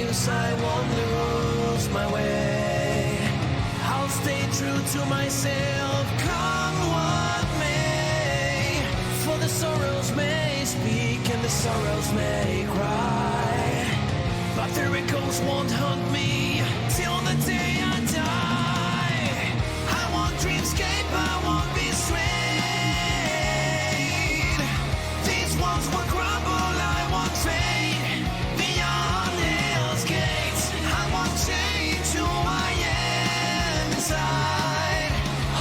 dreams, I won't lose my way. I'll stay true to myself, come what may. For the sorrows may speak and the sorrows may cry, but their echoes won't haunt me till the day I die. I won't dreamscape, I won't be swayed. These walls will crumble, I won't fade. Beyond hell's gates, I won't change who I am inside.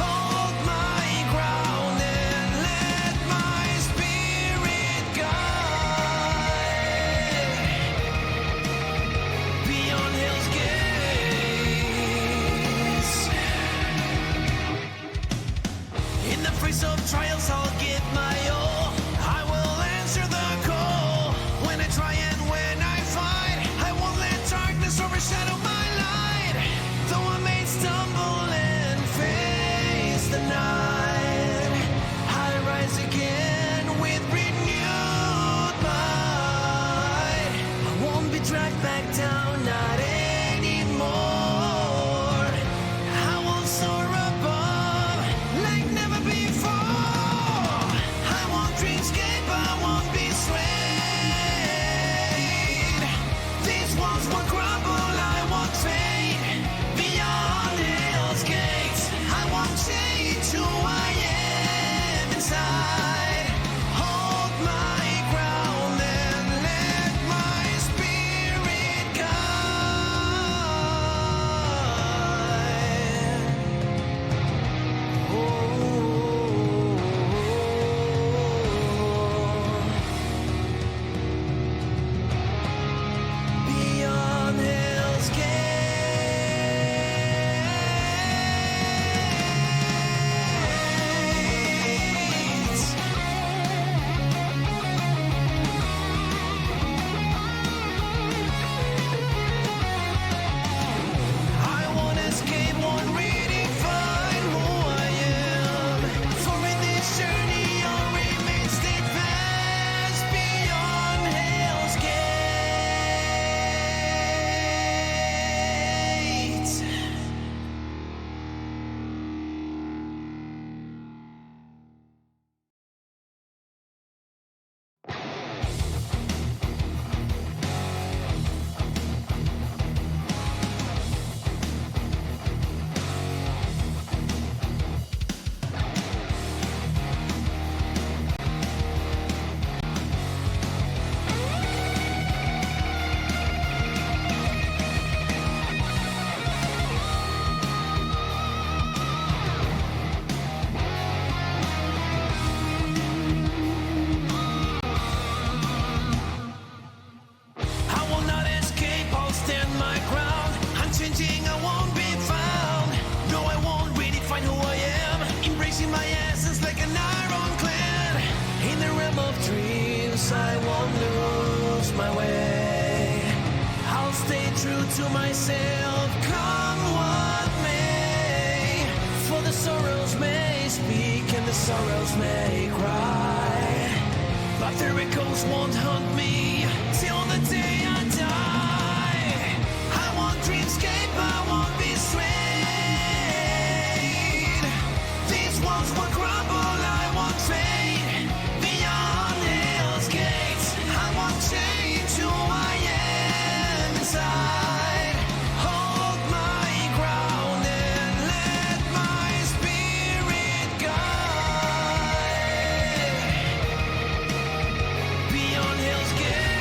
Hold my ground and let my spirit guide. Beyond hell's gates. In the face of trials, I'll give my all. I will answer the call. When I try and when I fight, I won't let darkness overshadow my light. Though I may stumble and face the night, I rise again with renewed might. I won't be dragged back down, not anymore. I will soar above like never before. I won't dreamscape, I won't be swayed. These walls will crumble, I won't fade. Beyond hell's gates, I won't change who I am inside. Hold my ground and let my spirit guide. Beyond hell's gates. I won't escape, won't redefine who I am. For in this journey I'll remain steadfast beyond hell's gates. I will not escape, I'll stand my ground. Unchanging, I won't be found. No, I won't redefine who I am. Embracing my essence like an ironclad. In the realm of dreams, I won't lose my way. I'll stay true to myself, come what may. For the sorrows may speak and the sorrows may cry, but their echoes won't haunt me till the day I die. I won't dreamscape, I won't be swayed. These walls will crumble, I won't fade. Beyond hell's gates, I won't change who I am inside. Hold my ground and let my spirit guide. Beyond hell's gates.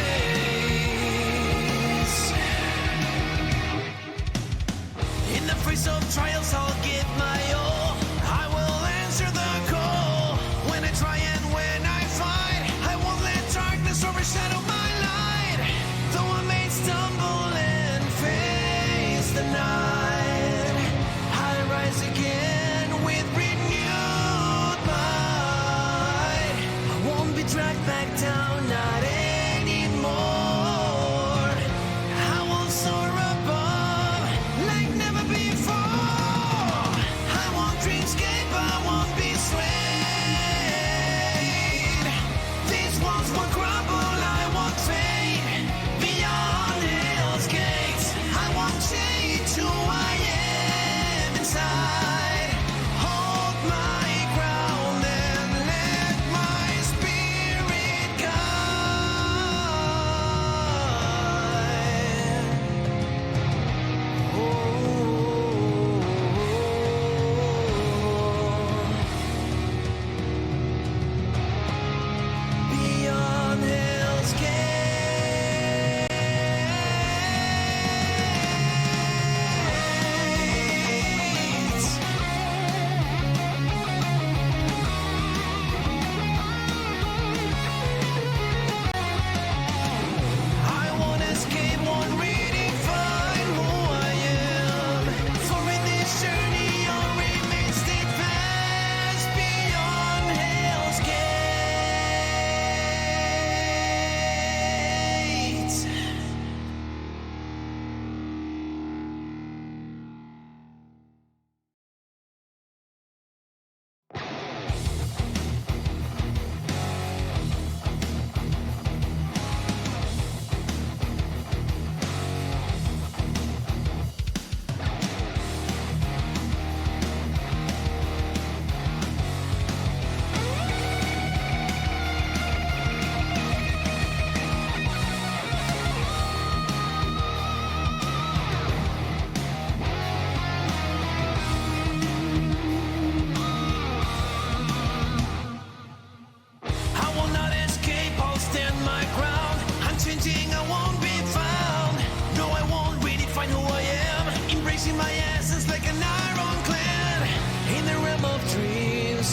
In the face of trials, I'll give my all. I will answer the call. When I try and when I fight, I won't let darkness overshadow my light. Though I may stumble and face the night, I rise again with renewed might. I won't be dragged back down, not anymore. I will soar above like never before.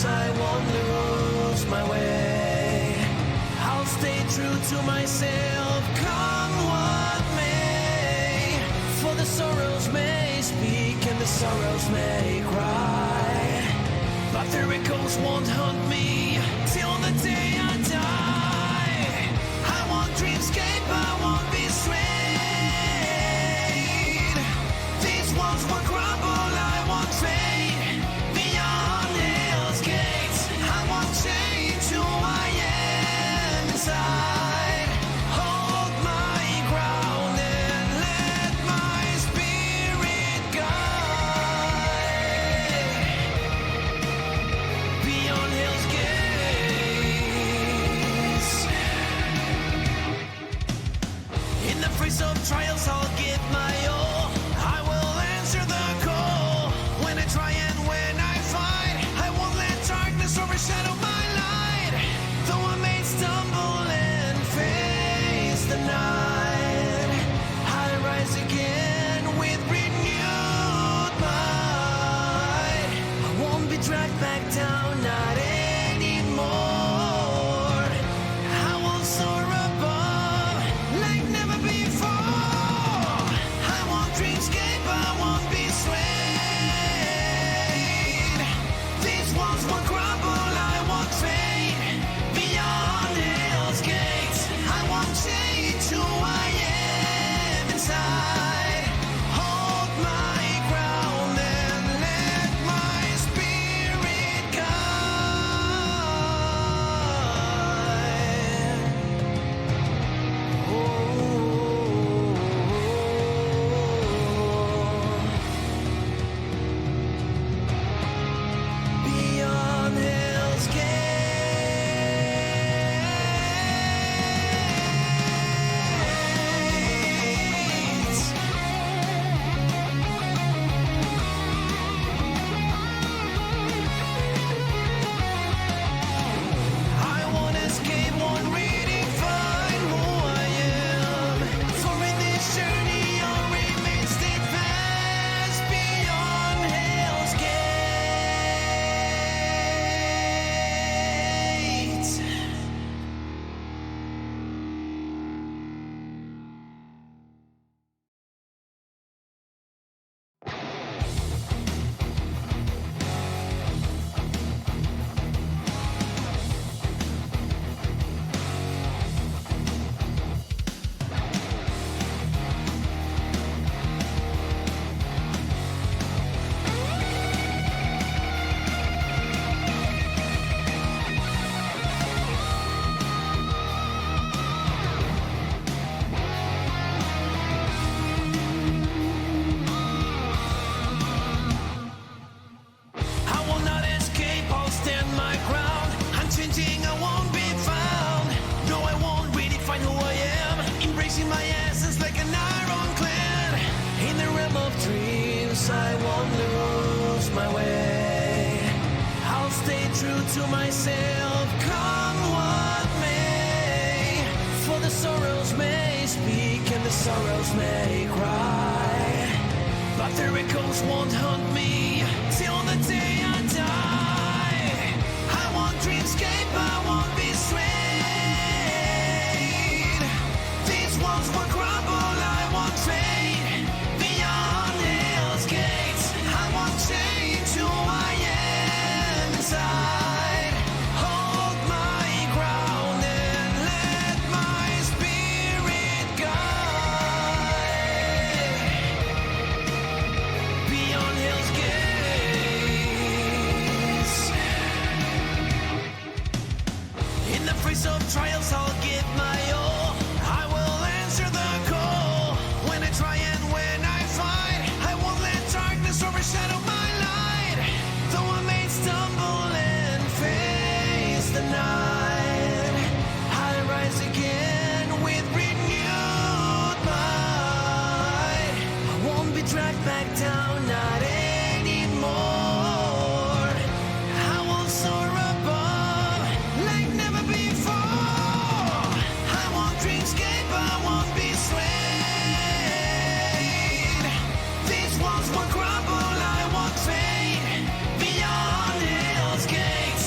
dreams, I won't lose my way. I'll stay true to myself, come what may. For the sorrows may speak and the sorrows may cry, but their echoes won't haunt me till the day I die. I won't dreamscape, I won't be swayed. These walls will crumble, I won't fade. Beyond hell's gates, I won't change who I am inside. Hold my ground and let my spirit guide. Beyond hell's gates. In the face of trials, I'll give my all. I will answer the call. When I try and when I fight, I won't let darkness overshadow my light. Though I may stumble and face the night, I rise again with renewed might. I won't be dragged back down, not anymore. I will soar above like never before. I won't dreamscape, I won't be swayed. These walls will crumble, I won't fade. Beyond hell's gates, I won't change who I am inside. Hold my ground and let my spirit guide. Beyond hell's gates. I won't escape, won't redefine who I am. For in this journey, I'll remain steadfast beyond hell's gates. I will not escape, I'll stand my ground. Unchanging, I won't be found. No, I won't redefine who I am. Embracing my essence like an ironclad. In the realm of dreams, I won't lose my way. I'll stay true to myself, come what may. For the sorrows may speak and the sorrows may cry, but their echoes won't haunt me till the day I die. I won't dreamscape, I won't be swayed. These walls will crumble, I won't fade. Beyond hell's gates, I won't change who I am inside. Hold my ground and let my spirit guide. Beyond hell's gates. In the face of trials, I'll give my all. I will answer the call. When I try and when I fight, I won't let darkness overshadow my light. Though I may stumble and face the night, I rise again with renewed might. I won't be dragged back down, not anymore. I will soar above like never before. I won't dreamscape, I won't be swayed. These walls will crumble, I won't fade. Beyond hell's gates,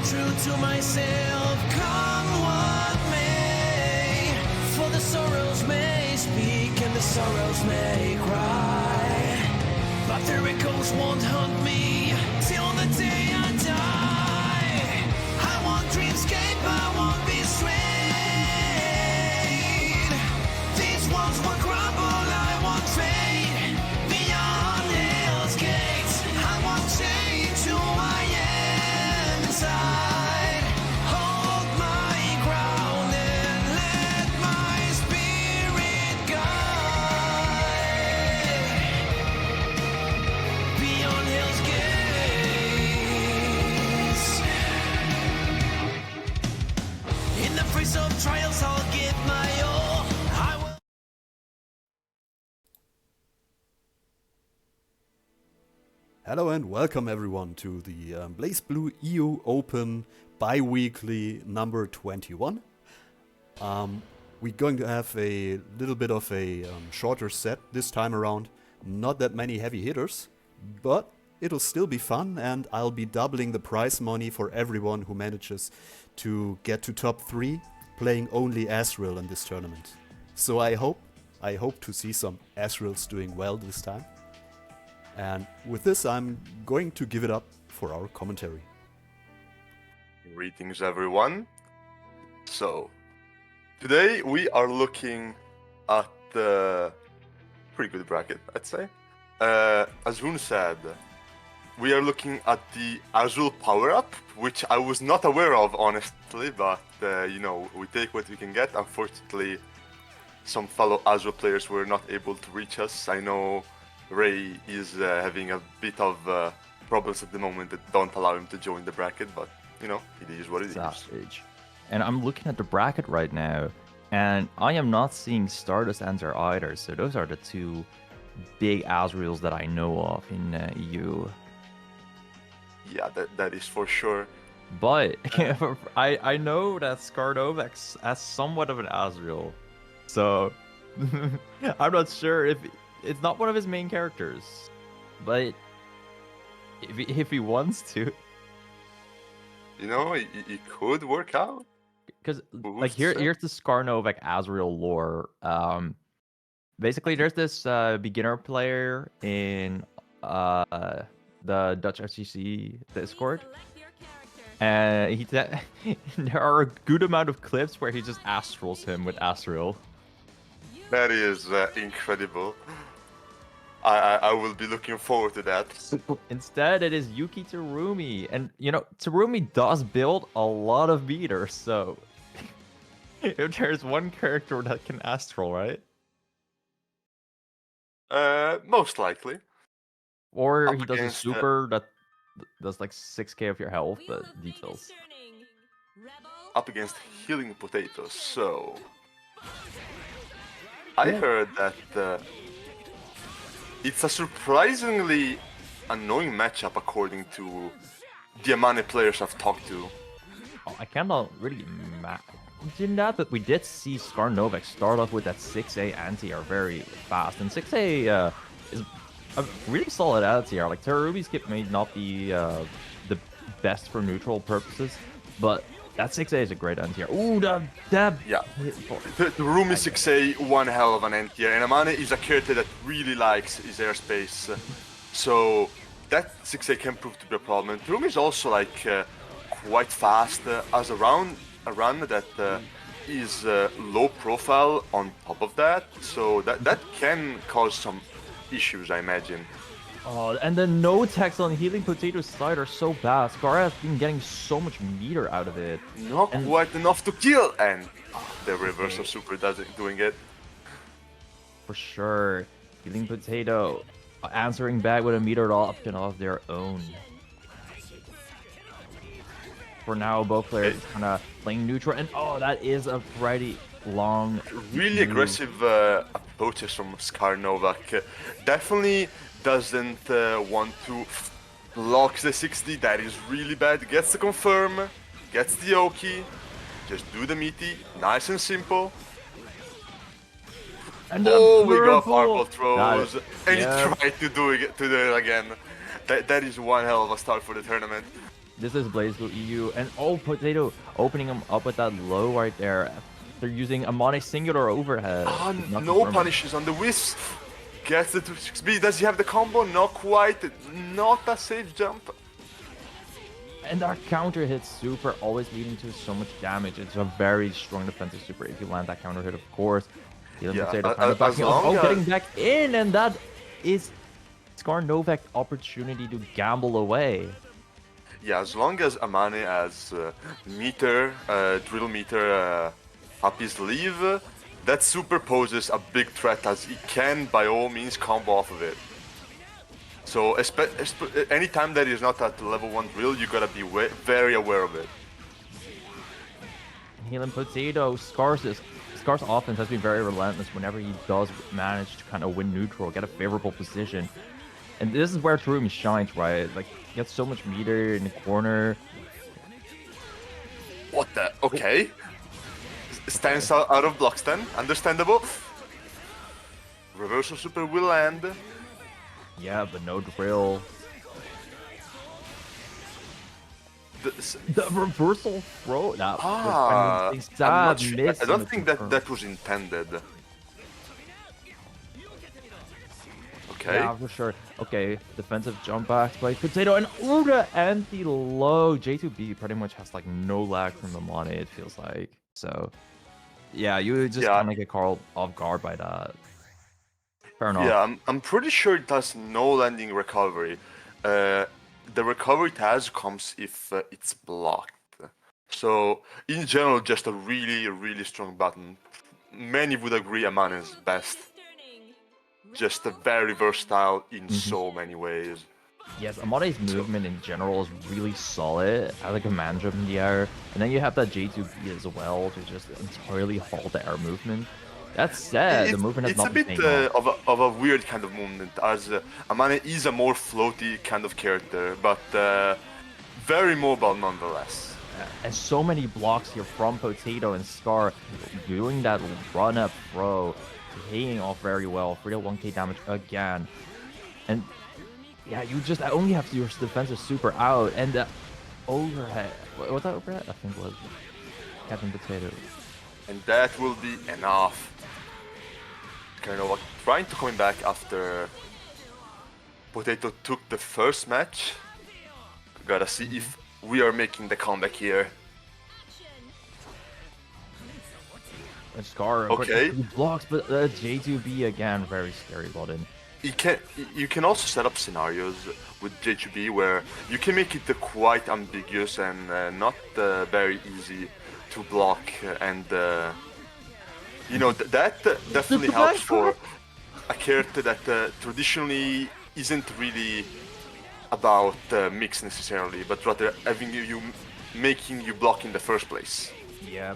true to myself, come what may. For the sorrows may speak and the sorrows may cry, but their echoes won't haunt me till the day I die. I want dreamscape, I won't be strayed. These walls will crumble, I won't fade. Beyond hell's gates, I won't change who I am inside. Hold my ground and let my spirit guide. Beyond hell's gates. In the face of trials, I'll give my all. I will. Hello and welcome everyone to the Blaze Blue EU Open Bi-Weekly number 21. We're going to have a little bit of a shorter set this time around. Not that many heavy hitters, but it'll still be fun, and I'll be doubling the prize money for everyone who manages to get to top 3 playing only Asriel in this tournament. So I hope to see some Asriels doing well this time. And with this, I'm going to give it up for our commentary. Greetings, everyone. So, today we are looking at the pretty good bracket, I'd say. As Hoon said, we are looking at the Azul power-up, which I was not aware of, honestly, but, you know, we take what we can get. Unfortunately, some fellow Azul players were not able to reach us. I know Ray is having a bit of problems at the moment that don't allow him to join the bracket, but you know, it is what it is. And I'm looking at the bracket right now, and I am not seeing Stardust enter either. So those are the two big Azraels that I know of in EU. Yeah, that is for sure. But I know that Skarnovex has somewhat of an Azrael, so I'm not sure if it's not one of his main characters, but if he wants to, you know, it could work out. Because like here's the Skarnovek Azrael lore. Basically, there's this beginner player in the Dutch FCC Discord, and there are a good amount of clips where he just astrals him with Azrael. That is incredible. I will be looking forward to that. Instead, it is Yuki Terumi, and you know Terumi does build a lot of meters, so if there's one character that can astral, right? Most likely. Or Up he does a against, super that does like 6k of your health, but details. Up against Healing Potatoes, so I heard that it's a surprisingly annoying matchup according to the amount of players I've talked to. Oh, I cannot really imagine that, but we did see Skarnovek start off with that 6A anti-air very fast, and 6A is a really solid anti-air. Like Terumi's kit may not be the best for neutral purposes, but that 6A is a great anti-air. Ooh, that yeah. The room is 6A, one hell of an anti-air, and Amane is a character that really likes his airspace, so that 6A can prove to be a problem. And the room is also like quite fast as a run that is low profile on top of that, so that can cause some issues, I imagine. Oh, and the no techs on Healing Potato's side are so bad. Scar has been getting so much meter out of it. Not quite enough to kill, and the reverse of super doing it. For sure. Healing Potato answering back with a meter option of their own. For now, both players kind of playing neutral, and oh, that is a pretty long really move. Aggressive approaches from Skarnovak. Definitely doesn't want to block the 60, that is really bad. Gets the confirm, gets the Oki, just do the meaty, nice and simple. And oh, we got purple throws, and yeah. he tried to do it again. That is one hell of a start for the tournament. This is BlazBlue EU, and oh, Potato opening him up with that low right there. They're using Amane singular overhead. Ah, Not no confirming. punishes on the Wisp. Gets the 2-6B. Does he have the combo? Not quite. Not a safe jump. And our counter hit super, always leading to so much damage. It's a very strong defensive super if you land that counter hit, of course. Yeah, Potato kind of backing up. Oh, getting back in, and that is Scar Novak opportunity to gamble away. Yeah, as long as Amane has drill meter up his sleeve, that super poses a big threat as he can by all means combo off of it. So anytime that is not at level 1 drill, you gotta be very aware of it. Healing Potato, Scar's offense has been very relentless whenever he does manage to kind of win neutral, get a favorable position. And this is where Turumi shines, right? Like, he gets so much meter in the corner. What the? Okay. Stands out of blocks then. Understandable. Reversal super will land. Yeah, but no drill. The reversal throw? That I don't think that was intended. Okay. Yeah, for sure. Okay, defensive jump back by Potato and Uda anti-low. J2B pretty much has like no lag from the Amane, it feels like. So, yeah, you just kind of get caught off guard by that. Fair enough. Yeah, I'm pretty sure it does no landing recovery. The recovery it has comes if it's blocked. So, in general, just a really, really strong button. Many would agree Amane is best. Just very versatile in so many ways. Yes, Amade's movement in general is really solid. I like a command jump in the air. And then you have that J2B as well to just entirely halt the air movement. That said, the movement has not been It's a bit of a weird kind of movement, as Amane is a more floaty kind of character, but very mobile nonetheless. And so many blocks here from Potato and Scar doing that run-up throw, paying off very well. 3-1k damage again. And yeah, you just only have to your defensive super out, and the overhead. Was that overhead? I think it was Captain Potato. And that will be enough. Kind of trying to come back after Potato took the first match. Gotta see if we are making the comeback here. And Scar, okay, blocks, but J2B again, very scary button. You can also set up scenarios with J2B where you can make it quite ambiguous and not very easy to block, and you know that definitely helps for a character that traditionally isn't really about mix necessarily, but rather having making you block in the first place. Yeah.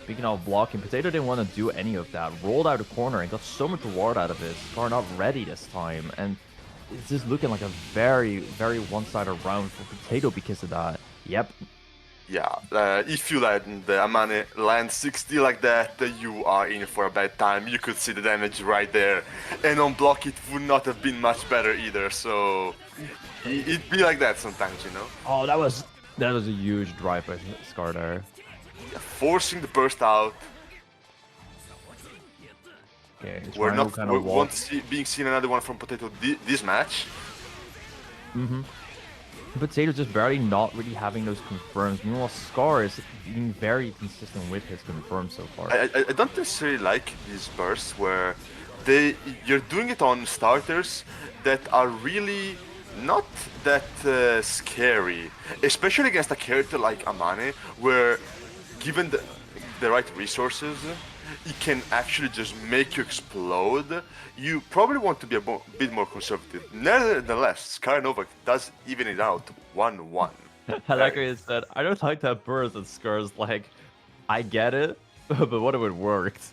Speaking of blocking, Potato didn't want to do any of that. Rolled out a corner and got so much reward out of it. Scar not ready this time, and it's just looking like a very, very one-sided round for Potato because of that. Yep. Yeah, if you let the Amane land 60 like that, you are in for a bad time. You could see the damage right there. And on block, it would not have been much better either, so it'd be like that sometimes, you know? Oh, that was a huge drive by Scar there. Yeah, forcing the burst out. Okay, we won't see seen another one from Potato this match. Mm-hmm. Potato just barely not really having those confirms. Meanwhile, Scar is being very consistent with his confirms so far. I don't necessarily like these bursts where you're doing it on starters that are really not that scary, especially against a character like Amane, where given the right resources, it can actually just make you explode. You probably want to be a bit more conservative. Nevertheless, Scar Novak does even it out 1-1. I like what he said. I don't like that burst, and Scar's like, I get it, but what if it worked?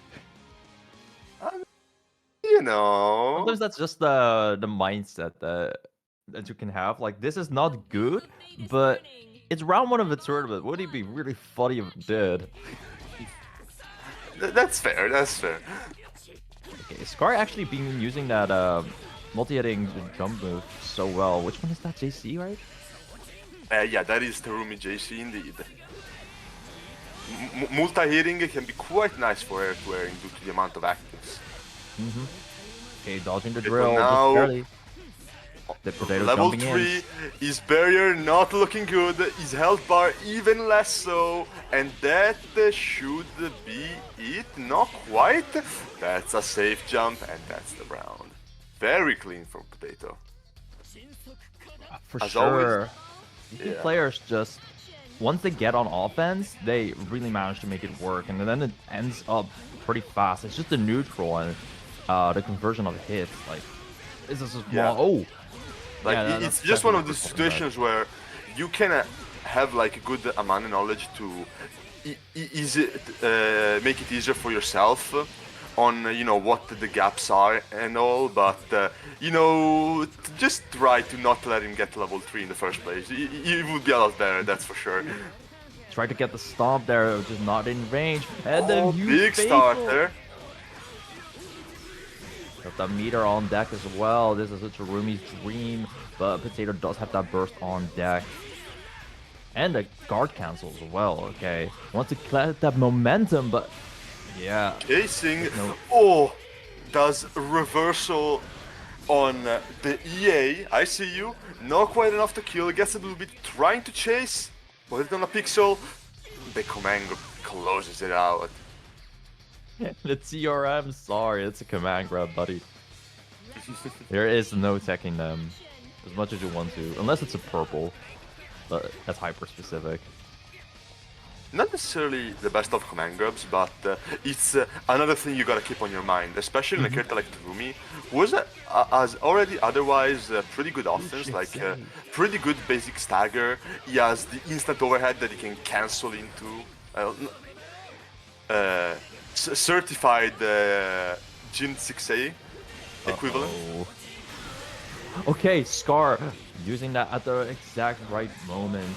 You know. Sometimes that's just the mindset that you can have. Like, this is not good, but it's round 1 of the tournament. Wouldn't it be really funny if it did? That's fair, that's fair. Okay, Scar actually been using that multi-hitting jump move so well. Which one is that, JC, right? Yeah, that is Terumi JC indeed. Multi-hitting can be quite nice for air to airing due to the amount of actives. Okay, dodging the Okay, drill, so just now barely. The potato level jumping 3 in. is barrier not looking good, his health bar even less so, and that should be it. Not quite. That's a safe jump, and that's the round. Very clean from Potato. For As always, sure. These two yeah. players just, once they get on offense, they really manage to make it work, and then it ends up pretty fast. It's just the neutral and the conversion of hits. Like, it's just a small. Yeah. Oh, Like yeah, it's that's just one exactly of what those we're talking about. situations where you can have like a good amount of knowledge to make it easier for yourself on what the gaps are and all, but just try to not let him get to level 3 in the first place. It would be a lot better, that's for sure. Tried to get the stomp there, just not in range. And Oh, then huge big starter. Got the meter on deck as well. This is a Terumi's dream, but Potato does have that burst on deck. And the guard cancel as well, okay. Wants to collect that momentum, but yeah. Chasing. No. Oh, does reversal on the EA. I see you. Not quite enough to kill. Gets a little bit trying to chase. Put it on a pixel. The command grab closes it out. The TRM, sorry, it's a command grab, buddy. There is no teching them as much as you want to, unless it's a purple, but that's hyper specific. Not necessarily the best of command grabs, but it's another thing you gotta keep on your mind, especially in a character like Terumi, who has already otherwise pretty good offense, like pretty good basic stagger. He has the instant overhead that he can cancel into. Certified Jin 6A equivalent. Okay, Scar using that at the exact right moment.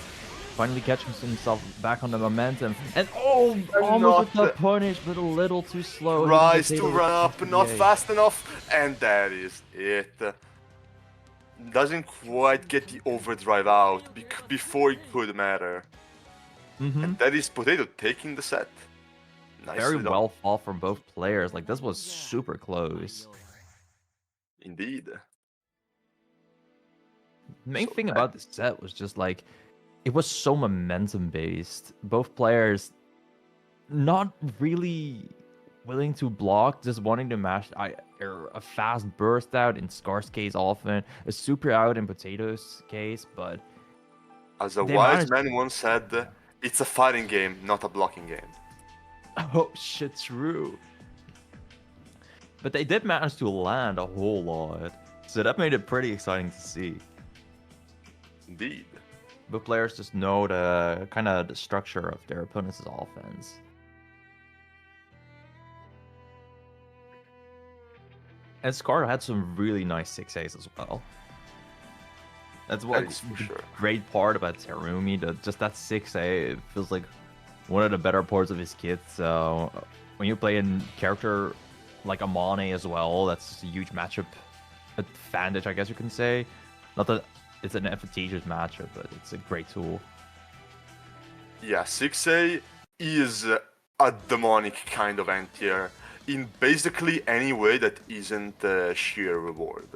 Finally catching himself back on the momentum. And almost with the punish, but a little too slow. Tries to run up, not fast enough, and that is it. Doesn't quite get the overdrive out before it could matter. And that is Potato taking the set. Nicely Very done. well fought from both players. Like, this was super close. Indeed. The main thing about this set was just like, it was so momentum based. Both players not really willing to block, just wanting to mash a fast burst out in Scar's case often, a super out in Potato's case, but as a wise man once said, it's a fighting game, not a blocking game. Oh shit, true. But they did manage to land a whole lot, so that made it pretty exciting to see. Indeed. Both players just know the kind of the structure of their opponent's offense. And Scar had some really nice 6As as well. That's what's the great part about Terumi. Just that 6A, it feels like one of the better parts of his kit. So when you play a character like Amane as well, that's a huge matchup advantage, I guess you can say. Not that it's an efficacious matchup, but it's a great tool. Yeah, 6A is a demonic kind of anti-air in basically any way that isn't sheer reward.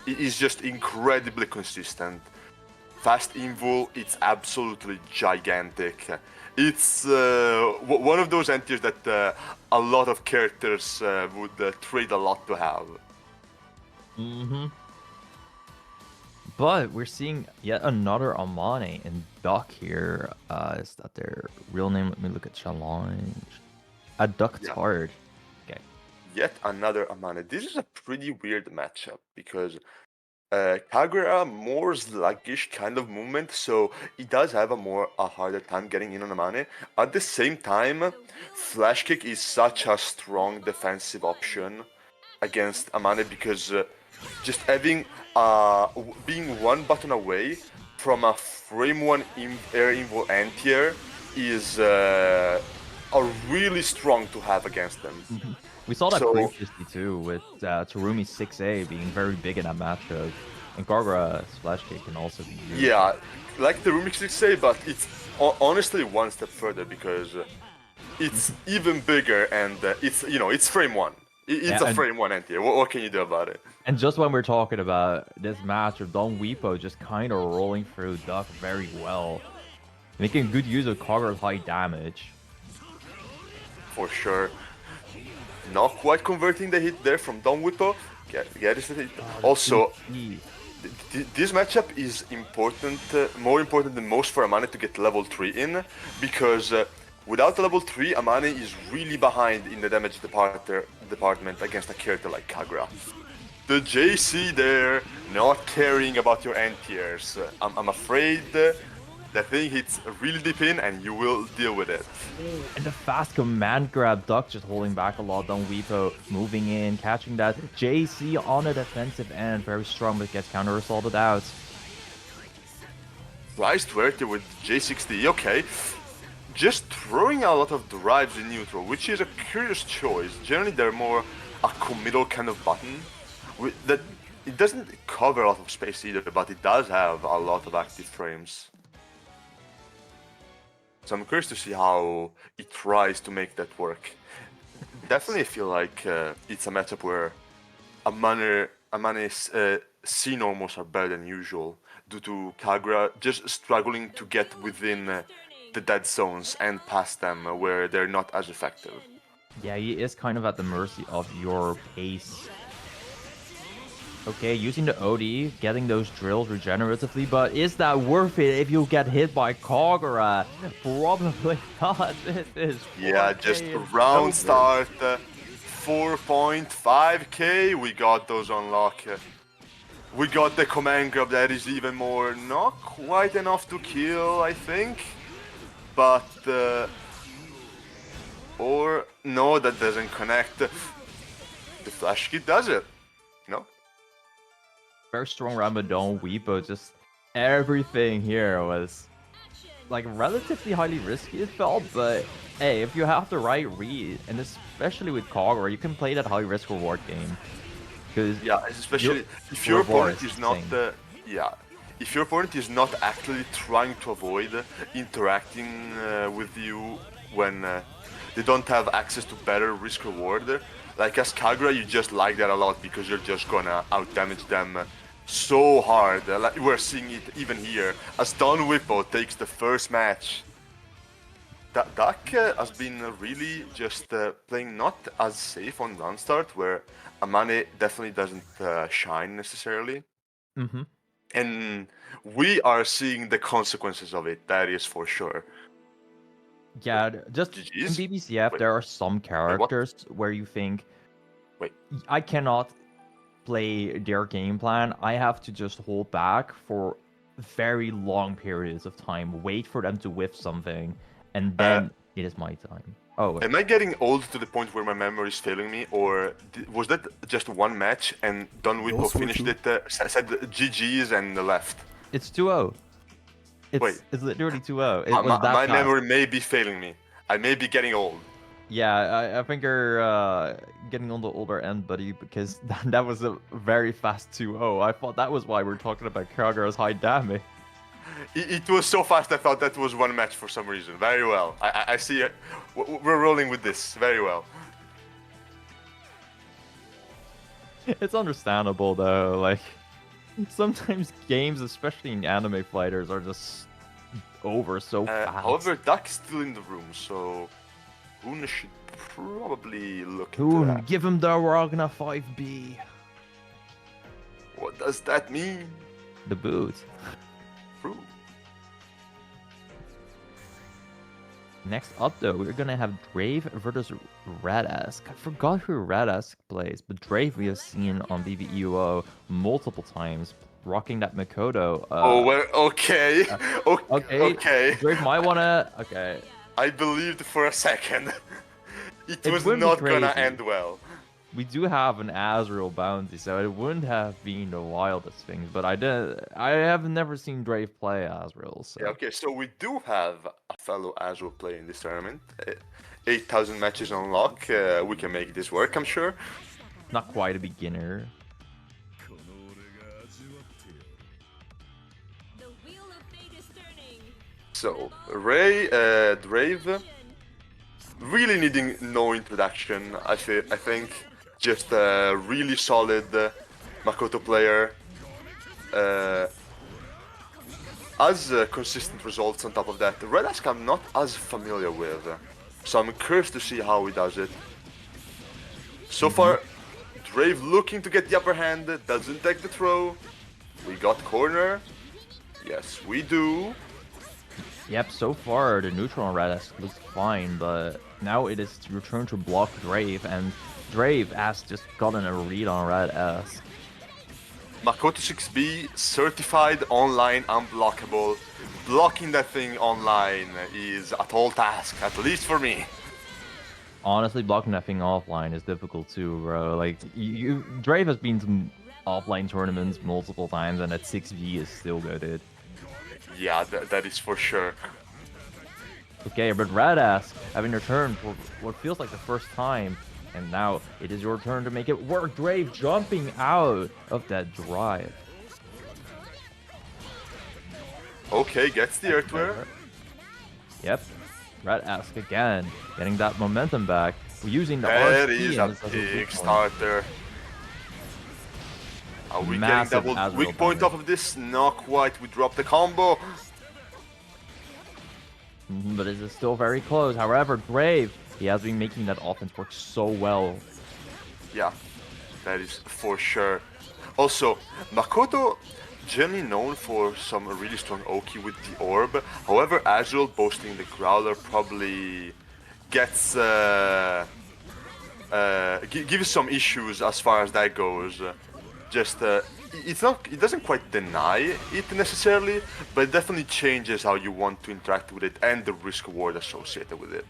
It is just incredibly consistent. Fast invul, it's absolutely gigantic. It's one of those anti-airs that a lot of characters would trade a lot to have. But we're seeing yet another Amane and Duck here. Is that their real name? Let me look at challenge. A Duck Tard. Okay. Yet another Amane. This is a pretty weird matchup because Kagura more sluggish kind of movement, so he does have a harder time getting in on Amane. At the same time, Flash Kick is such a strong defensive option against Amane because just having being one button away from a frame 1 air invul anti-air is really strong to have against them. We saw that previously too with Terumi's 6A being very big in that matchup. And Gargra Splash Kick can also be used. Yeah, like the remixes say, but it's honestly one step further because it's even bigger and it's frame one. It's Yeah, a frame one anti. What can you do about it? and just when we're talking about this match of Don Weepo just kind of rolling through Duck very well, making good use of Kagura's high damage. For sure. Not quite converting the hit there from Don Whippo. Get the hit. Also, this matchup is important, more important than most for Amane to get level 3 in, because without level 3, Amane is really behind in the damage department against a character like Kagura. The JC there, not caring about your anti-airs. I'm afraid the thing hits really deep in and you will deal with it. And the fast command grab, Duck just holding back a lot, Don Weepo moving in, catching that. JC on the defensive end, very strong, but gets counter assaulted out. Rise 20 with J60, okay. Just throwing a lot of drives in neutral, which is a curious choice. Generally, they're more a committal kind of button. That it doesn't cover a lot of space either, but it does have a lot of active frames. So I'm curious to see how it tries to make that work. Definitely feel like it's a matchup where Amane's C normals are better than usual due to Kagura just struggling to get within the dead zones and past them where they're not as effective. Yeah, he is kind of at the mercy of your pace. Okay, using the OD, getting those drills regeneratively, but is that worth it if you get hit by Kagura? Probably not. This is Yeah, just round start, 4.5k, we got those unlock. We got the command grab that is even more, not quite enough to kill, I think. But, or, no, that doesn't connect. The flash kit does it, no? Very strong Ramadan Weepo, just everything here was like relatively highly risky, it felt, but hey, if you have the right read, and especially with Kagura, you can play that high risk reward game. Yeah, especially if your opponent is not if your opponent is not actually trying to avoid interacting with you when they don't have access to better risk reward. Like as Kagura, you just like that a lot because you're just gonna outdamage them so hard. Like we're seeing it even here as Don Whippo takes the first match. Duck has been really just playing not as safe on run start, where Amane definitely doesn't shine necessarily. And we are seeing the consequences of it, that is for sure. Yeah, just GG's? in BBCF, there are some characters where you think, I cannot play their game plan. I have to just hold back for very long periods of time, wait for them to whiff something, and then it is my time. Oh, am I getting old to the point where my memory is failing me, or was that just one match and Don Whippo finished it, said GG's and left? It's 2-0. It's literally 2-0. It was that my fast. memory may be failing me. I may be getting old. Yeah, I think you're getting on the older end, buddy, because that was a very fast 2-0. I thought that was why we're talking about Kagura's high damage. It was so fast I thought that was one match for some reason. Very well. I see it. We're rolling with this. Very well. It's understandable though. Like sometimes games, especially in anime fighters, are just over so fast. However, Duck's still in the room, so Hoon should probably look into that. Hoon, give him the Ragna 5B. What does that mean? The boot. True. Next up, though, we're gonna have Drave versus Radask. I forgot who Radask plays, but Drave we have seen on BBEUO multiple times, rocking that Makoto. Okay. Okay. Drave might wanna. Okay. I believed for a second. It was not gonna end well. We do have an Azrael bounty, so it wouldn't have been the wildest things, but I have never seen Drave play Azrael. So. Yeah, okay, so we do have a fellow Azrael player in this tournament. 8,000 matches on lock. We can make this work, I'm sure. Not quite a beginner. So, Drave, really needing no introduction. I think just a really solid Makoto player. As consistent results on top of that. Red Ask I'm not as familiar with, so I'm curious to see how he does it. So far, Drave looking to get the upper hand, doesn't take the throw. We got corner. Yes, we do. Yep, so far the neutral on Red Ask looks fine, but now it is your turn to block Drave, and Drave has just gotten a read on Red Ask. Makoto 6B, certified online unblockable. Blocking that thing online is a tall task, at least for me. Honestly, blocking that thing offline is difficult too, bro. Like, Drave has been to offline tournaments multiple times, and at 6v is still good. Yeah, that is for sure. Okay, but Red Ask having your turn for what feels like the first time, and now it is your turn to make it work. Drave jumping out of that drive. Okay, gets the earthware. Yep. Red Ask again, getting that momentum back. We're using the That RC is and a this as big weak point. Starter. Are we Massive getting double Azrael weak point damage. off of this? Not quite. We dropped the combo. But it is still very close. However, Brave, he has been making that offense work so well. Yeah, that is for sure. Also, Makoto, generally known for some really strong Oki with the orb. However, Azrael boasting the Growler probably gets gives some issues as far as that goes. Just it doesn't quite deny it necessarily, but it definitely changes how you want to interact with it and the risk reward associated with it.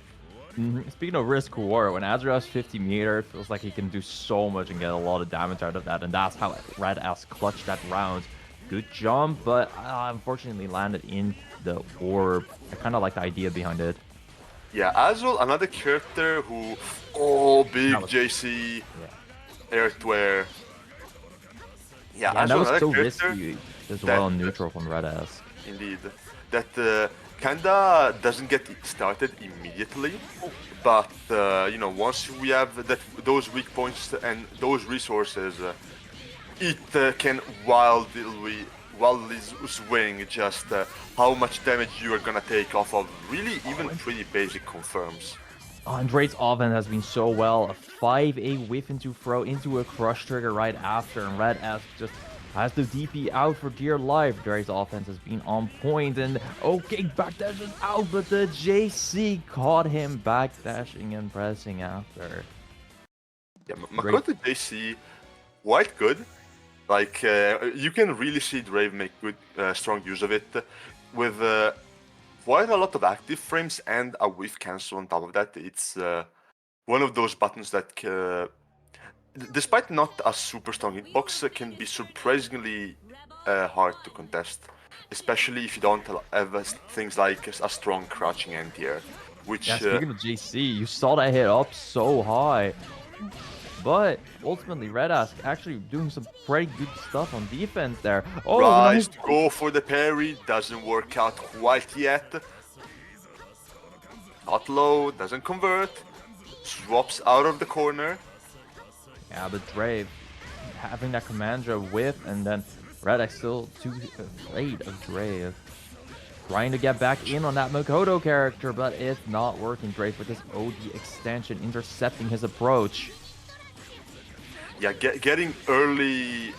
Speaking of risk reward, when Azrael has 50 meter, it feels like he can do so much and get a lot of damage out of that, and that's how Red Ass clutched that round. Good jump, but unfortunately landed in the orb. I kind of like the idea behind it. Yeah, Azrael, another character who, oh, big was- JC, Yeah. Earthware. Yeah, Yeah, and that Azrael, was another so character risky as that- well, neutral from Red Ass. Indeed. That kinda doesn't get started immediately, but you know, once we have those weak points and those resources, it can wildly swing just how much damage you are gonna take off of really even pretty basic confirms. Andre's offense has been so well. A 5A whiff into throw into a crush trigger right after, and Red Ass just has the DP out for dear life. Dre's offense has been on point, and okay, backdash is out, but the JC caught him backdashing and pressing after. Yeah, Makoto JC, quite good. Like, you can really see Drave make good, strong use of it with quite a lot of active frames and a whiff cancel on top of that. It's one of those buttons that, despite not a super strong hitbox, can be surprisingly hard to contest, especially if you don't have things like a strong crouching anti-air, which... Yeah, speaking of JC, you saw that hit up so high. But ultimately, Red Ass actually doing some pretty good stuff on defense there. Oh, tries nice. to go for the parry, doesn't work out quite yet. Not low, doesn't convert. Swaps out of the corner. Yeah, but Drave having that Commandra whiff, and then Red Ass still too afraid of Drave. Trying to get back in on that Makoto character, but it's not working. Drave with his OD extension intercepting his approach. Yeah, getting early,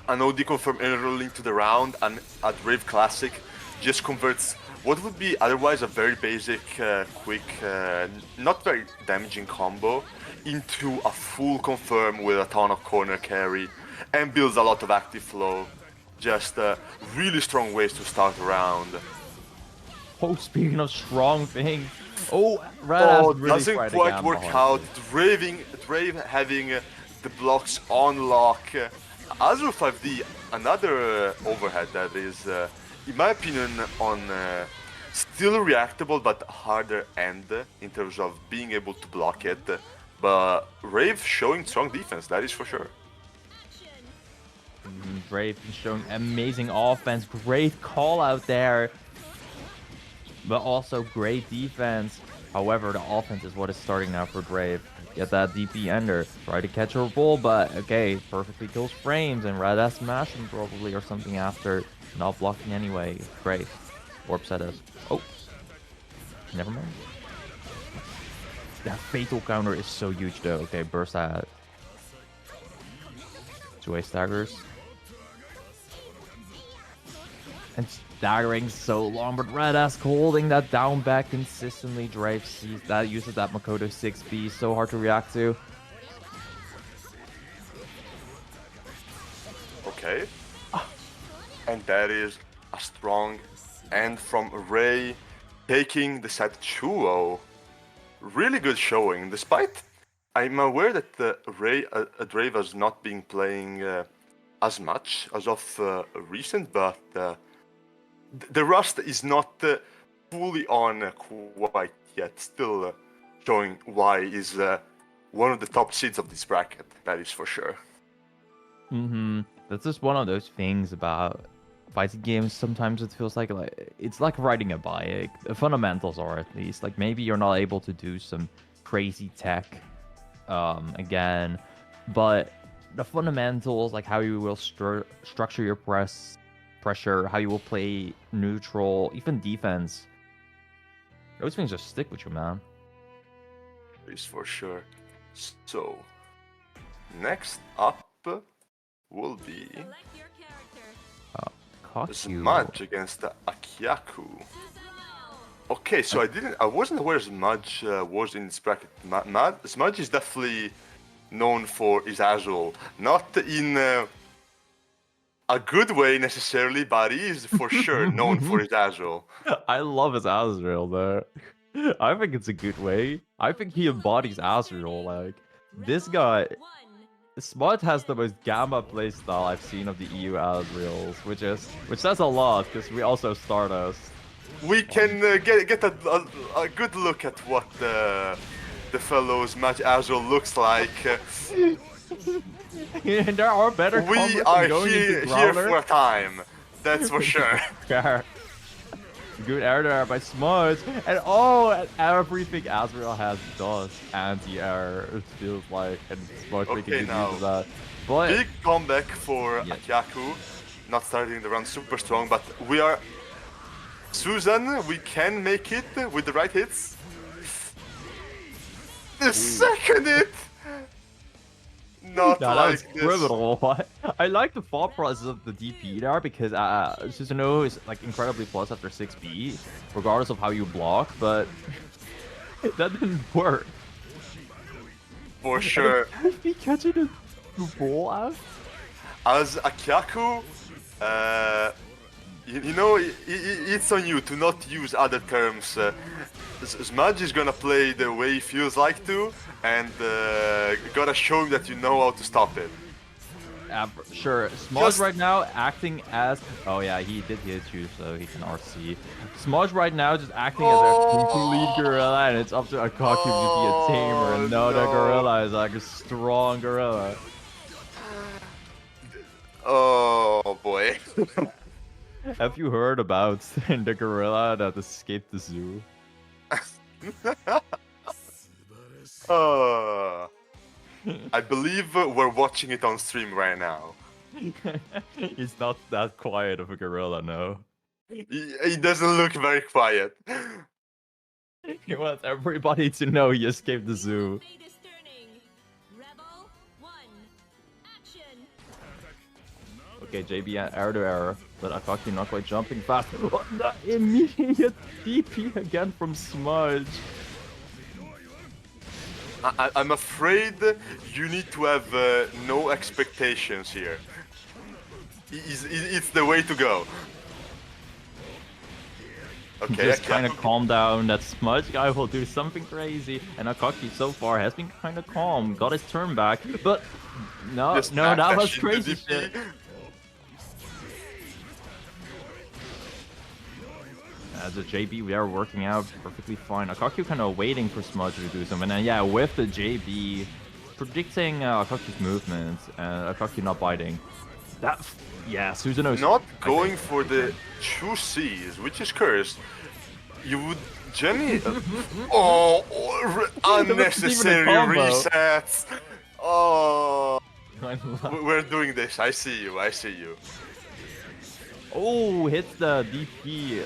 an OD confirm early into the round, and a Drave Classic just converts what would be otherwise a very basic, quick, not very damaging combo into a full confirm with a ton of corner carry and builds a lot of active flow. Just really strong ways to start a round. Oh, speaking of strong things. Oh, Red Ass really doesn't tried to quite gamble work hard. out. Drave having the blocks on lock. Azure 5D, another overhead that is, in my opinion, on still reactable but harder end in terms of being able to block it. But Rave showing strong defense, that is for sure. Brave showing amazing offense. Great call out there. but also great defense. However, the offense is what is starting now for Brave. Get that DP ender, try to catch her bull, but okay, perfectly kills frames, and Red has smash him probably or something after. Not blocking anyway. Great. Warp set us. Oh. Never mind. That fatal counter is so huge though. Okay, burst that. Two-way staggers. And staggering so long, but Red Ass holding that down back consistently. Drave sees that, uses that Makoto 6B, so hard to react to. Okay. And that is a strong end from Ray, taking the set 2-0. Really good showing, despite I'm aware that Ray Drave has not been playing as much as of recent, but the rust is not fully on quite yet. Still showing why is one of the top seeds of this bracket. That is for sure. That's just one of those things about fighting games. Sometimes it feels like it's like riding a bike. The fundamentals are at least like maybe you're not able to do some crazy tech again, but the fundamentals, like how you will structure your pressure, how you will play neutral, even defense, those things just stick with you, man. Is for sure. So next up will be Smudge against Akiaku. Okay, so I wasn't aware Smudge was in this bracket. Smudge is definitely known for his Azul, not in a good way necessarily, but he is for sure known for his Azul. I love his Azrael though. I think it's a good way. I think he embodies Azrael. Like this guy, Smudge has the most gamma playstyle I've seen of the EU Azraels, which says a lot because we also Stardust. We can get a good look at what the fellow's match Azrael looks like. There are better. We are here for a time. That's for sure. Good air there by Smudge, and oh, everything Azrael has does anti-air. It feels like, and Smudge making good use of that. But big comeback for Akiaku, not starting the round super strong, but we are. Susan, we can make it with the right hits. The second hit. Not like this. Criminal. I like the thought process of the DP there because Susanoo is like incredibly plus after 6B, regardless of how you block, but that didn't work. For sure. He catching the ball out? As Akiaku, you know, it's on you to not use other terms. Smudge is gonna play the way he feels like to, and gotta show him that you know how to stop it. Sure. Smudge right now acting as... Oh yeah, he did hit you, so he can RC. Smudge right now just acting as a complete gorilla, and it's up to Akaku to be a tamer, and no, the gorilla is like a strong gorilla. Oh boy. Have you heard about the gorilla that escaped the zoo? I believe we're watching it on stream right now. He's not that quiet of a gorilla, no. He doesn't look very quiet. He wants everybody to know he escaped the zoo. Okay, JB air to air, but Akaki not quite jumping fast. Oh, the immediate DP again from Smudge. I'm afraid you need to have no expectations here. It's the way to go. Okay, just kind of calm down. That Smudge guy will do something crazy, and Akaki so far has been kind of calm. Got his turn back, but no, that was crazy shit. As a JB, we are working out perfectly fine. Akaku kind of waiting for Smudge to do something. And yeah, with the JB, predicting Akaku's movements and Akaku not biting. That, yeah, Susanoo not going for the 2 Cs, which is cursed. you would generally... unnecessary combo. resets! Oh, I love- we're doing this. I see you, I see you. Oh, hits the DP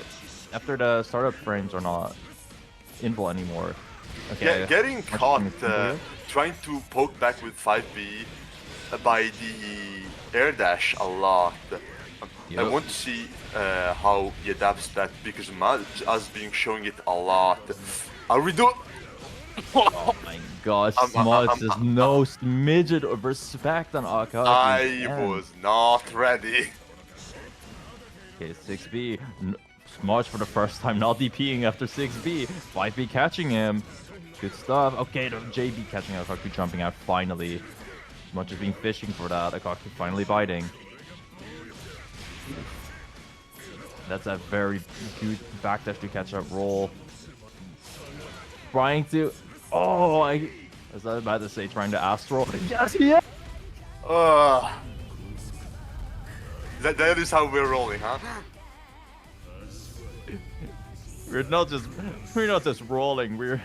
after the startup frames are not inval anymore. Okay. Getting March caught is simple here. trying to poke back with 5B by the air dash a lot. I Yep. want to see how he adapts that because us being showing it a lot. Are we doing? Oh my gosh, Smuts, there's no smidget of respect on Akagi. I was not ready. Okay, 6B. Smuts for the first time not DPing after 6B. 5B catching him. Good stuff. Okay, the JB catching Akagi jumping out finally. Smuts has been fishing for that. Akagi finally biting. That's a very good backdash to catch up roll. Trying to... Oh, I was about to say trying to astral. Yes, yeah. That is how we're rolling, huh? We're not just rolling. We're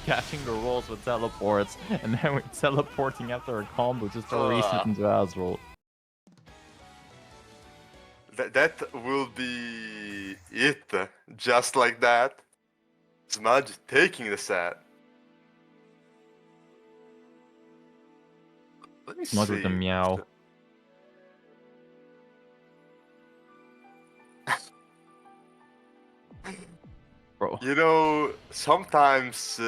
catching the rolls with teleports, and then we're teleporting after a combo just to reset into astral. That will be it, just like that. Smudge taking the set. Let me Not see. with the meow. Bro. You know, sometimes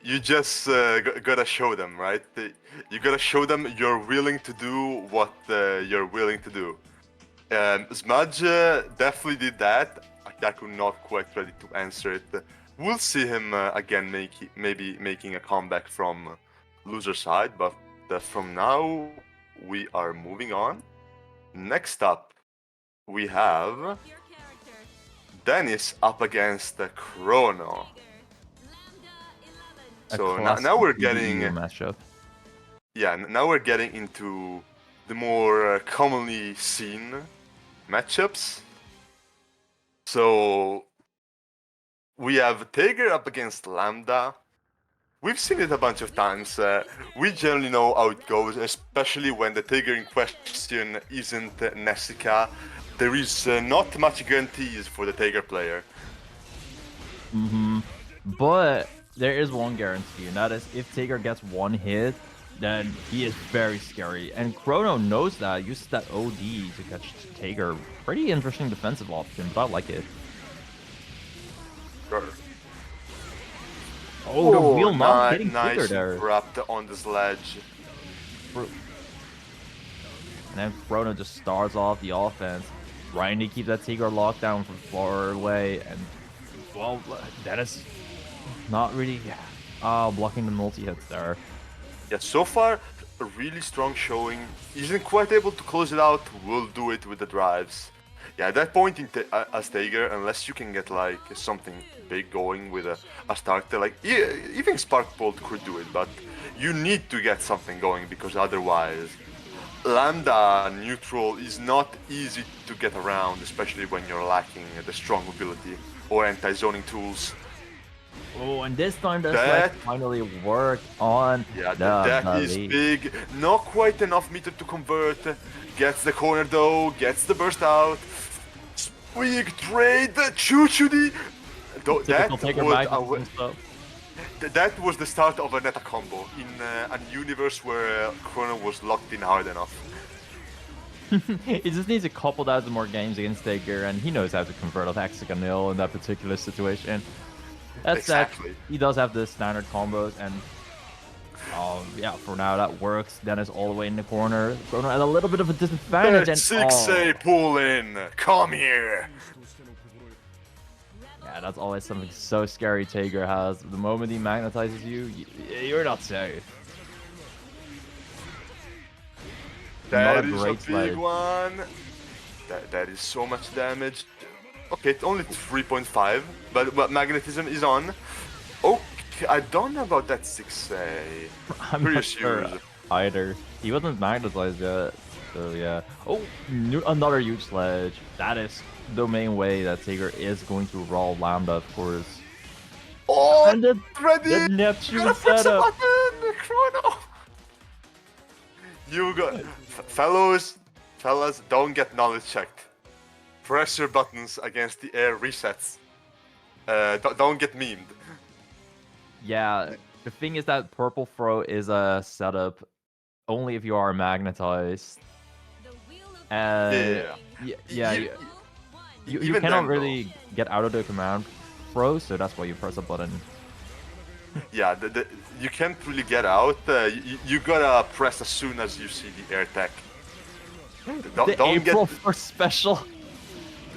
you just gotta show them, right? You gotta show them you're willing to do what you're willing to do. Smudge definitely did that. Akaku not quite ready to answer it. We'll see him again, maybe making a comeback from loser side, but from now we are moving on. Next up, we have Dennis up against Chrono. So now we're getting matchup. Yeah, now we're getting into the more commonly seen matchups. So we have Tiger up against Lambda. We've seen it a bunch of times. We generally know how it goes, especially when the Tiger in question isn't Nessica. There is not much guarantees for the Tiger player. But there is one guarantee, and that is if Tiger gets one hit, then he is very scary. And Chrono knows that, uses that OD to catch Tiger. Pretty interesting defensive option, but I like it. Sure. Oh, the wheel not hitting nice Tiger there. wrapped on the sledge. And then Chrono just starts off the offense, trying to keep that Tiger locked down from far away, and well, that is not really blocking the multi-hits there. Yeah, so far, a really strong showing. Isn't quite able to close it out, will do it with the drives. Yeah, at that point as Tiger, unless you can get like something big going with a starter, like even Spark Bolt could do it, but you need to get something going because otherwise Lambda neutral is not easy to get around, especially when you're lacking the strong mobility or anti-zoning tools. Oh, and this time that finally worked on that is big. Not quite enough meter to convert. Gets the corner though, gets the burst out. Big trade, Chuchudi. That was the start of a Neta combo in a universe where Chrono was locked in hard enough. He just needs a couple dozen more games against Tiger, and he knows how to convert off hexagonal in that particular situation. That's exactly. He does have the standard combos, and yeah, for now that works. Dennis all the way in the corner. Chrono at a little bit of a disadvantage. And 6A pull in. Come here. Yeah, that's always something so scary Tiger has. The moment he magnetizes you, you're not safe. That is a big one. That is so much damage. Okay, it's only 3.5, but magnetism is on. Okay, I don't know about that 6A. I'm not sure either. He wasn't magnetized yet. So yeah. Oh, another huge sledge. That is the main way that Taker is going to roll Lambda, of course. Oh, And the ready! Neptune Gotta press the setup. button, Chrono. You got, fellas, don't get knowledge checked. Press your buttons against the air resets. Don't get memed. Yeah, the thing is that Purple Throw is a setup only if you are magnetized. And you Even cannot then, really get out of the command throw, so that's why you press a button. yeah, you can't really get out. You gotta press as soon as you see the air tech. The April 1st special.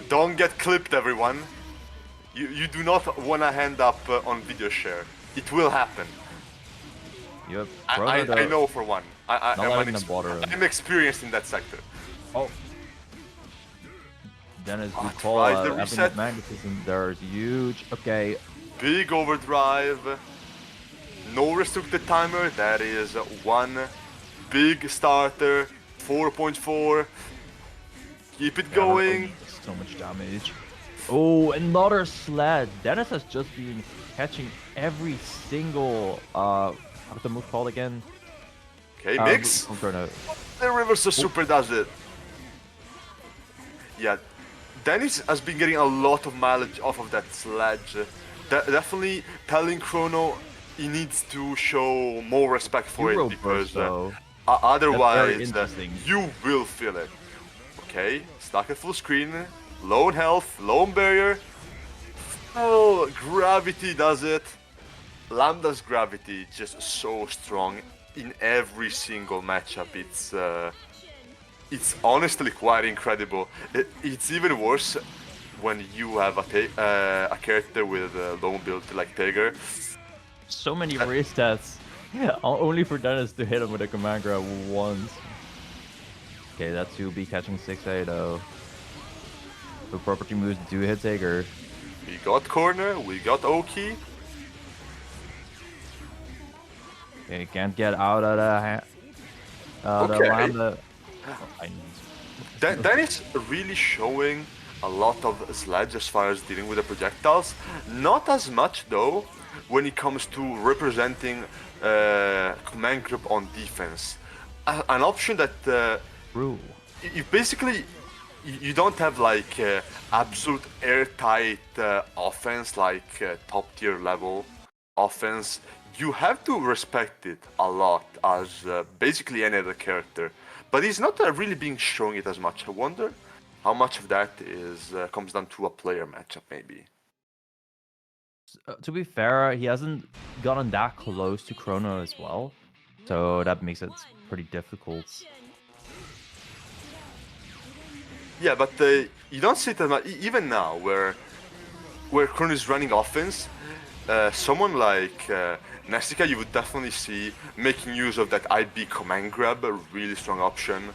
Don't get clipped, everyone. You do not wanna hand up on video share. It will happen. Yep. I know for one. I'm experienced in that sector. Oh. Dennis, good Oh, call. tries the reset. Magnetism there is huge. Okay. Big overdrive. No restricted timer. That is one big starter. 4.4. Keep it going. So much damage. Oh, another sled. Dennis has just been catching every single what's the move called again? Okay, mix. The reverse super does it. Yeah, Dennis has been getting a lot of mileage off of that sledge. Definitely telling Chrono he needs to show more respect for it because otherwise you will feel it. Okay, stuck at full screen, lone health, lone barrier. Oh, gravity does it. Lambda's gravity just so strong in every single matchup. It's honestly quite incredible. It's even worse when you have a character with a lone build like Tiger. So many restats. Only for Dennis to hit him with a command grab once. Okay, that's 2B catching 680. The property moves do hit Taker. We got corner, we got Oki. Okay, can't get out of the Lambda. That is really showing a lot of sledge as far as dealing with the projectiles. Not as much though when it comes to representing command group on defense. An option that you basically you don't have like absolute airtight offense like top tier level offense. You have to respect it a lot as basically any other character, but he's not really being showing it as much. I wonder how much of that is comes down to a player matchup, maybe. To be fair, he hasn't gotten that close to Chrono as well, so that makes it pretty difficult. Yeah, but you don't see it as much, even now, where Chrono is running offense. Someone like Nessica, you would definitely see making use of that IB command grab, a really strong option.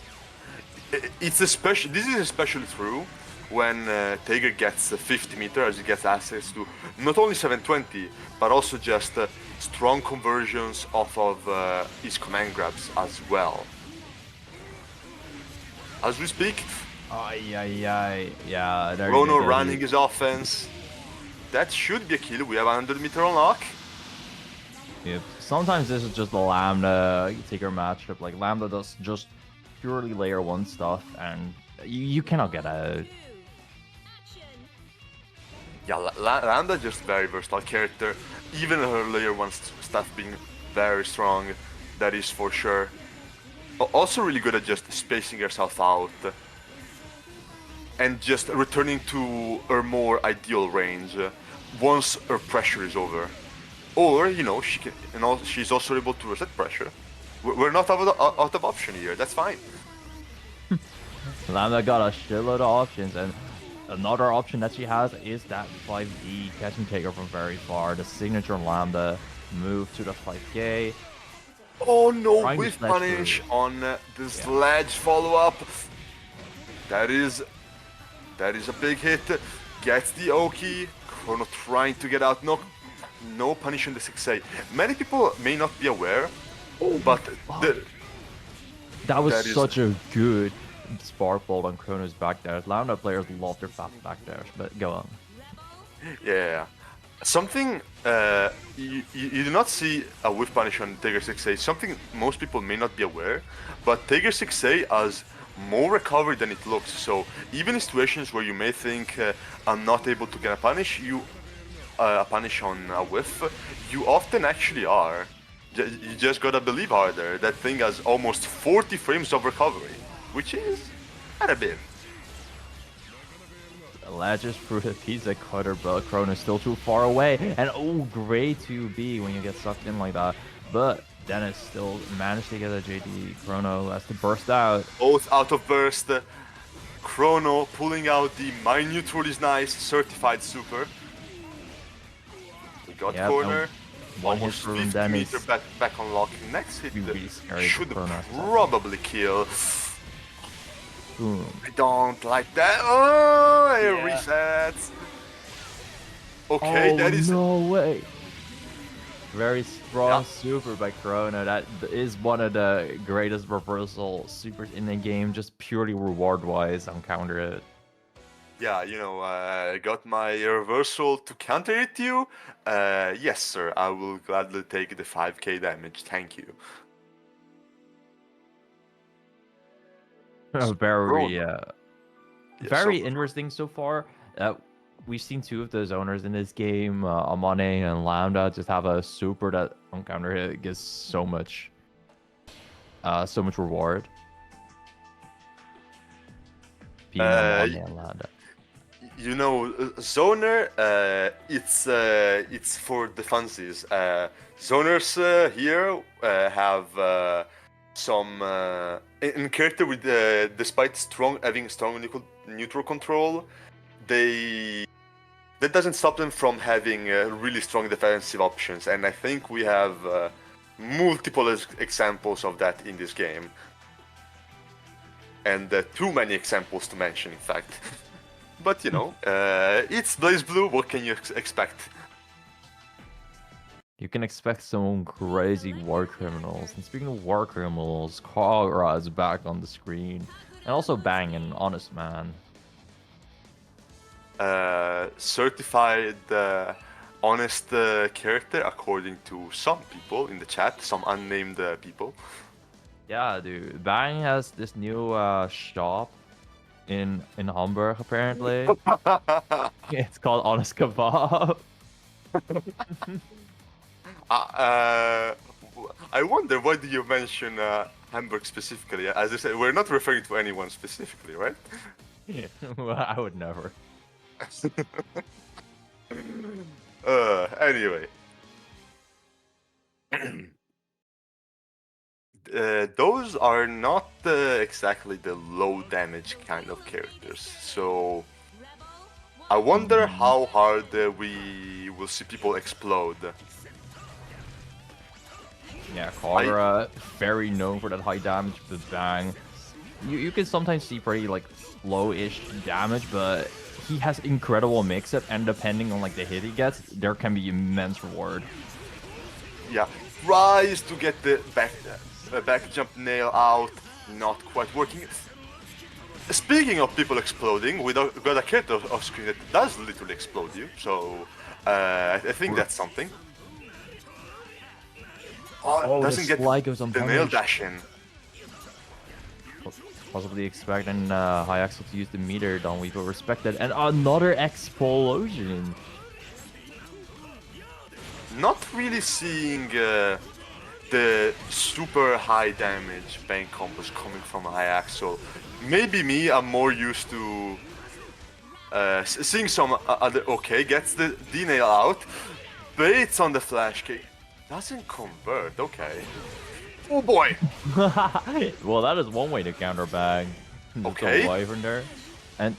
This is especially true when Tiger gets 50 meter, as he gets access to not only 720, but also just strong conversions off of his command grabs as well. As we speak, yeah. Chrono running his offense. That should be a kill. We have 100 meter unlock. Yep. Sometimes this is just the Lambda Taker matchup. Like Lambda does just purely layer 1 stuff, and you cannot get out. Yeah, Lambda just very versatile character. Even her layer 1 stuff being very strong, that is for sure. Also really good at just spacing herself out and just returning to her more ideal range once her pressure is over. Or, you know, she's also able to reset pressure. We're not out of option here, that's fine. Lambda got a shitload of options, and another option that she has is that 5D catching Taker from very far. The signature Lambda move to the 5K. Oh no, whiff punish on the sledge follow-up. That is a big hit. Gets the Oki. Chrono trying to get out. No punish on the 6A. Many people may not be aware, but That was That is- such a good spark bolt on Chrono's back dash. Lambda players love their fast back dash, but go on. Yeah. Something you do not see a whiff punish on Tiger 6A. Something most people may not be aware, but Tiger 6A has more recovery than it looks. So even in situations where you may think I'm not able to get a punish, a punish on a whiff, you often actually are. You just gotta believe harder. That thing has almost 40 frames of recovery, which is quite a bit. Ledges through the pizza cutter, but Chrono's still too far away. And oh, great 2B when you get sucked in like that. But Dennis still managed to get a JD. Chrono has to burst out. Both out of burst. Chrono pulling out the my neutral is nice certified super. We got Yep, corner. one hit Almost from 50 Dennis. meter back on lock. Next hit Really scary should for Chrono. probably kill. Boom. I don't like that. Oh, it Yeah. resets. Okay, Oh, that is no way. Very strong Yeah. super by Chrono. That is one of the greatest reversal supers in the game, just purely reward-wise on counter it. yeah. I got my reversal to counter it. You, yes, sir. I will gladly take the 5k damage. Thank you. Very, Yeah, very so- interesting so far. We've seen two of the zoners in this game, Amane and Lambda, just have a super that on counter hit gives so much reward. Being Amane and Lambda. Zoner, it's for the funsies. Zoners here have some in character with despite having strong neutral control, that doesn't stop them from having really strong defensive options, and I think we have multiple examples of that in this game, and too many examples to mention, in fact. But it's BlazBlue. What can you expect? You can expect some crazy war criminals. And speaking of war criminals, Kara is back on the screen. And also Bang, an honest man. Certified honest character, according to some people in the chat, some unnamed people. Yeah, dude. Bang has this new shop in Hamburg, apparently. It's called Honest Kebab. I wonder why do you mention Hamburg specifically? As I said, we're not referring to anyone specifically, right? Yeah, well, I would never. Anyway. Those are not exactly the low damage kind of characters, so I wonder how hard we will see people explode. Yeah, Kara, very known for that high damage with Bang. You can sometimes see pretty like low-ish damage, but he has incredible mix-up, and depending on like the hit he gets, there can be immense reward. Yeah, tries to get the back jump nail out, not quite working. Speaking of people exploding, we got a character off screen that does literally explode you, so I think that's something. Oh, doesn't get goes the nail dash in. Possibly expecting High Axel to use the meter, Don Weepo respected, and another explosion. Not really seeing the super high damage bang combos coming from High Axel. Maybe me, I'm more used to seeing some other. Okay, gets the D-nail out, baits on the flash kick. Doesn't convert, okay. Oh boy! Well, that is one way to counter Bang. Okay. Away from there. And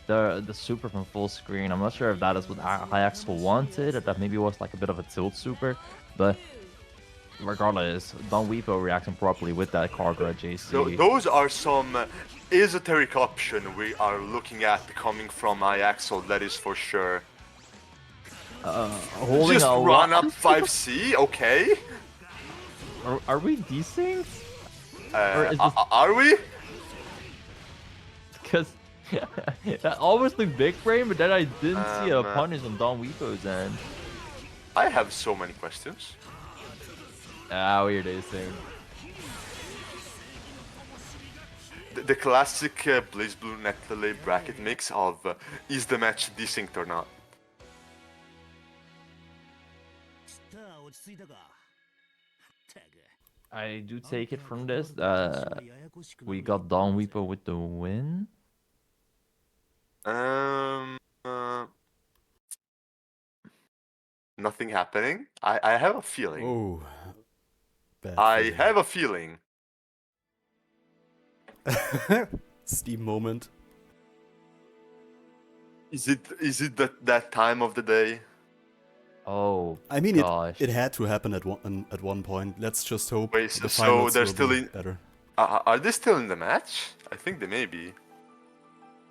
the super from full screen. I'm not sure if that is what High Axel wanted, or that maybe was like a bit of a tilt super, but regardless, Don Weepo reacting properly with that Kagura JC. So those are some esoteric option we are looking at coming from Iaxel, that is for sure. Holding Just a run lot. up 5C, okay. Are we desync? is this... Are we? Because that almost looked big frame, but then I didn't see a Um, punish on Don Weepo's end. I have so many questions. Weird days soon. The classic BlazBlue Netley bracket mix of is the match desynced or not? I do take it from this. We got Don Weepo with the win. Nothing happening. I have a feeling. Oh, bad I feeling. have a feeling. Steam moment. Is it that time of the day? Oh, I mean, gosh. it had to happen at one point. Let's just hope Wait, the so finals they're will still be in. better. Are they still in the match? I think they may be.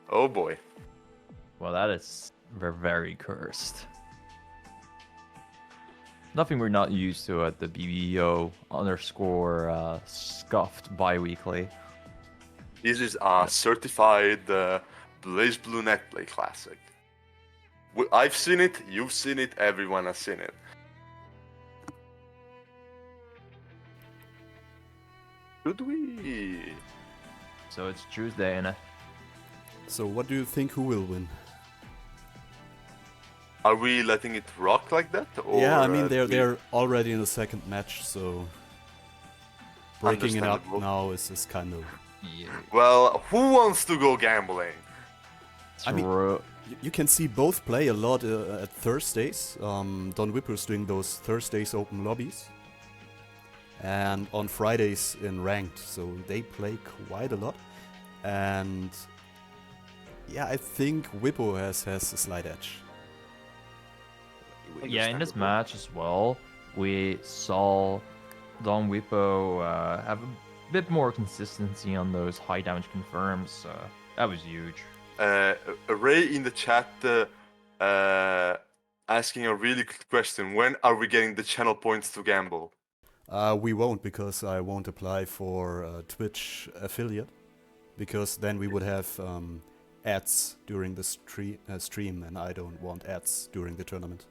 Oh boy. Well, that is very cursed. Nothing we're not used to at the BBO _ scuffed bi-weekly. This is a certified BlazBlue Netplay classic. I've seen it, you've seen it, everyone has seen it. Should we? So it's Tuesday, and So what do you think, who will win? Are we letting it rock like that? Or, Yeah, I mean they're already in the second match, so breaking it up Understandable. now is kind of. yeah, Well, who wants to go gambling? I mean, true. You can see both play a lot at Thursdays. Don Whipper's doing those Thursdays open lobbies, and on Fridays in ranked, so they play quite a lot. And yeah, I think Whippo has a slight edge. Yeah, in this match as well, we saw Don Whippo have a bit more consistency on those high damage confirms. That was huge. Ray in the chat asking a really good question. When are we getting the channel points to gamble? We won't, because I won't apply for Twitch affiliate, because then we would have ads during the stream, and I don't want ads during the tournament.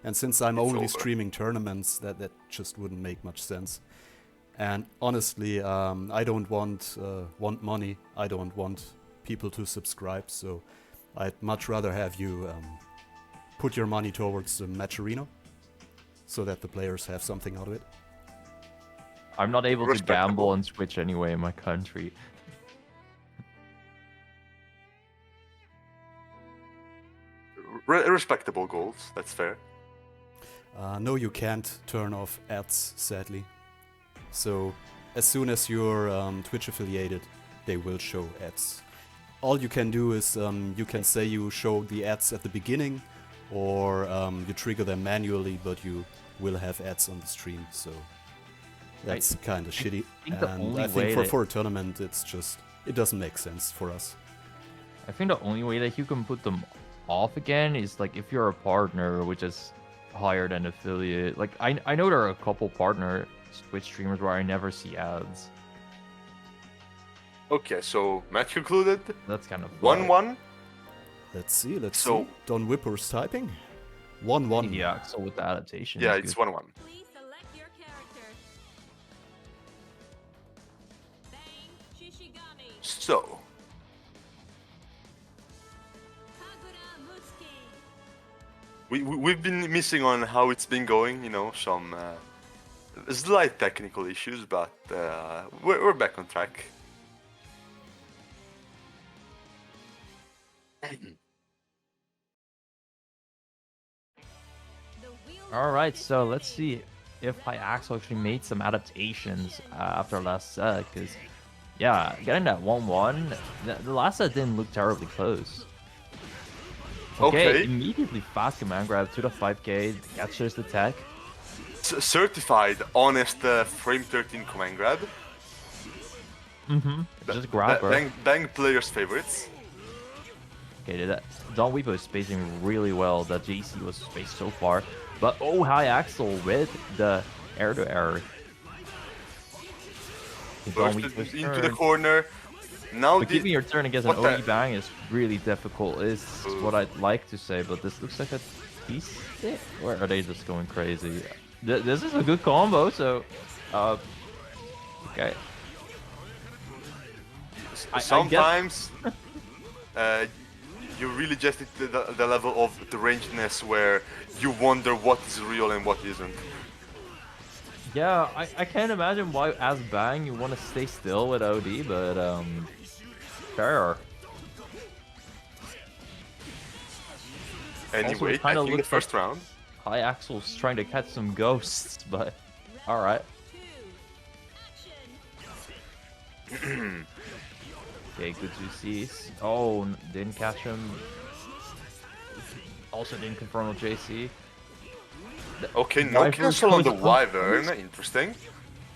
And since I'm only streaming tournaments, that just wouldn't make much sense. And honestly, I don't want money. I don't want people to subscribe. So I'd much rather have you put your money towards the match arena, so that the players have something out of it. I'm not able to gamble on Twitch anyway in my country. Respectable goals, that's fair. No, you can't turn off ads, sadly. So as soon as you're Twitch affiliated, they will show ads. All you can do is you can say you show the ads at the beginning, or you trigger them manually, but you will have ads on the stream. So that's kind of shitty. And I think for a tournament, it's just, it doesn't make sense for us. I think the only way that you can put them off again is like if you're a partner, which is hired an affiliate. Like I know there are a couple partner Twitch streamers where I never see ads. Okay, so match concluded. That's kind of 1-1. Let's see. Don Whipper's typing. 1-1. Yeah, so with the adaptation. Yeah, it's 1-1. Please select your character. Bang Shishigami. So, Kagura Musuki. we've been missing on how it's been going, you know, some slight technical issues, but we're back on track. All right, so let's see if Hyaxel actually made some adaptations after last set, because yeah, getting that 1-1, the last set didn't look terribly close. Okay, immediately fast command grab to the 5k, catches the tech. Certified honest frame 13 command grab. Just grab her. Bang players' favorites. Okay, Don Weepo is spacing really well. That JC was spaced so far. But oh, Hyaxel with the air-to-air. Don't Burst we push into the turn. corner. Now But keeping your turn against an what the- OD bang is really difficult, is what I'd like to say, but this looks like a piece stick? Or are they just going crazy? This is a good combo, so... okay. Sometimes you really just hit the level of derangedness where you wonder what is real and what isn't. Yeah, I can't imagine why, as Bang, you want to stay still with OD, but, fair. Anyway, it kinda taking the looks first like- round. High Axel's trying to catch some ghosts, but alright. 2, action. Okay, good to see. Oh, didn't catch him. Also didn't confirm with JC. Okay, no Wyvern cancel on the goes Wyvern. Interesting.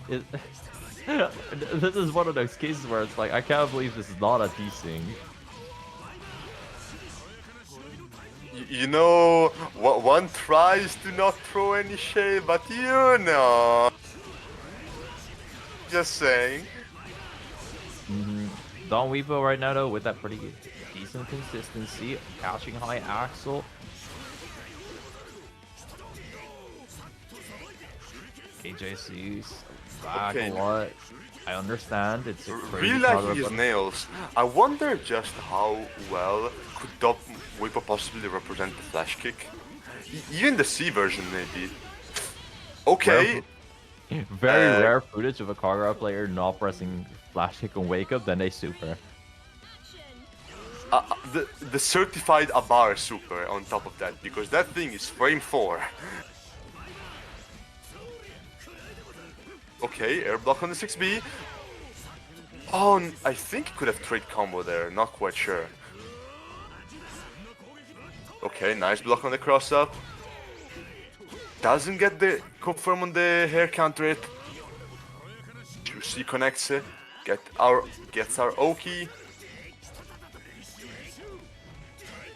It, this is one of those cases where it's like, I can't believe this is not a desync. You know, one tries to not throw any shade, but you know. Just saying. Don Weepo right now, though, with that pretty decent consistency, catching high Axel. KJC's back Okay. a lot. I understand, it's a crazy Really liking counter, his but- nails. I wonder just how well could Dop Whippo possibly represent the flash kick. Even the C version, maybe. Okay. Very Uh, rare footage of a Kagura player not pressing flash kick on wake up, then they super. the certified Abar super on top of that, because that thing is frame 4. Okay, air block on the 6B. Oh, I think he could have trade combo there, not quite sure. Okay, nice block on the cross up. Doesn't get the confirm on the hair counter it. Juicy connects it. Gets our Oki.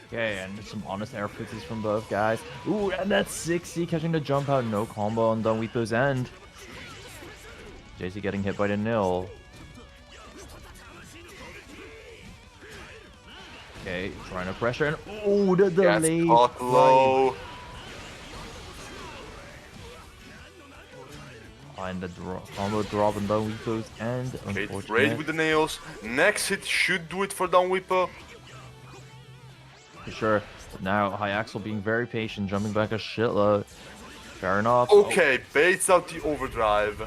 Okay, and some honest air footies from both guys. Ooh, and that's 60 catching the jump out, no combo on Don Weepo's end. JC getting hit by the nil. Okay, trying to pressure and oh, the Gets delay. caught low. And the combo drop on Don Weepo's end. Okay, Unfortunate. raid with the nails. Next hit should do it for Don Whippo. For sure. But now High Axel being very patient, jumping back a shitload. Fair enough. Okay, baits out the overdrive.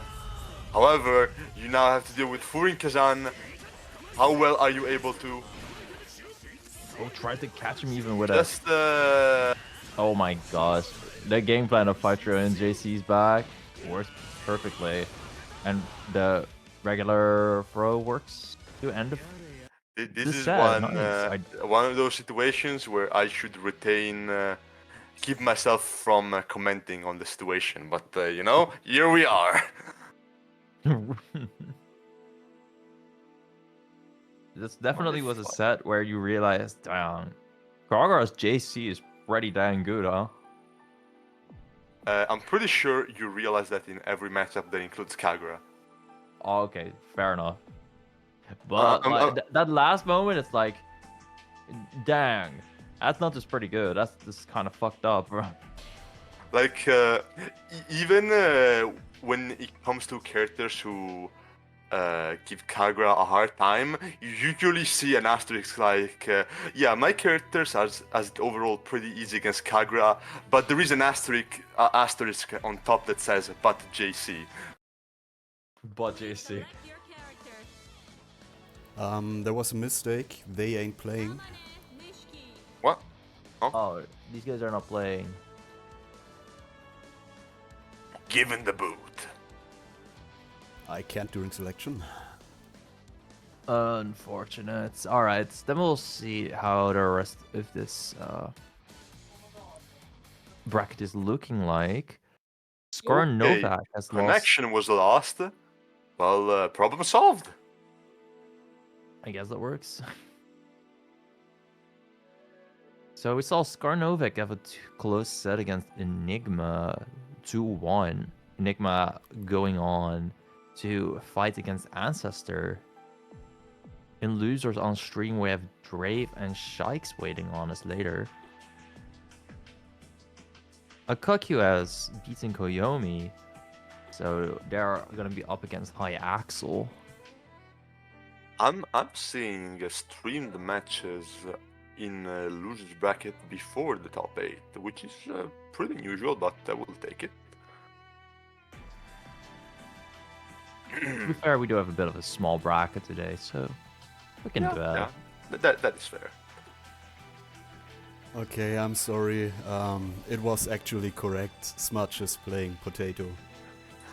However, you now have to deal with Furin Kazan. How well are you able to? Oh, tried to catch him even with a... Just Oh my gosh. The game plan of Fitro and JC's back works perfectly. And the regular throw works to end this This is sad, one nice. one of those situations where I should retain, keep myself from commenting on the situation. But you know, here we are. This definitely was a set where you realized, damn, Kagura's JC is pretty dang good, huh? I'm pretty sure you realize that in every matchup that includes Kagura. Oh, okay, fair enough. But like, that last moment, it's like, dang, that's not just pretty good. That's just kind of fucked up, bro. Like even when it comes to characters who give Kagura a hard time, you usually see an asterisk like, yeah, my characters as overall pretty easy against Kagura, but there is an asterisk on top that says, but JC. But JC. Select your character. There was a mistake. They ain't playing. Nishiki. What? Oh, these guys are not playing. Given the boot. I can't during selection. Unfortunate. Alright, then we'll see how the rest of this bracket is looking like. Scar Okay, Novak has lost. Connection was lost. Well, problem solved. I guess that works. So we saw Scar Novak have a close set against Enigma 2-1. Enigma going on to fight against Ancestor. In losers on stream, we have Drave and Shikes waiting on us later. Akakyu has beaten Koyomi, so they're gonna be up against High Axel. I'm seeing streamed matches in losers bracket before the top 8, which is pretty unusual, but I will take it. To be fair, we do have a bit of a small bracket today, so we can do that. Yeah, that is fair. Okay, I'm sorry. It was actually correct. Smudge is playing Potato.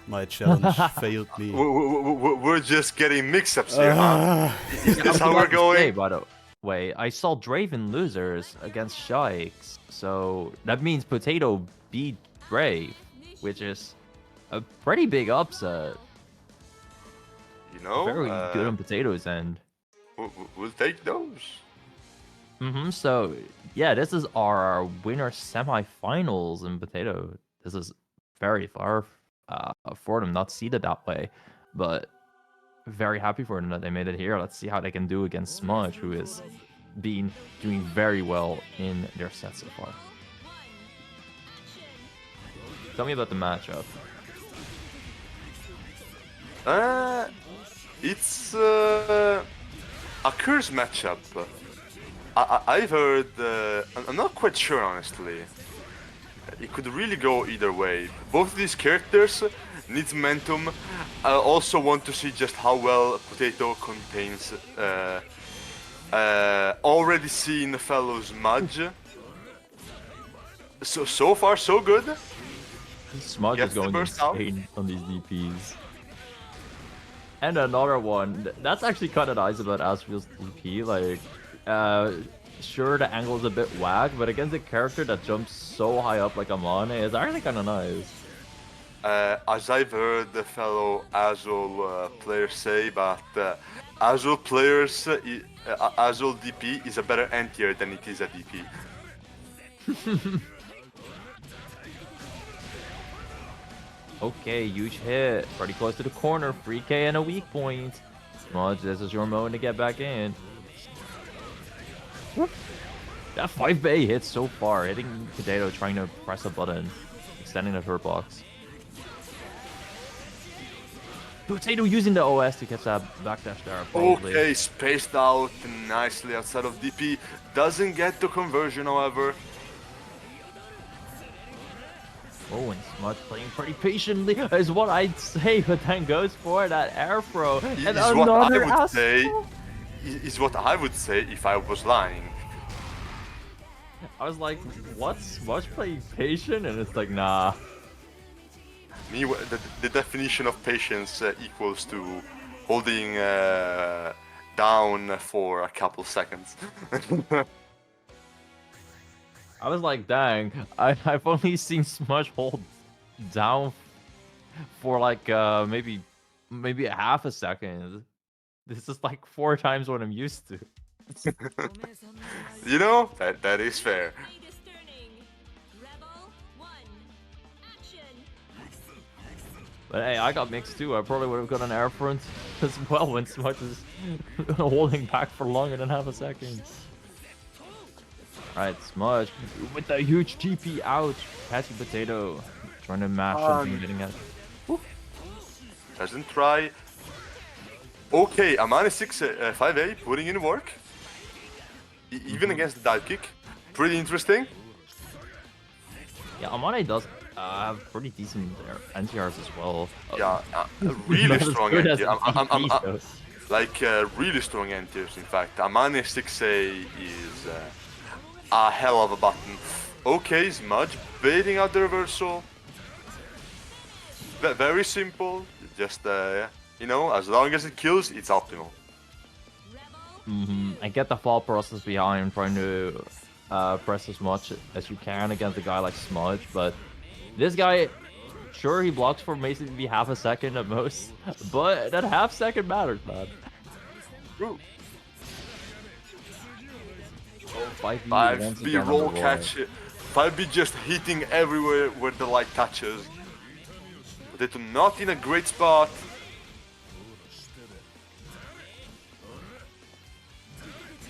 My challenge failed me. We're just getting mix-ups here, huh? Is this how we're going? Say, by the way, I saw Draven losers against Shikes, so that means Potato beat Brave, which is a pretty big upset. You know, very good on Potato's end. We'll take those. So yeah, this is our winner semifinals in Potato. This is very far for them, not seeded that way, but very happy for them that they made it here. Let's see how they can do against Smudge, who has been doing very well in their set so far. Tell me about the matchup. It's a curse matchup. I've heard. I'm not quite sure, honestly. It could really go either way. Both of these characters need momentum. I also want to see just how well Potato contains already seen fellow Smudge. So far so good. Smudge is going insane on these DPs. And another one. That's actually kind of nice about Asriel's DP. Like, sure, the angle is a bit whack, but against a character that jumps so high up like Amane, it's actually kind of nice. As I've heard the fellow Azul players say, but Azul players, Azul DP is a better anti-air than it is a DP. Okay, huge hit. Pretty close to the corner. Free K and a weak point. Smudge, this is your moment to get back in. Whoop. That 5-bay hit so far, hitting Potato, trying to press a button, extending the hurt box. Potato using the OS to catch that backdash there. Probably. Okay, spaced out nicely outside of DP. Doesn't get the conversion, however. Oh, and Smudge playing pretty patiently is what I'd say, but then goes for that air throw. And another is what I would say if I was lying. I was like, what? Smudge playing patient? And it's like, nah. Me, the definition of patience equals to holding down for a couple seconds. I was like, dang, I've only seen Smudge hold down for like maybe a half a second. This is like 4 times what I'm used to. You know, that is fair. But hey, I got mixed too. I probably would have got an air front as well when Smudge is holding back for longer than half a second. Alright, Smudge with the huge GP out. Catchy Potato trying to mash something, getting at. Doesn't try. Okay, Amane 5A putting in work. Even against the dive kick. Pretty interesting. Yeah, Amane does have pretty decent NTRs as well. Yeah, really strong NTRs. Like, really strong NTRs, in fact. Amane 6A is a hell of a button. Okay, Smudge baiting out the reversal. Very simple. Just, you know, as long as it kills, it's optimal. I get the fall process behind trying to press as much as you can against a guy like Smudge, but this guy, sure, he blocks for maybe half a second at most, but that half second matters, man. True. 5B roll catch. 5B just hitting everywhere where the light touches. Potato not in a great spot.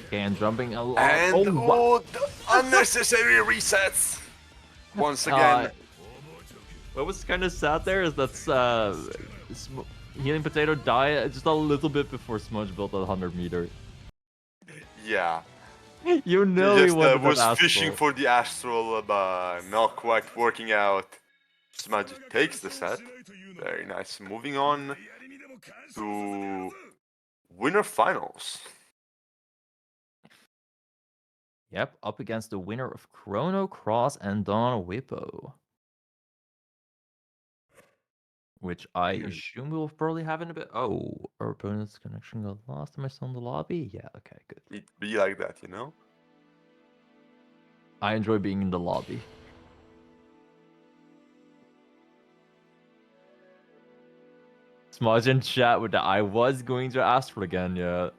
Okay, and jumping a lot. And Oh, wow. the unnecessary resets once again. What was kind of sad there is that Healing Potato died just a little bit before Smudge built a 100-meter. Yeah, You he know he just wanted was that fishing Astral. for the astral, but not quite working out. Smudge takes the set. Very nice. Moving on to winner finals. Yep, up against the winner of Chrono Cross and Dawn Whippo. Which I assume we'll probably have in a bit. Oh, our opponent's connection got lost. Am I still in the lobby? Yeah, okay, good. It be like that, you know? I enjoy being in the lobby. Smudge in chat with the I was going to ask for again, yeah.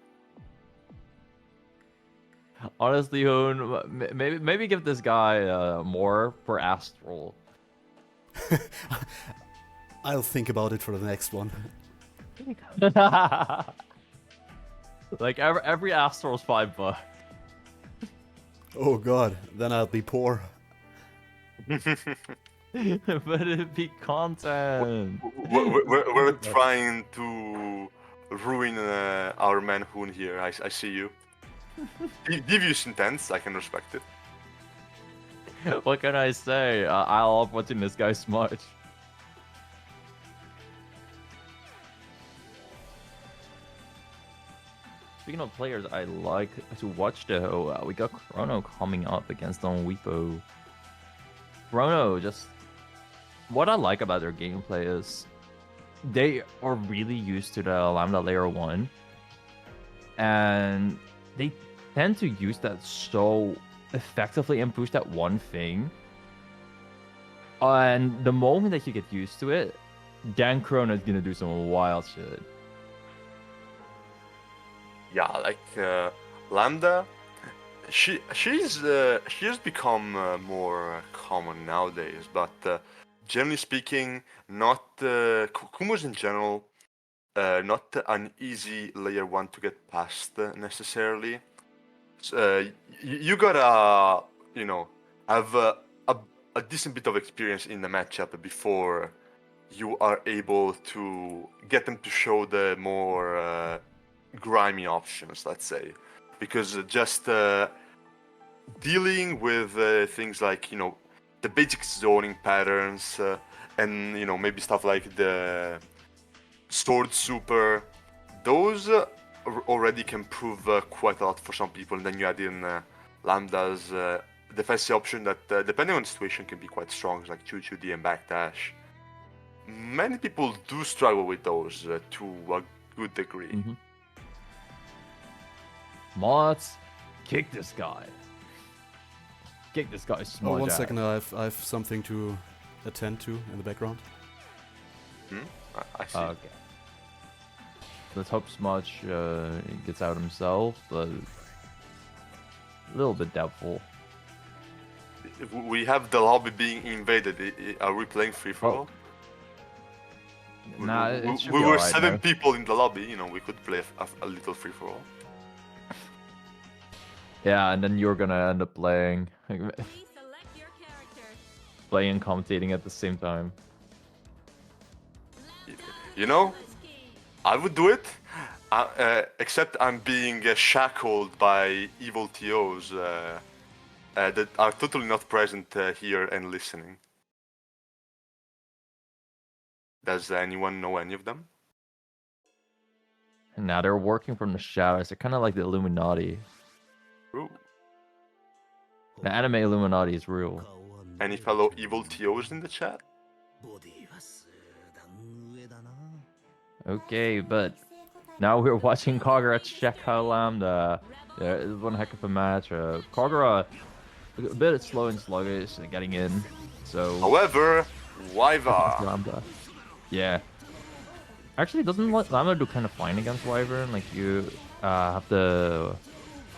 Honestly, Hoon, maybe give this guy more for Astral. I'll think about it for the next one. Like every Astral's $5. Oh god, then I'll be poor. But it'd be content. We're trying to ruin our man Hoon here. I see you. Devious intents, I can respect it. What can I say? I love watching this guy smudge. Speaking of players I like to watch though, we got Chrono coming up against Don Weepo. Chrono, just what I like about their gameplay is they are really used to the Lambda Layer 1. And they tend to use that so effectively and push that one thing. And the moment that you get used to it, Dan Chrono is gonna do some wild shit. Yeah, like Lambda, she has become more common nowadays. But generally speaking, not Kumos in general, not an easy layer 1 to get past necessarily. So, you gotta have a decent bit of experience in the matchup before you are able to get them to show the more grimy options, let's say, because just dealing with things like the basic zoning patterns and maybe stuff like the sword super, those already can prove quite a lot for some people. And then you add in Lambda's defensive option that depending on the situation can be quite strong, like 2-2D and backdash. Many people do struggle with those to a good degree. Mods, kick this guy. Kick this guy smudge. Oh, one second, I've something to attend to in the background. I see. Okay. Let's hope Smudge gets out himself, but a little bit doubtful. We have the lobby being invaded. Are we playing free for all? Nah, it should we be were alright 7 now. people in the lobby. We could play a little free for all. Yeah, and then you're gonna end up playing, Please select your character. playing and commentating at the same time. I would do it, except I'm being shackled by evil TOs that are totally not present here and listening. Does anyone know any of them? And now they're working from the shadows. They're kind of like the Illuminati. Ooh. The anime Illuminati is real. Any fellow evil TOs in the chat? Okay, but now we're watching Kagura check out Lambda. Yeah, it was one heck of a match. Kagura a bit slow and sluggish getting in. So However, Wyvern. Lambda. Yeah. Actually, doesn't Lambda do kind of fine against Wyvern? Like you have to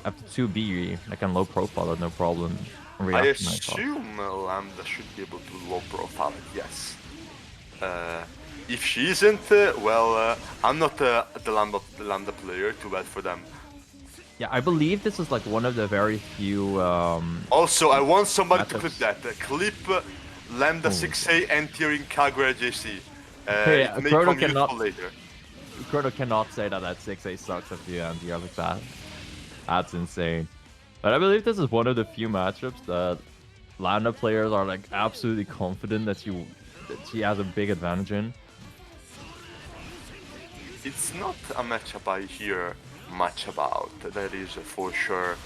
2B like on low profile, no problem. I assume Lambda should be able to low profile it, yes. If she isn't, well, I'm not the Lambda player, too bad for them. Yeah, I believe this is like one of the very few. Also, I want somebody to matchups. clip that. Clip Lambda Oh, 6A entering Kagura JC. Yeah, It may Chrono come cannot. useful later. Chrono cannot say that 6A sucks if you anti like that. That's insane. But I believe this is one of the few matchups that Lambda players are like absolutely confident that she has a big advantage in. It's not a matchup I hear much about, that is for sure.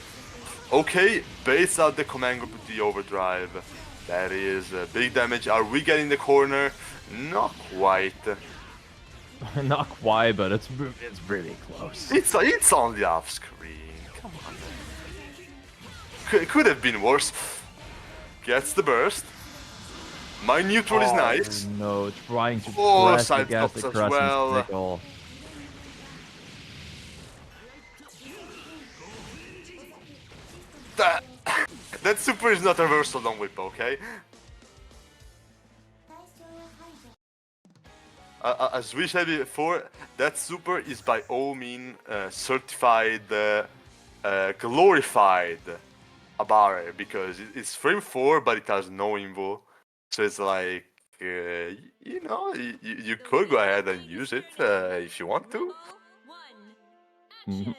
Okay, base out the command group with the overdrive. That is big damage. Are we getting the corner? Not quite. Not quite, but it's really close. It's only off screen. Come on. Could have been worse. Gets the burst. My neutral is nice. No, trying to Oh, press side against the stops as crescent well. sickle. That super is not a reversal long whip, okay? As we said before, that super is by all means certified, glorified Abare, because it's frame 4 but it has no invo. So it's like, you know, you could go ahead and use it if you want to. Mhm.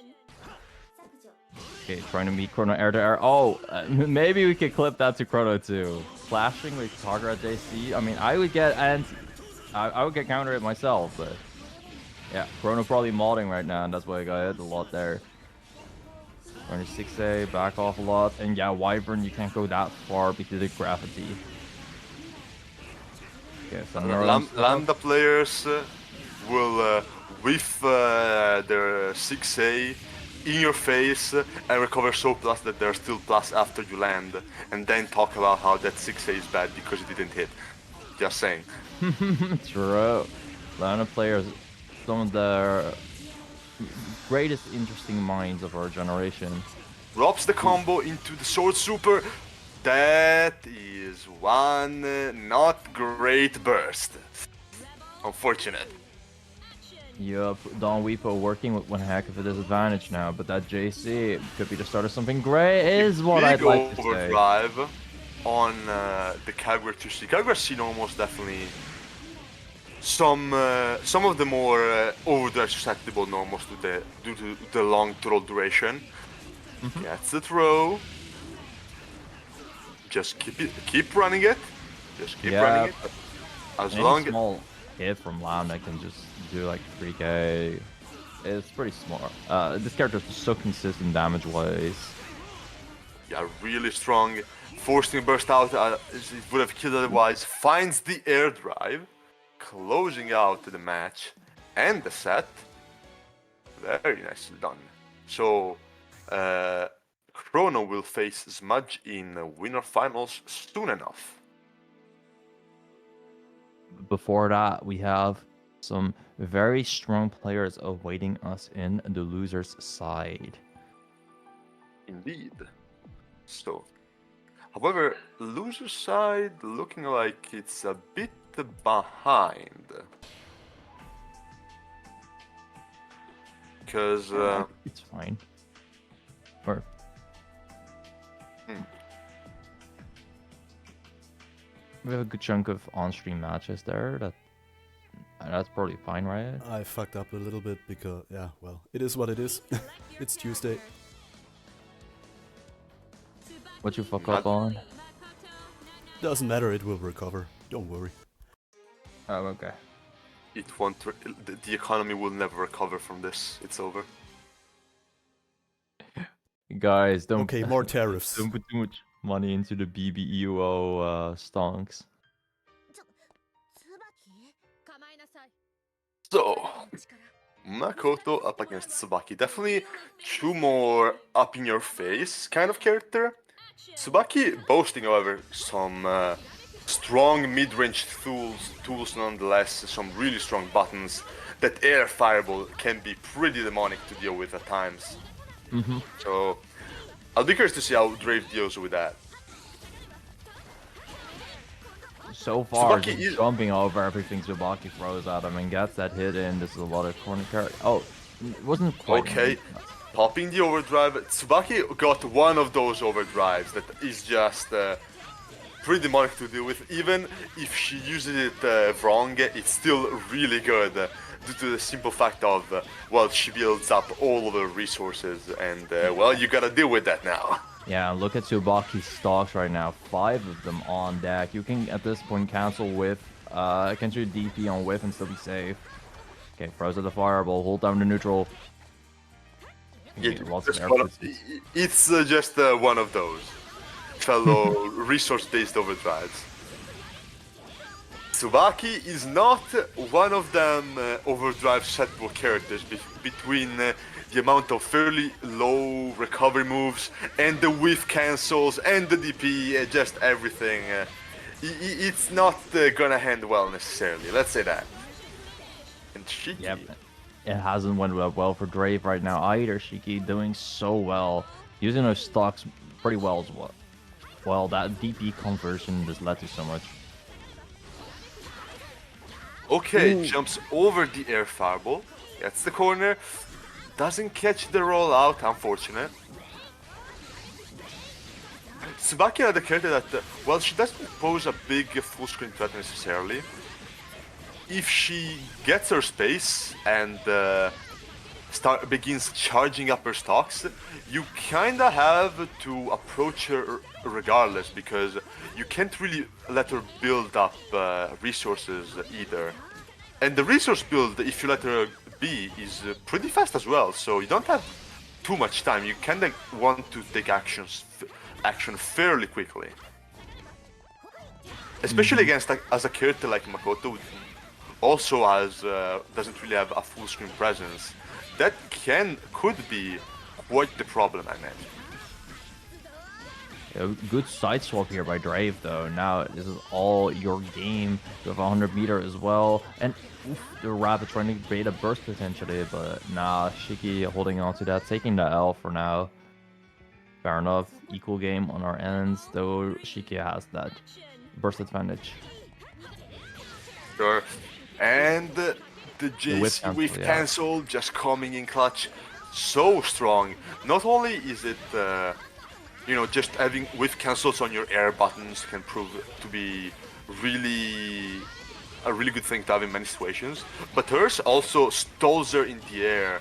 Okay, trying to meet Chrono air to air. Oh, maybe we could clip that to Chrono too. Flashing with Kagura JC. I mean, I would get I would get counter it myself, but yeah, Chrono probably modding right now, and that's why I got hit a lot there. 26A, back off a lot, and yeah, Wyvern, you can't go that far because of gravity. Okay, so Lambda players will whiff their 6A in your face and recover so plus that they're still plus after you land, and then talk about how that 6A is bad because it didn't hit. Just saying. True. Lambda players, some of the greatest interesting minds of our generation. Drops the combo into the sword super. That is one not great burst. Unfortunate. Yup, Don Weepo working with one heck of a disadvantage now, but that JC could be the start of something great, is what I'd like to say. Overdrive on the Kagura 2C. Kagura C almost definitely some of the more overdrive susceptible normals due to the long throw duration. Gets the throw. Just keep running it. Just keep running it. As Any long small hit from Lambda can just do like 3k. It's pretty smart. This character is so consistent damage-wise. Yeah, really strong. Forcing burst out, it would have killed otherwise. Finds the air drive, closing out the match and the set. Very nicely done. So, Chrono will face Smudge in winner finals soon enough. Before that, we have some very strong players awaiting us in the loser's side. Indeed. So, however, loser side looking like it's a bit behind. Because it's fine. Or we have a good chunk of on-stream matches there. That's probably fine, right? I fucked up a little bit because, yeah, well, it is what it is. It's Tuesday. What you fuck up on? Doesn't matter, it will recover. Don't worry. Oh, okay. it won't. The economy will never recover from this. It's over. Guys, don't. Okay, more tariffs. Don't put too much money into the EUO stonks. So, Makoto up against Tsubaki. Definitely two more up in your face kind of character. Tsubaki boasting, however, some strong mid-range tools nonetheless, some really strong buttons. That air fireball can be pretty demonic to deal with at times. So, I'll be curious to see how Drave deals with that. So far, Tsubaki just jumping over everything Tsubaki throws at him and gets that hit in. This is a lot of corner character. Oh, it wasn't quite. Okay, popping the overdrive. Tsubaki got one of those overdrives that is just pretty demonic to deal with. Even if she uses it wrong, it's still really good due to the simple fact of, well, she builds up all of her resources, and, well, you gotta deal with that now. Yeah, look at Tsubaki's stocks right now. 5 of them on deck. You can, at this point, cancel whiff. Cancel your DP on whiff and still be safe. Okay, throws at the fireball. Hold down the neutral. Yeah, Okay, lots of it's just one of those fellow resource-based overdrives. Tsubaki is not one of them overdrive setable characters between the amount of fairly low recovery moves and the whiff cancels and the DP, just everything. It's not gonna hand well necessarily, let's say that. And Shiki. Yep. It hasn't went well for Drave right now either. Shiki doing so well. Using those stocks pretty well as well. Well, that DP conversion just led to so much. Okay, jumps over the air fireball, gets the corner, doesn't catch the roll out, unfortunate. Tsubaki had a character that, well, she doesn't pose a big full screen threat necessarily. If she gets her space and begins charging up her stocks, you kinda have to approach her regardless, because you can't really let her build up resources either. And the resource build, if you let her be, is pretty fast as well, so you don't have too much time. You kinda want to take action fairly quickly. Especially against as a character like Makoto, also doesn't really have a full screen presence. That could be quite the problem, I imagine. Good side swap here by Drave, though. Now this is all your game. You have 100 meter as well, and oof, the Rabbit trying to bait a burst potentially, but nah, Shiki holding on to that, taking the L for now. Fair enough. Equal game on our ends, though Shiki has that burst advantage. Sure. And the JC cancel, whiff yeah. cancel just coming in clutch, so strong. Not only is it, just having whiff cancels on your air buttons can prove to be a really good thing to have in many situations, but hers also stalls her in the air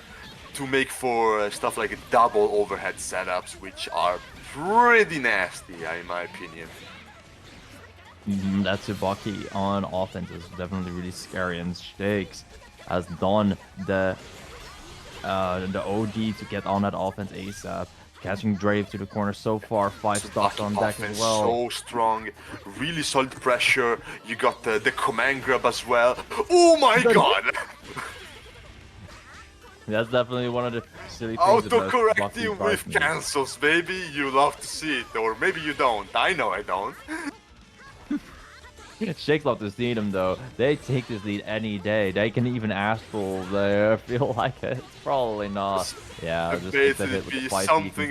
to make for stuff like double overhead setups, which are pretty nasty, in my opinion. That Tsubaki on offense is definitely really scary, and Shakes has done the OD to get on that offense ASAP. Catching Drave to the corner so far, 5 stocks on deck as well. So strong, really solid pressure. You got the command grab as well. Oh my god! That's definitely one of the silly things about Autocorrecting with cancels, baby. You love to see it, or maybe you don't. I know I don't. Shake love to see them though. They take this lead any day. They can even astral there. Feel like it. Probably not. Yeah, just hit with the 5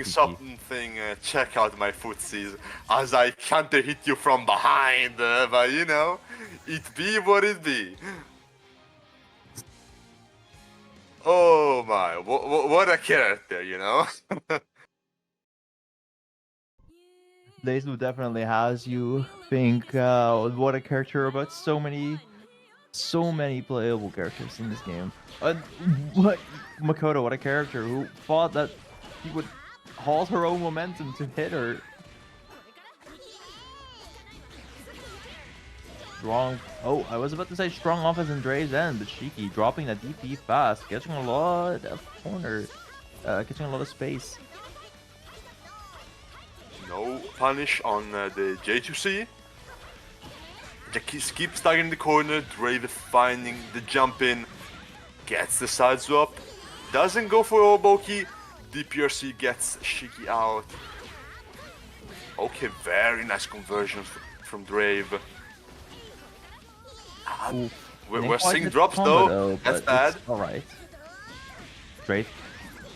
something. Check out my footsies as I counter hit you from behind. But it be what it be. Oh my, what a character, Daislu definitely has you think what a character about so many playable characters in this game. What Makoto, what a character who thought that he would halt her own momentum to hit her. Strong. Oh, I was about to say strong offense in Dre's end, but Shiki dropping that DP fast, catching a lot of corner, catching a lot of space. No punish on the J2C. Just keeps targeting the corner. Drave finding the jump in, gets the side swap, doesn't go for Oboki. DPRC gets Shiki out. Okay, very nice conversion from Drave. We're seeing drops though. That's bad. Alright. Drave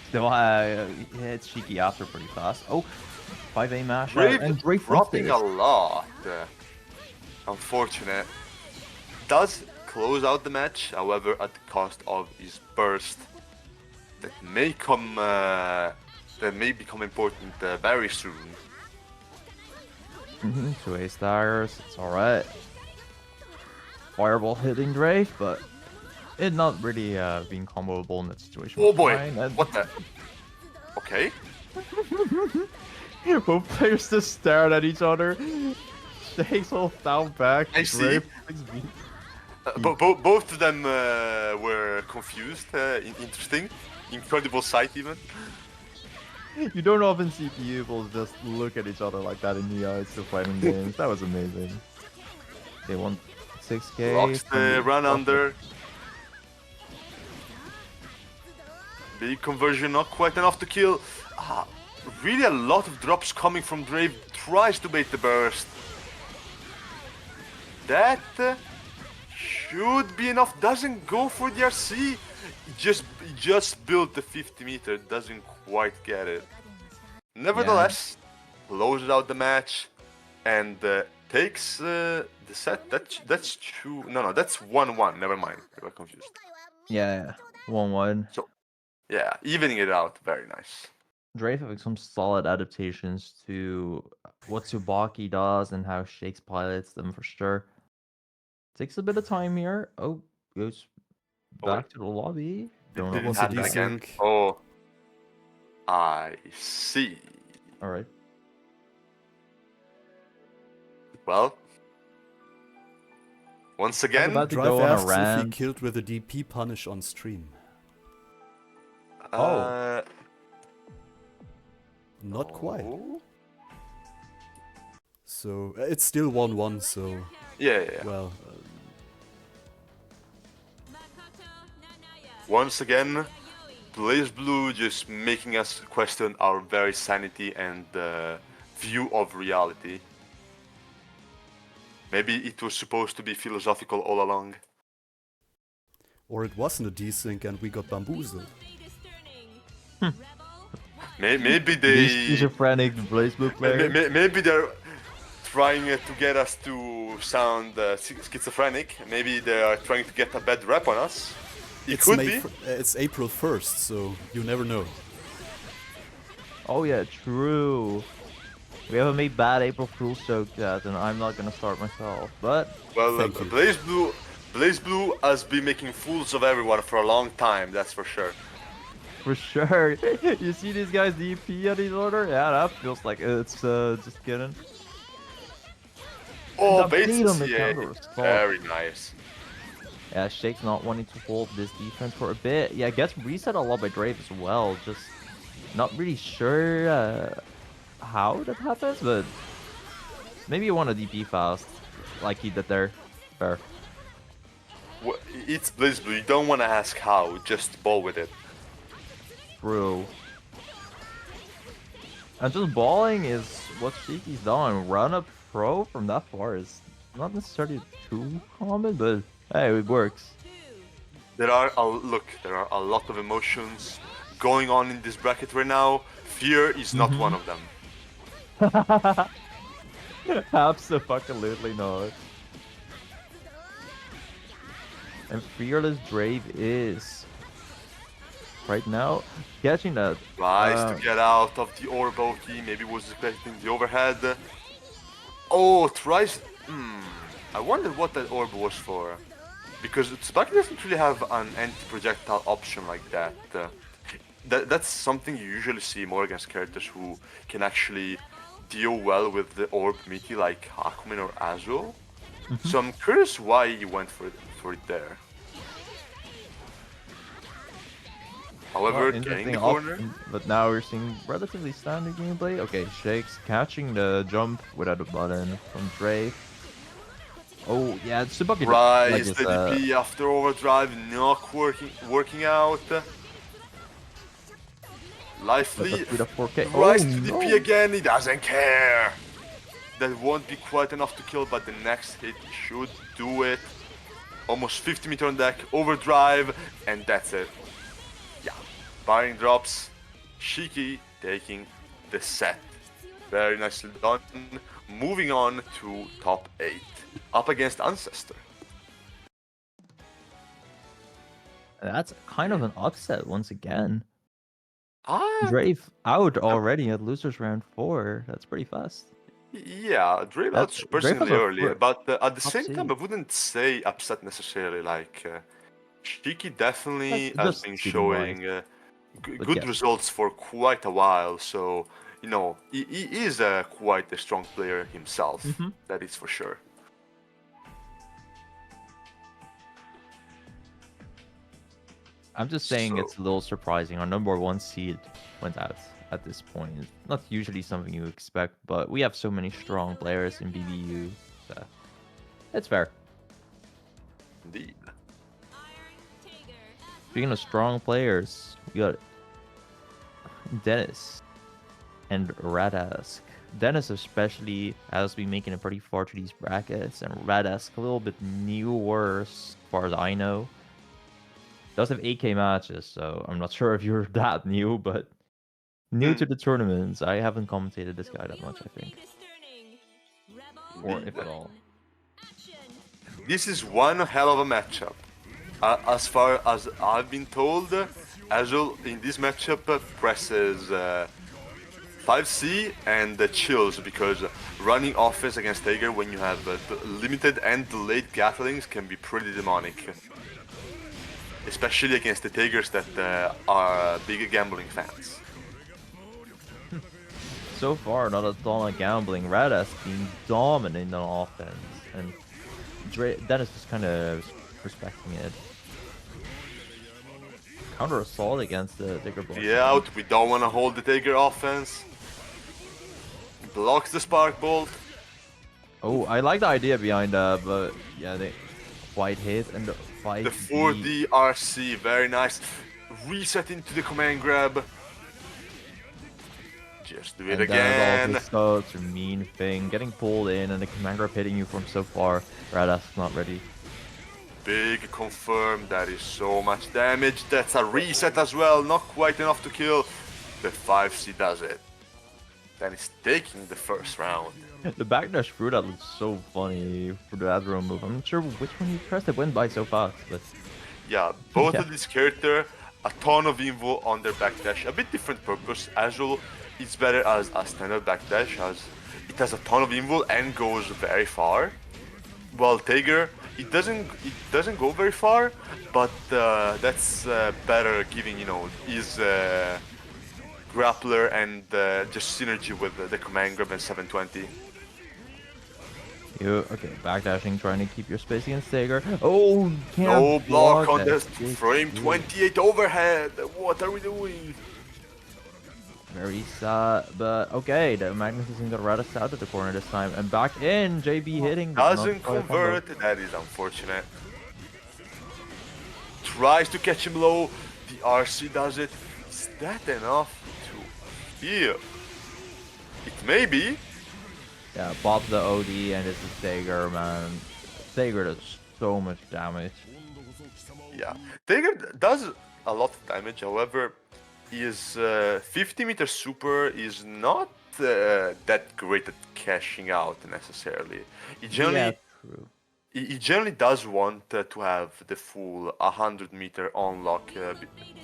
still hits Shiki after pretty fast. Oh, 5A mash. And Drave dropping a lot. Unfortunate. Does close out the match, however, at the cost of his burst. that may become important very soon. 2 ace daggers, it's alright. Fireball hitting Drake, but it not really being comboable in that situation. Oh boy, Fine, and what the? Okay. both players just stared at each other. Shakes all down back. I see. Drake takes beat. Both of them were confused. Interesting. Incredible sight, even. You don't often see people just look at each other like that in the eyes to fighting games. That was amazing. They won 6k. Rocks the run under. Big conversion, not quite enough to kill. Really a lot of drops coming from Drave. Tries to bait the burst. That should be enough. Doesn't go for the RC. Just built the 50 meter. Doesn't quite get it. Nevertheless, closes out the match and takes the set. That's two. No, that's 1-1. Never mind. I got confused. Yeah, 1-1. So, yeah, evening it out. Very nice. Drake having some solid adaptations to what Tsubaki does and how Shakes pilots them for sure. Takes a bit of time here. Oh, goes back to the lobby. Don't know Didn't what's happen happen desync. again. Oh, I see. Alright. Well, once again, about to Drive go on a asks if he rant. killed with a DP punish on stream. Not quite. oh. So it's still 1-1. So Yeah. well, Makoto Nanaya. Once again, Blaze Blue just making us question our very sanity and view of reality. Maybe it was supposed to be philosophical all along. or it wasn't a desync and we got bamboozled. Fate is turning. Rebel. Maybe they. Schizophrenic Blaze Blue player. Maybe they're trying to get us to sound schizophrenic. Maybe they are trying to get a bad rep on us. It It's could May be. it's April 1st, so you never know. Oh yeah, true. We haven't made bad April Fool's joke yet, and I'm not gonna start myself. But Well, Thank you. Blaze Blue has been making fools of everyone for a long time. That's for sure. for sure, you see these guys DP at each other? Yeah, that feels like it's just kidding. Oh, The bait beat on the CA. counter was solid. Very nice. Yeah, Shake's not wanting to hold this defense for a bit. Yeah, gets reset a lot by Drave as well. Just not really sure how that happens, but maybe you want to DP fast, like he did there. Fair. It's Blaze Blue. You don't want to ask how. Just ball with it. True. And just balling is what Shaky's done. Run a pro from that far is not necessarily too common, but hey, it works. There are a lot of emotions going on in this bracket right now. Fear is not one of them. Absolutely not. And Fearless Drave is right now catching that. Tries to get out of the Orboki. Maybe was expecting the overhead. Oh, tries. I wonder what that orb was for. Because Tsubaki doesn't really have an anti-projectile option like that. That's something you usually see more against characters who can actually deal well with the orb meaty like Hakumen or Azuo. So I'm curious why he went for it there. However, getting the corner. But now we're seeing relatively standard gameplay. Okay, Shakes catching the jump without a button from Drake. Oh yeah, Tsubaki Rise like the DP after overdrive, not working out. Life But the lead. speed of 4K. Rise Oh, to no. DP again, he doesn't care. That won't be quite enough to kill, but the next hit should do it. Almost 50 meter on deck, overdrive, and that's it. Yeah, firing drops. Shiki taking the set. Very nicely done. Moving on to top 8. Up against Ancestor. That's kind of an upset once again. Drave out already at losers round 4. That's pretty fast. Yeah, Drave That out Drave was surprisingly a early, but at the top same time, seed. I wouldn't say upset necessarily. Like, Shiki definitely has Just been seeding wise. showing But good yeah. results for quite a while, so he is quite a strong player himself. That is for sure. I'm just saying So it's a little surprising. Our number 1 seed went out at this point. It's not usually something you expect, but we have so many strong players in BBU, so it's fair. indeed, Iron Tiger. Speaking of strong players, we got Dennis and Radask. Dennis especially has been making it pretty far to these brackets, and Radask a little bit newer as far as I know. Does have 8K matches, so I'm not sure if you're that new, but new to the tournaments. I haven't commentated this guy that much, I think. Or if at all. this is one hell of a matchup. As far as I've been told, Azul in this matchup presses 5C and chills because running offense against Tiger when you have limited and delayed Gatlings can be pretty demonic. Especially against the Tigers that are big gambling fans. So far, not a ton of gambling. Radask being dominant on offense, and Dennis just kind of respecting it. Counter assault against the Tigger block. Yeah, out. We don't want to hold the Tiger offense. Blocks the Spark Bolt. Oh, I like the idea behind that, but yeah, they quite hit and the 5D. The 4D RC, very nice. Reset into the command grab. Just do it and again. That is such a mean thing. Getting pulled in and the command grab hitting you from so far. Radask's not ready. Big confirm, that is so much damage. That's a reset as well, not quite enough to kill. The 5C does it. Then he's taking the first round. The backdash through that looks so funny for the Adro move. I'm not sure which one he pressed. It went by so fast, but yeah, both of these characters, a ton of info on their backdash. A bit different purpose. Azul is better as a standard backdash, as it has a ton of info and goes very far. While Tiger, it doesn't go very far, but that's better giving his grappler and just synergy with the command grab and 720. Okay, backdashing, trying to keep your space against Tiger. Oh, can't no block on that. the frame 28 overhead. What are we doing? Very sad, but okay, the Magnus isn't gonna rat us out at the corner this time. And back in, JB hitting. But Doesn't convert, that is unfortunate. Tries to catch him low, the RC does it. Is that enough to heal? It may be. Yeah, pop the OD and it's a Tiger, man. Tiger does so much damage. Yeah, Tiger does a lot of damage, however, his 50-meter super is not that great at cashing out necessarily. He generally, true. he generally does want to have the full 100-meter unlock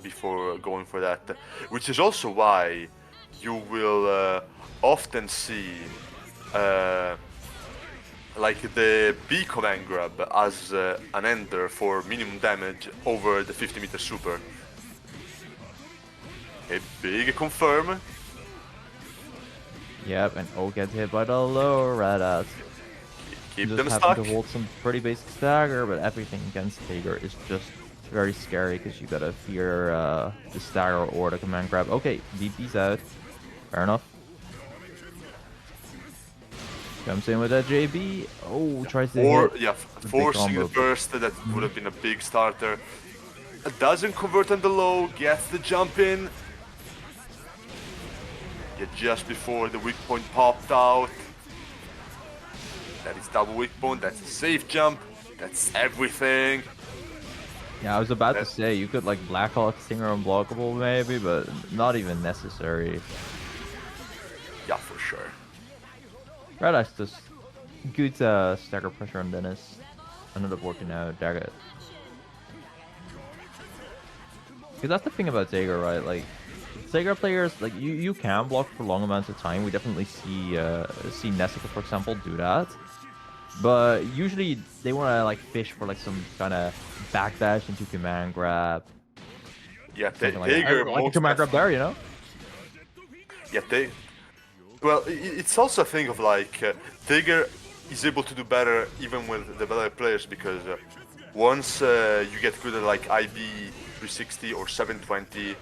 before going for that, which is also why you will often see like the B command grab as an ender for minimum damage over the 50-meter super. A big confirm. Yep, and O gets hit by the low Radask. Keep just them having stuck. to hold some pretty basic stagger, but everything against Tiger is just very scary because you gotta fear the stagger or the command grab. Okay, DP's out. Fair enough. Comes in with that JB. Oh, tries to hit. Forcing the burst, that would have been a big starter. Doesn't convert on the low, gets the jump in. Yeah, just before the weak point popped out. That is double weak point, that's a safe jump. That's everything. Yeah, I was about to say, you could like Blackhawk Stinger unblockable maybe, but not even necessary. Yeah, for sure. Radash just good stagger pressure on Dennis. Ended up working out, Daggett. Because that's the thing about Tiger, right? Like, Sega players, like you can block for long amounts of time. We definitely see Nessica, for example, do that. But usually they want to like fish for like some kind of backdash into command grab, Yeah, something like Tiger that. Like a most command grab there, you know? Yeah, well, it's also a thing of like Tiger is able to do better even with the better players because once you get good at like IB 360 or 720,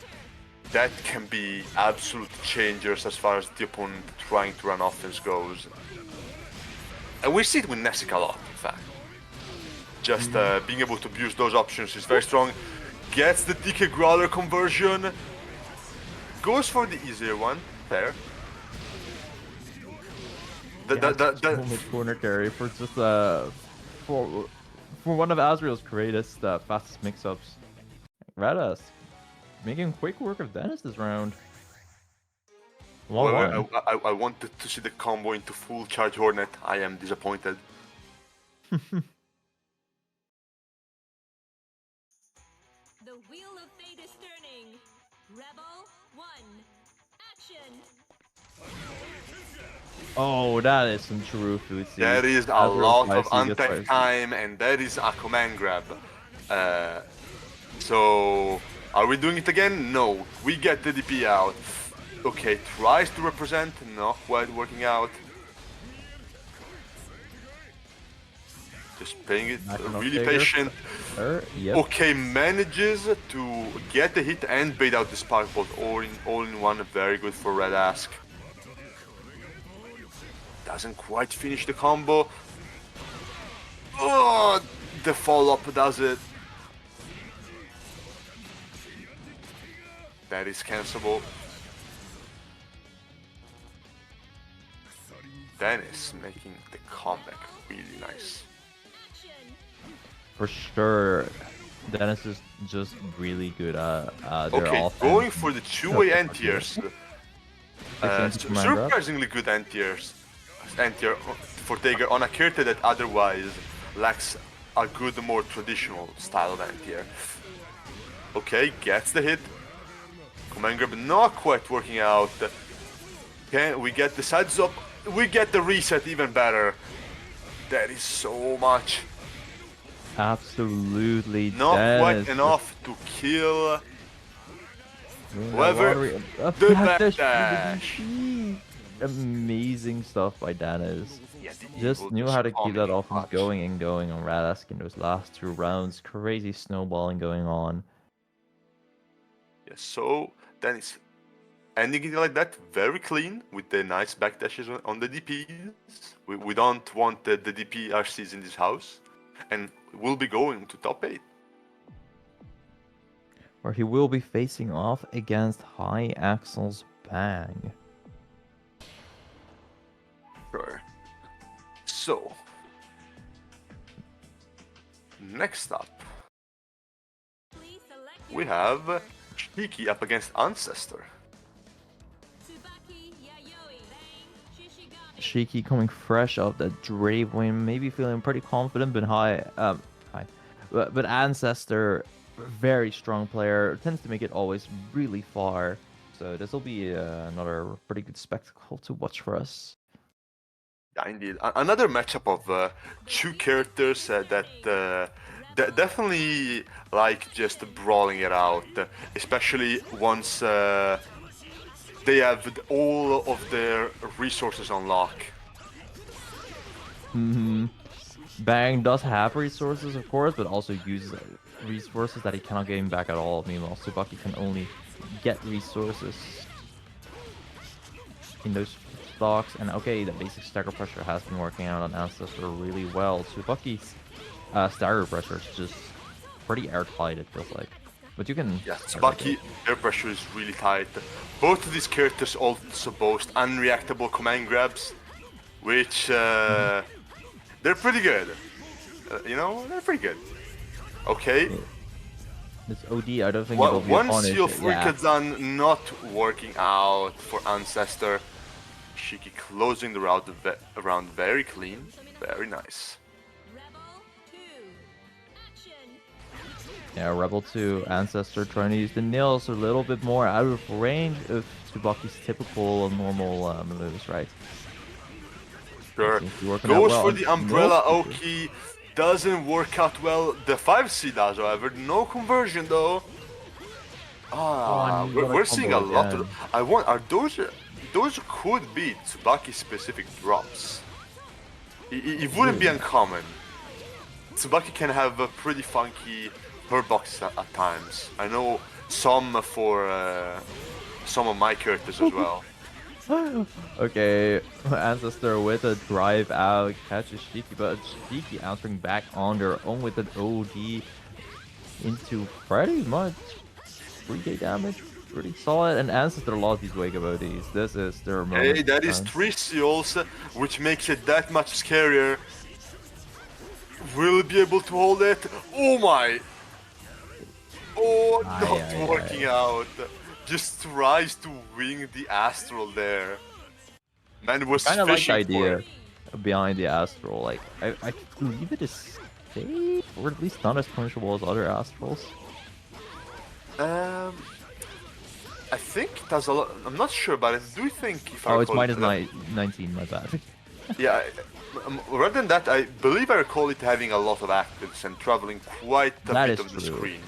that can be absolute changers as far as the opponent trying to run offense goes. And we see it with Nessic a lot, in fact. Just being able to abuse those options is very strong. Gets the DK Growler conversion. Goes for the easier one. Fair. So much corner carry for just for one of Azrael's greatest fastest mix-ups. Radas making quick work of Dennis this round. 1-1. I wanted to see the combo into full charge Hornet. I am disappointed. The wheel of fate is turning. Rebel 1. Action. Oh, that is some true food. There is a lot of untap time, and that is a command grab. So, are we doing it again? No. We get the DP out. Okay, tries to represent, not quite working out. Just playing it really patient. Yep. Okay, manages to get the hit and bait out the spark bolt all in one. Very good for Red Ask. Doesn't quite finish the combo. Oh, the follow-up does it. That is cancelable. Dennis making the comeback really nice. For sure, Dennis is just really good at their Okay, offense. going for the two-way anti-airs. Surprisingly good anti-airs. Anti-air for Tiger on a character that otherwise lacks a good, more traditional style of anti-air. Okay, gets the hit. Command grab not quite working out. Can we get the sides up? We get the reset even better. That is so much. Absolutely. Not quite enough to kill. However, the backdash. Amazing stuff by Dennis. Yeah, Just knew how to keep that offense going and going on Radask in those last 2 rounds. Crazy snowballing going on. Yeah, so then it's ending it like that, very clean, with the nice backdashes on the DPs. We don't want the DP RCs in this house. And we'll be going to top 8. Where he will be facing off against High Axel's Bang. Sure. So, next up, we have Shiki up against Ancestor. Shiki coming fresh off that Drave win, maybe feeling pretty confident, but Ancestor, very strong player, tends to make it always really far. So this will be another pretty good spectacle to watch for us. Yeah, indeed. Another matchup of 2 characters that definitely like just brawling it out, especially once they have all of their resources on lock. Bang does have resources, of course, but also uses resources that he cannot gain back at all. Meanwhile, Tsubaki can only get resources in those stocks. And okay, the basic stagger pressure has been working out on Ancestor really well. Tsubaki's stagger pressure is just pretty airtight, it feels like. But you can... Yeah, Tsubaki air pressure is really tight. Both of these characters also boast unreactable command grabs, which they're pretty good. You know, they're pretty good. Okay. This OD, I don't think it'll be One punished. Seal Freakazan not working out for Ancestor. Shiki closing the route around very clean, very nice. Yeah, Rebel 2, Ancestor trying to use the nails a little bit more out of range of Tsubaki's typical normal moves, right? Sure. Seems to be working out Goes well. for And the no Umbrella Future. Oki. Doesn't work out well. The 5C does, however. No conversion though. Oh, and he's gonna We're seeing a combo lot of. again. Are those could be Tsubaki specific drops. It wouldn't be uncommon. Tsubaki can have a pretty funky hurt boxes at times. I know some for some of my characters as well. Okay, Ancestor with a drive out, catches Shiki, but Shiki answering back on their own with an OD into pretty much 3k damage. Pretty solid, and Ancestor lost these Wake Up ODs. This is their moment. Hey, that is 3 seals, which makes it that much scarier. Will it be able to hold it? Oh my! Oh, not working out. Just tries to wing the Astral there. Man was Kind of like the fishing for idea it. behind the Astral. Like, I believe it is safe, or at least not as punishable as other Astrals. I think it does a lot. I'm not sure about it. Do you think if I Oh, it's recall minus 19, my bad. Yeah, rather than that, I believe I recall it having a lot of actives and traveling quite a That bit is of the true. screen.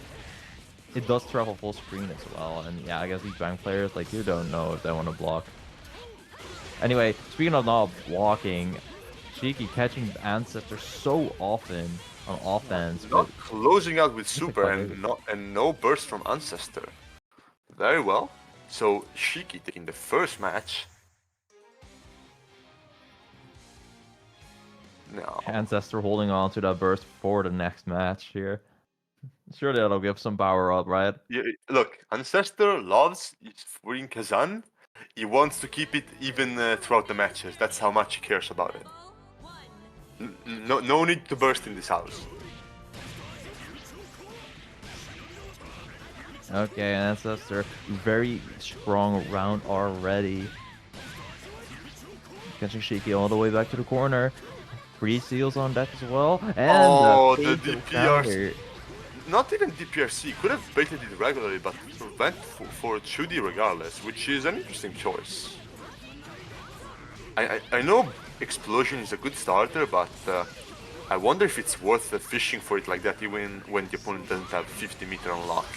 It does travel full screen as well, and yeah, I guess these bank players, like, you don't know if they want to block. Anyway, speaking of not blocking, Shiki catching Ancestor so often on offense, but Not closing out with super quite and no burst from Ancestor. Very well. So Shiki taking the first match. No. Ancestor holding on to that burst for the next match here. Surely that'll give some power up, right? Yeah, look, Ancestor loves freeing Kazan. He wants to keep it even throughout the matches. That's how much he cares about it. No need to burst in this house. Okay, Ancestor, very strong round already. Catching Shiki all the way back to the corner. 3 seals on deck as well. And Oh, the fatal DPR. counter. Not even DPRC. Could have baited it regularly, but went for 2D regardless, which is an interesting choice. I know Explosion is a good starter, but I wonder if it's worth fishing for it like that even when the opponent doesn't have 50-meter unlock.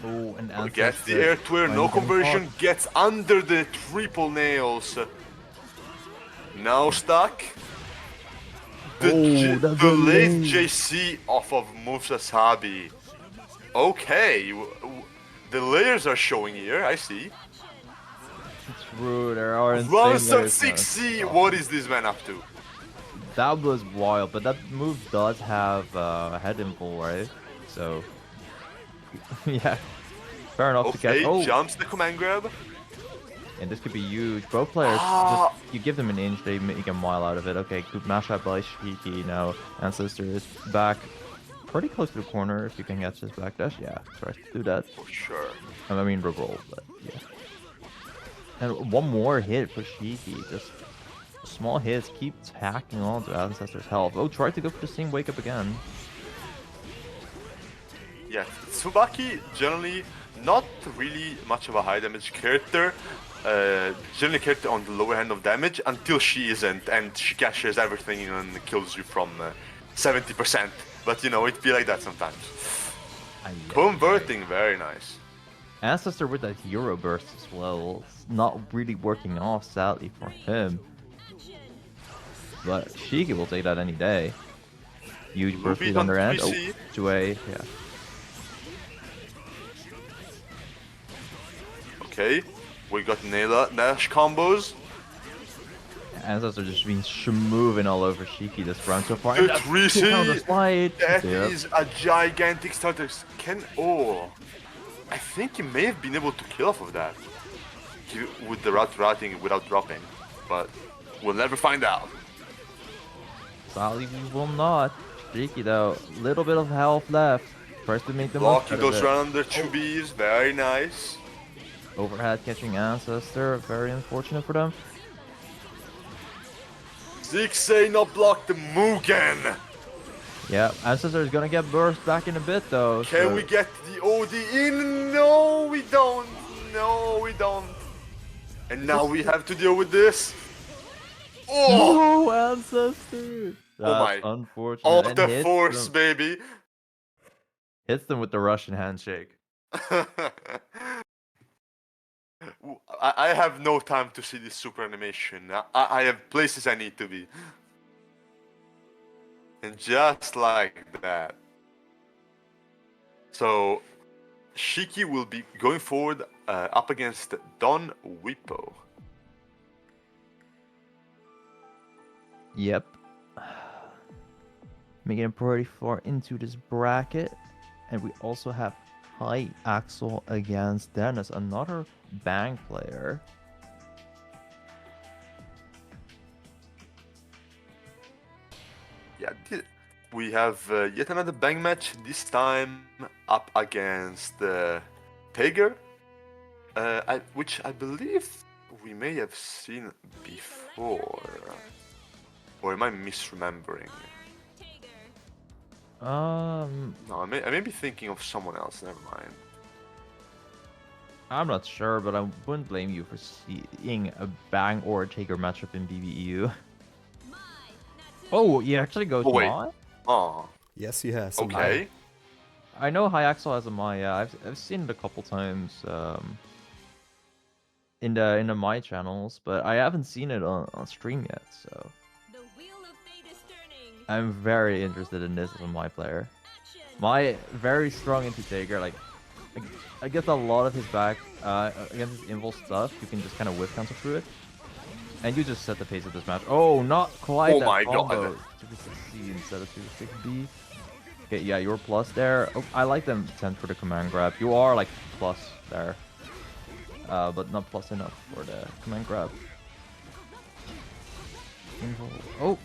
Oh, and Ancestor Gets the air to air, no finally getting conversion, caught. gets under the triple nails. Now stuck. The late JC off of Musasabi. Okay, the layers are showing here, I see. True, there are insane Runs on layers now. 6C, what is this man up to? That was wild, but that move does have head info, right? So, yeah, fair enough to catch. Okay, Oh, jumps the command grab. and this could be huge. Both players, Ah. just you give them an inch, they make a mile out of it. Okay, good mashup by Shiki now. Ancestor is back pretty close to the corner. If you can catch this back dash, yeah, tries to do that. For sure. I mean, reroll, but yeah. And one more hit for Shiki. Just small hits keep hacking on to Ancestor's health. Oh, try to go for the same wake up again. Yeah, Tsubaki generally not really much of a high damage character. Generally character on the lower hand of damage until she isn't, and she cashes everything and kills you from 70%. But you know, it be like that sometimes. Converting, very nice. Ancestor with that Euro burst as well. It's not really working off, sadly, for him. But Shiki will take that any day. Huge burst lead on their end. Oh, 2A, yeah. Okay, we got Nash combos. Ancestor just been moving all over Shiki this round so far. The 3C, that Yep. is a gigantic starter. I think he may have been able to kill off of that with the routing without dropping, but we'll never find out. Sadly, we will not. Shiki though, little bit of health left. Tries to make the most Blocking out of those it. round under 2Bs, very nice. Overhead catching Ancestor, very unfortunate for them. Zigzag not block the Mugen. Yeah, Ancestor is gonna get burst back in a bit though. Can so- we get the OD in? No, we don't. No, we don't. And now we have to deal with this. Oh! No, Ancestor! Oh That's my. unfortunate. All And the force, baby. hits them with the Russian handshake. I have no time to see this super animation. I have places I need to be. And just like that. So, Shiki will be going forward up against Don Whippo. Yep. Making it pretty far into this bracket. And we also have High Axel against Dennis, another Bang player. Yeah, we have yet another Bang match, this time up against Tiger, which I believe we may have seen before. Or am I misremembering? No, I may be thinking of someone else, never mind. I'm not sure, but I wouldn't blame you for seeing a Bang or a Taker matchup in BBEU. Oh, he actually goes wait. Mai? Oh, Yes, he has. okay. I know High Axel has a Mai, yeah. I've seen it a couple times in the Mai channels, but I haven't seen it on stream yet, so The wheel of fate is turning. I'm very interested in this as a Mai player. Mai very strong into Taker, like I get a lot of his back against his invul stuff. You can just kind of whip cancel through it, and you just set the pace of this match. Oh, not quite Oh that my combo. God. 2C instead of 2B. Okay, yeah, you're plus there. Oh, I like them 10 for the command grab. You are like plus there, but not plus enough for the command grab. Oh.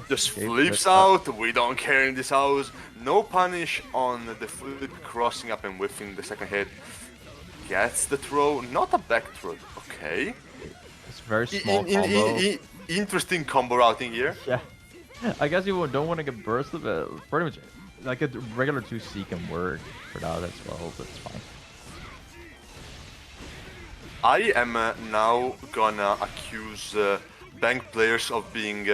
Just Okay, flips but, out, we don't care in this house. No punish on the flip crossing up and whiffing the second hit. Gets the throw, not a back throw. Okay. It's very small combo. Interesting combo routing here. Yeah. I guess you don't want to get bursted, but pretty much like a regular 2C can work for that as well, but it's fine. I am now gonna accuse Bang players of being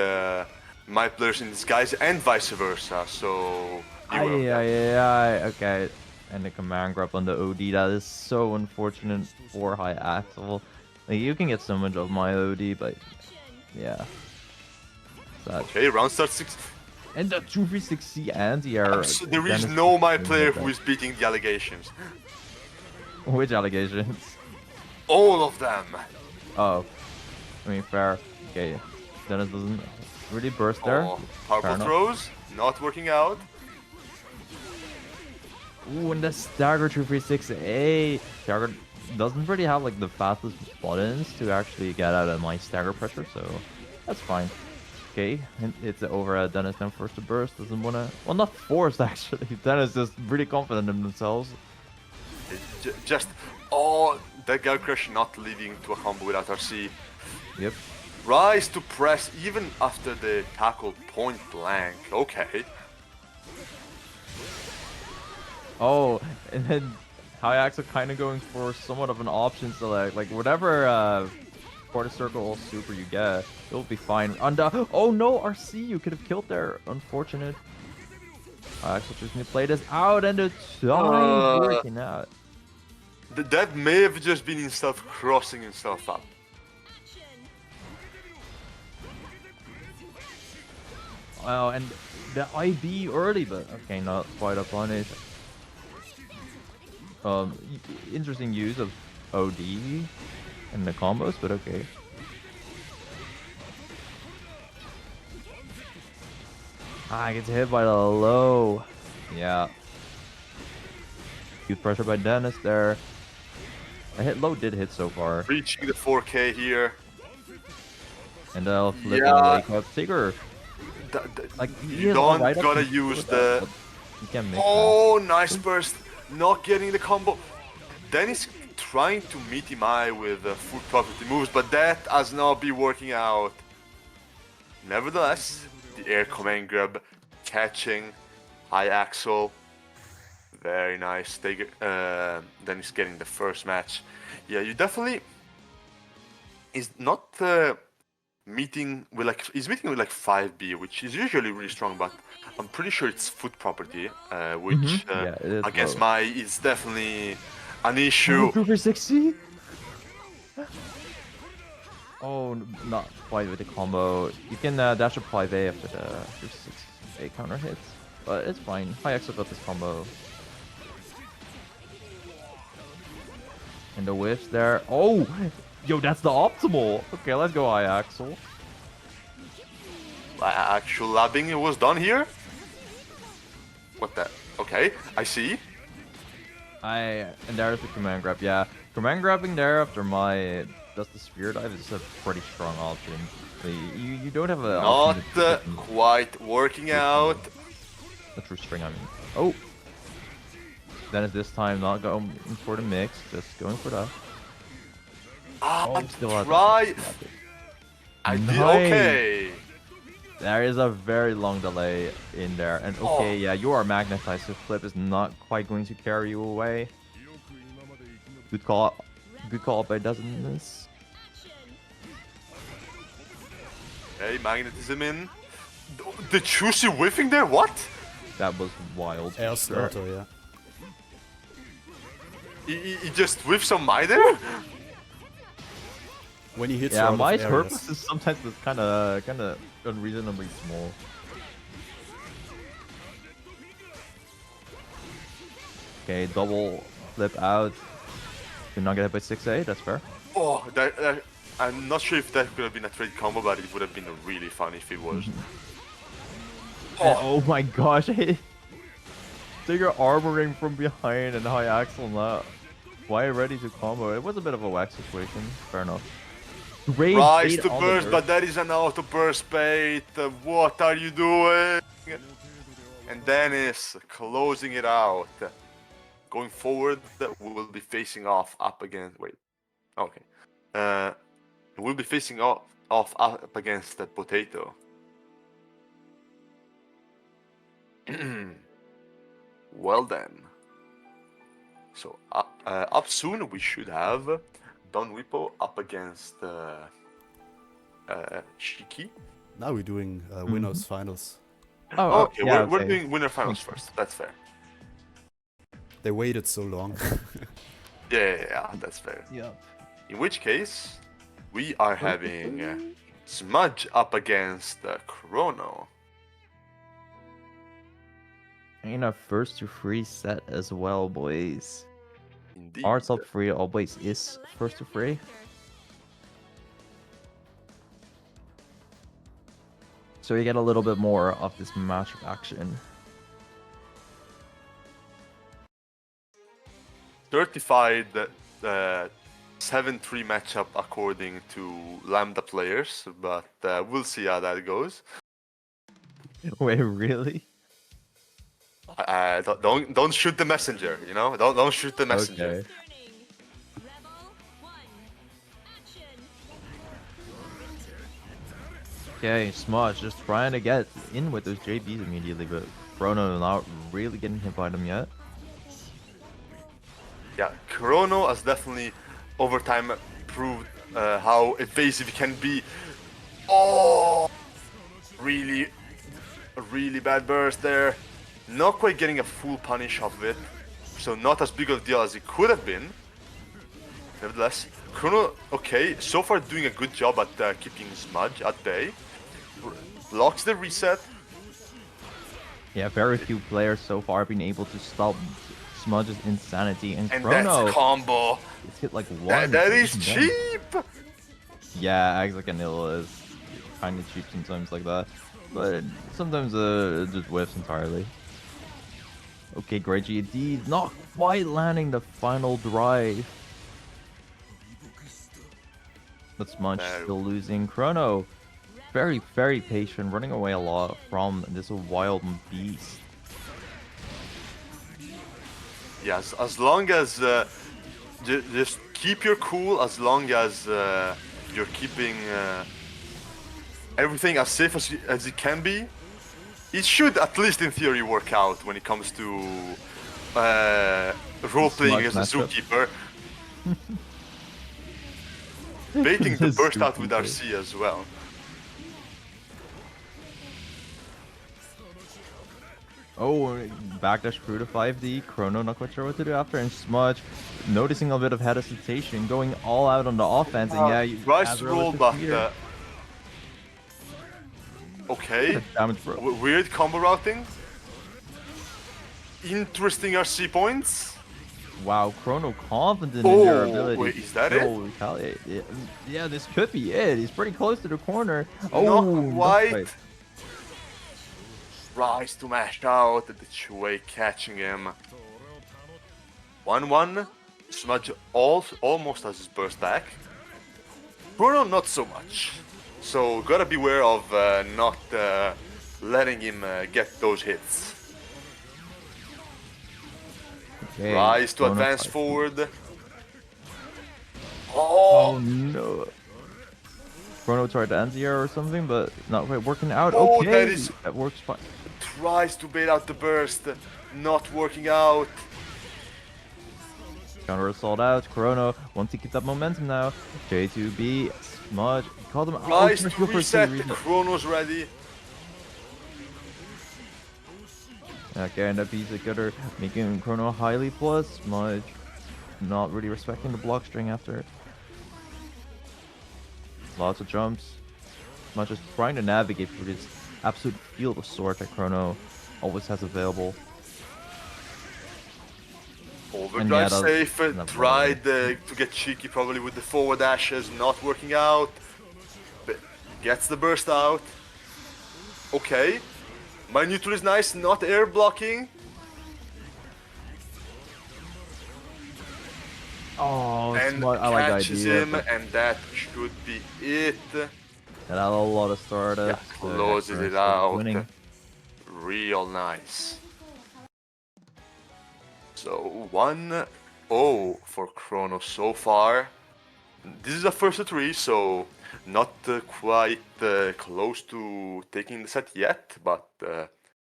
my players in disguise and vice versa, so... Okay. And the command grab on the OD, that is so unfortunate for High Axel. Like, you can get so much of my OD, but yeah. Okay, round start 6. And the 2v6C anti-air. There is no my player who is beating the allegations. Which allegations? All of them! Oh. I mean, fair. Okay. Dennis doesn't really burst there. Oh, powerful throws, not working out. Ooh, and the stagger 236A. Stagger doesn't really have like the fastest buttons to actually get out of my stagger pressure, so that's fine. Okay, and it's over. Dennis then forced to burst. Doesn't want to. Well, not forced actually. Dennis is really confident in themselves. Just. Oh, that Gale Crush not leading to a combo without RC. Yep. Rise to press even after the tackle point blank. Okay. Oh, and then High Axel kind of going for somewhat of an option select. Like whatever quarter circle super you get, it'll be fine. Oh no, RC, you could have killed there. Unfortunate. High Axel just need to play this out, and it's working out. That may have just been himself crossing himself up. Wow, and the IB early, but okay, not quite a punish. Interesting use of OD in the combos, but okay. Ah, gets hit by the low. Yeah. Huge pressure by Dennis there. I hit low did hit so far. Reaching the 4K here. And I'll flip Yeah. wake up Tigger. Like You don't gotta use the... You can make Oh, nice burst. Not getting the combo. Dennis trying to meet him eye with full property moves, but that has not been working out. Nevertheless, the air command grab, catching, high axle, very nice. Then he's getting the first match. Yeah, you definitely is not meeting with he's meeting with 5B, which is usually really strong, but I'm pretty sure it's foot property, which Yeah, it is against low. my is definitely an Oh, issue. Cooper 60? Oh, not quite with the combo. You can dash up 5A after the 6A counter hits, but it's fine. High Axel got this combo. And the whiffs there. Oh! Yo, that's the optimal! Okay, let's go High Axel. Actual labbing was done here. What the? Okay, I see. And there's the command grab. Yeah, command grabbing there after my does the spear dive is a pretty strong option. You don't have a Not option to quite working out. the true string. I mean, oh. Then it's this time not going for the mix, just going for that. Still Try. I did okay. There is a very long delay in there, and okay, yeah, you are magnetized, so flip is not quite going to carry you away. Good call by doesn't miss. Hey, magnetism in. The Chushi whiffing there? What? That was wild. Air starter, yeah. He just whiffed some Mai there? When he hits Yeah, out of Mai's areas. purpose is sometimes it's kind of unreasonably small. Okay, double flip out. Did not get hit by 6A, that's fair. Oh, I'm not sure if that could have been a trade combo, but it would have been really fun if it was. Oh my gosh, so you're armoring from behind and high axle not quite ready to combo. It was a bit of a whack situation, fair enough. Great Rise bait to on the burst, but that is an auto burst bait. What are you doing? And Dennis closing it out. Going forward, we will be facing off up against. Wait, okay. We'll be facing off up against the potato. Well then. So up soon we should have Don Whippo up against Shiki. Now we're doing winners finals. Oh, Okay, yeah, we're okay. doing winner finals first. That's fair. They waited so long. Yeah, that's fair. Yeah. In which case, we are having Smudge up against Chrono. And a first to free set as well, boys. Indeed. Our top free always is first to free. So you get a little bit more of this matchup action. Certified 7-3 matchup according to Lambda players, but we'll see how that goes. Wait, really? Don't shoot the messenger, you know? Don't shoot the messenger. Okay. Okay, Smudge just trying to get in with those JBs immediately, but Chrono not really getting hit by them yet. Yeah, Chrono has definitely over time proved how evasive he can be. Oh, really bad burst there. Not quite getting a full punish off of it, so not as big of a deal as it could have been. Nevertheless, Chrono, okay, so far doing a good job at keeping Smudge at bay. Blocks the reset. Yeah, very few players so far have been able to stop Smudge's insanity, and Chrono That's combo. is hit like one. That is cheap. Yeah, acts like an ill is kind of cheap sometimes like that, but sometimes it just whiffs entirely. Okay, great GD, not quite landing the final drive. But Smudge still losing. Chrono, very, very patient, running away a lot from this wild beast. Yes, as long as just keep your cool, as long as you're keeping everything as safe as it can be. It should, at least in theory, work out when it comes to role-playing as a matchup. zookeeper. Baiting the The burst out with zookeeper. RC as well. Oh, backdash crew to 5D. Chrono not quite sure what to do after, and Smudge noticing a bit of hesitation, going all out on the offense, and yeah, Tries to Azrael roll, with the but speeder. okay. Damage bro. Weird combo routing. Interesting RC points. Wow, Chrono confident in their Oh, ability wait, to is that still retaliate. Yeah, this could be it. He's pretty close to the corner. Oh, Not quite. quite. Tries to mash out, the Chui catching him. 1-1. Smudge almost has his burst back. Bruno not so much. So gotta beware of not letting him get those hits. Okay, Tries to Chrono advance tries to- forward. Oh Oh, no. Chrono tried to end the air or something, but not quite working out. Oh, Okay, that is- that works fine. tries to bait out the burst. Not working out. Counter assault out. Chrono wants to keep that momentum now. J2B, Smudge, called him. Tries Smudge to go for reset. C, The Chrono's ready. Okay, and that piece of cutter making Chrono highly plus. Smudge not really respecting the block string after it. Lots of jumps. Smudge just trying to navigate through this absolute field of sword that Chrono always has available. Overdrive yeah, that- safe. that Tried to get cheeky probably with the forward dashes. Not working out. But gets the burst out. Okay. My neutral is nice. Not air blocking. Oh, And Smudge, I like the catches idea. him. But And that should be it. it had a lot of startups. Yeah, so closes Chrono it still out. winning. Real nice. So 1-0 for Chrono so far. This is a first to 3, so not quite close to taking the set yet, but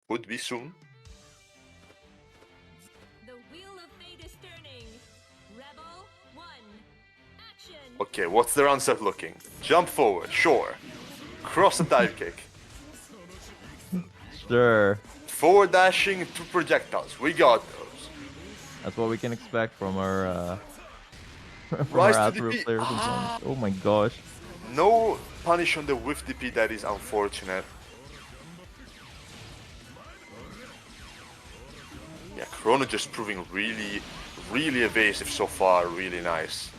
could be soon. The wheel of fate is turning. Rebel 1. Action. Okay, what's the round set looking? Jump forward, sure. Cross and dive kick. Sure. Forward dashing to projectiles. We got those. That's what we can expect from our from Rise our to Azrael DP. players sometimes. Oh my gosh. No punish on the whiff DP, that is unfortunate. Yeah, Chrono just proving really evasive so far, really nice.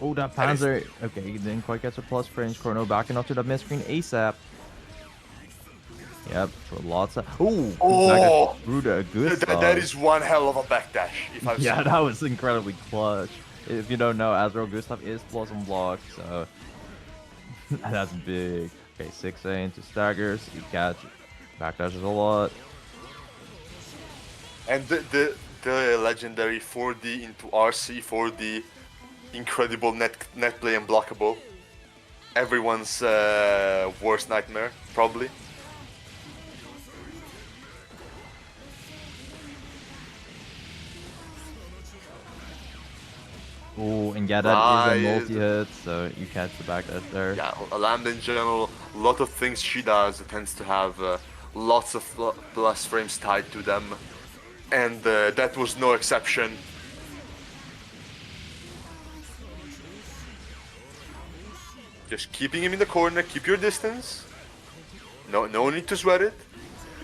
Oh, that That is- Panzer. Okay, he didn't quite get to plus range. Chrono backing up to that mid-screen ASAP. Yep, for lots of. Ooh, Oh! through the good That stuff. is one hell of a backdash, if I've Yeah, seen that was incredibly clutch. If you don't know, Azrael Gustav is plus on block, so that's big. Okay, 6A into staggers. You catch backdashes a lot. And the legendary 4D into RC 4D, incredible net play and blockable. Everyone's worst nightmare, probably. Oh, and yeah, that is a Right. multi-hit, so you catch the backdash there. Yeah, Lambda in general, a lot of things she does tends to have lots of plus frames tied to them, and that was no exception. Just keeping him in the corner, keep your distance. No need to sweat it.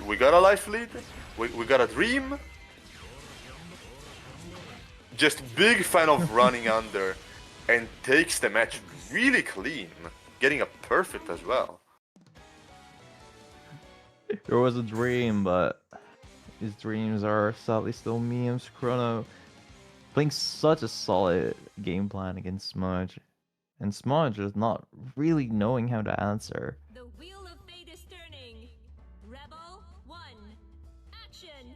We got a life lead. We got a dream. Just big fan of running under, and takes the match really clean, getting a perfect as well. There was a dream, but his dreams are sadly still memes. Chrono playing such a solid game plan against Smudge, and Smudge is not really knowing how to answer. The wheel of fate is turning. Rebel 1. Action.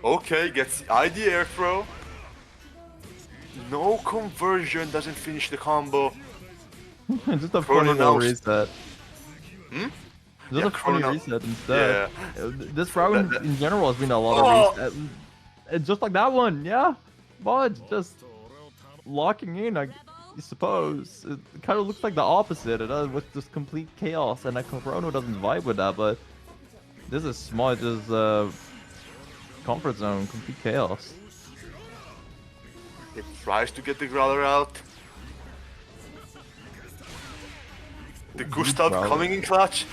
Okay, gets the ID air throw. No conversion, doesn't finish the combo. Just a Chrono funny little now. reset. Hmm? Just Yeah, a funny Chrono now. reset instead. Yeah. This round That- in general has been a lot of Oh! reset. Just like that one, yeah. But just locking in, I suppose. It kind of looks like the opposite. It does with just complete chaos, and Chrono doesn't vibe with that. But this is Smudge's comfort zone, complete chaos. He tries to get the Growler out. The Gustav Growler. coming in clutch.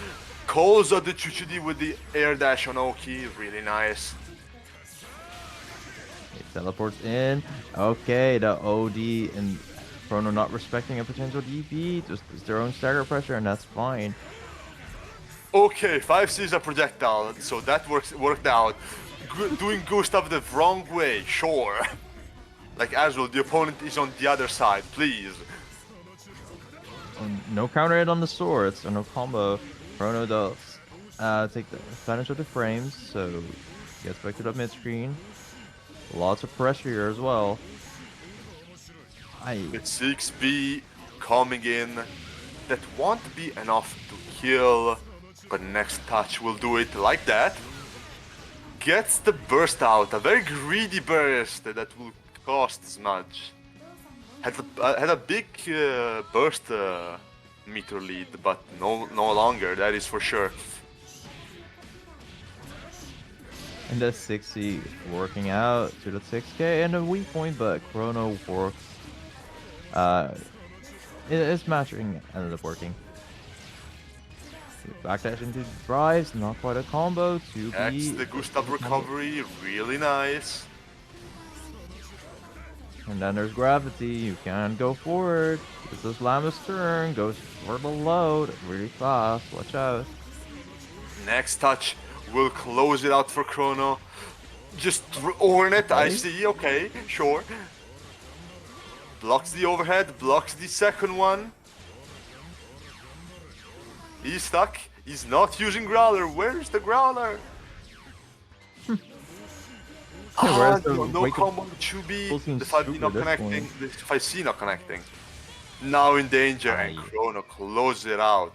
Calls out the Chuchudi with the air dash on Oki. Really nice. It teleports in. Okay, the OD and Chrono not respecting a potential DP. Just it's their own stagger pressure, and that's fine. Okay, 5C's a projectile, so that worked out. Doing Gustav the wrong way, sure. Like as well, the opponent is on the other side, please. No counter hit on the sword, so no combo. Chrono does take the advantage of the frames, so gets back to the mid screen. Lots of pressure here as well. With 6B coming in, that won't be enough to kill, but next touch will do it like that. Gets the burst out, a very greedy burst that will cost Smudge. Had a big burst meter lead, but no longer, that is for sure. And the 60 working out to the 6k and a weak point, but Chrono works. His matching ended up working. Backdash into drives, not quite a combo. 2B. X the Gustav recovery, really nice. And then there's gravity, you can't go forward. This is Lambda's turn, goes for the load, really fast, watch out. Next touch will close it out for Chrono. Just earn it, I Okay. see, okay, sure. Blocks the overhead, blocks the second one. He's stuck, he's not using Growler, where's the Growler? Where's the no wake up? combo with 2B, Full seems the 5B stupid not at this connecting, point. the 5C not connecting. Now in danger, and Aye. Chrono closes it out.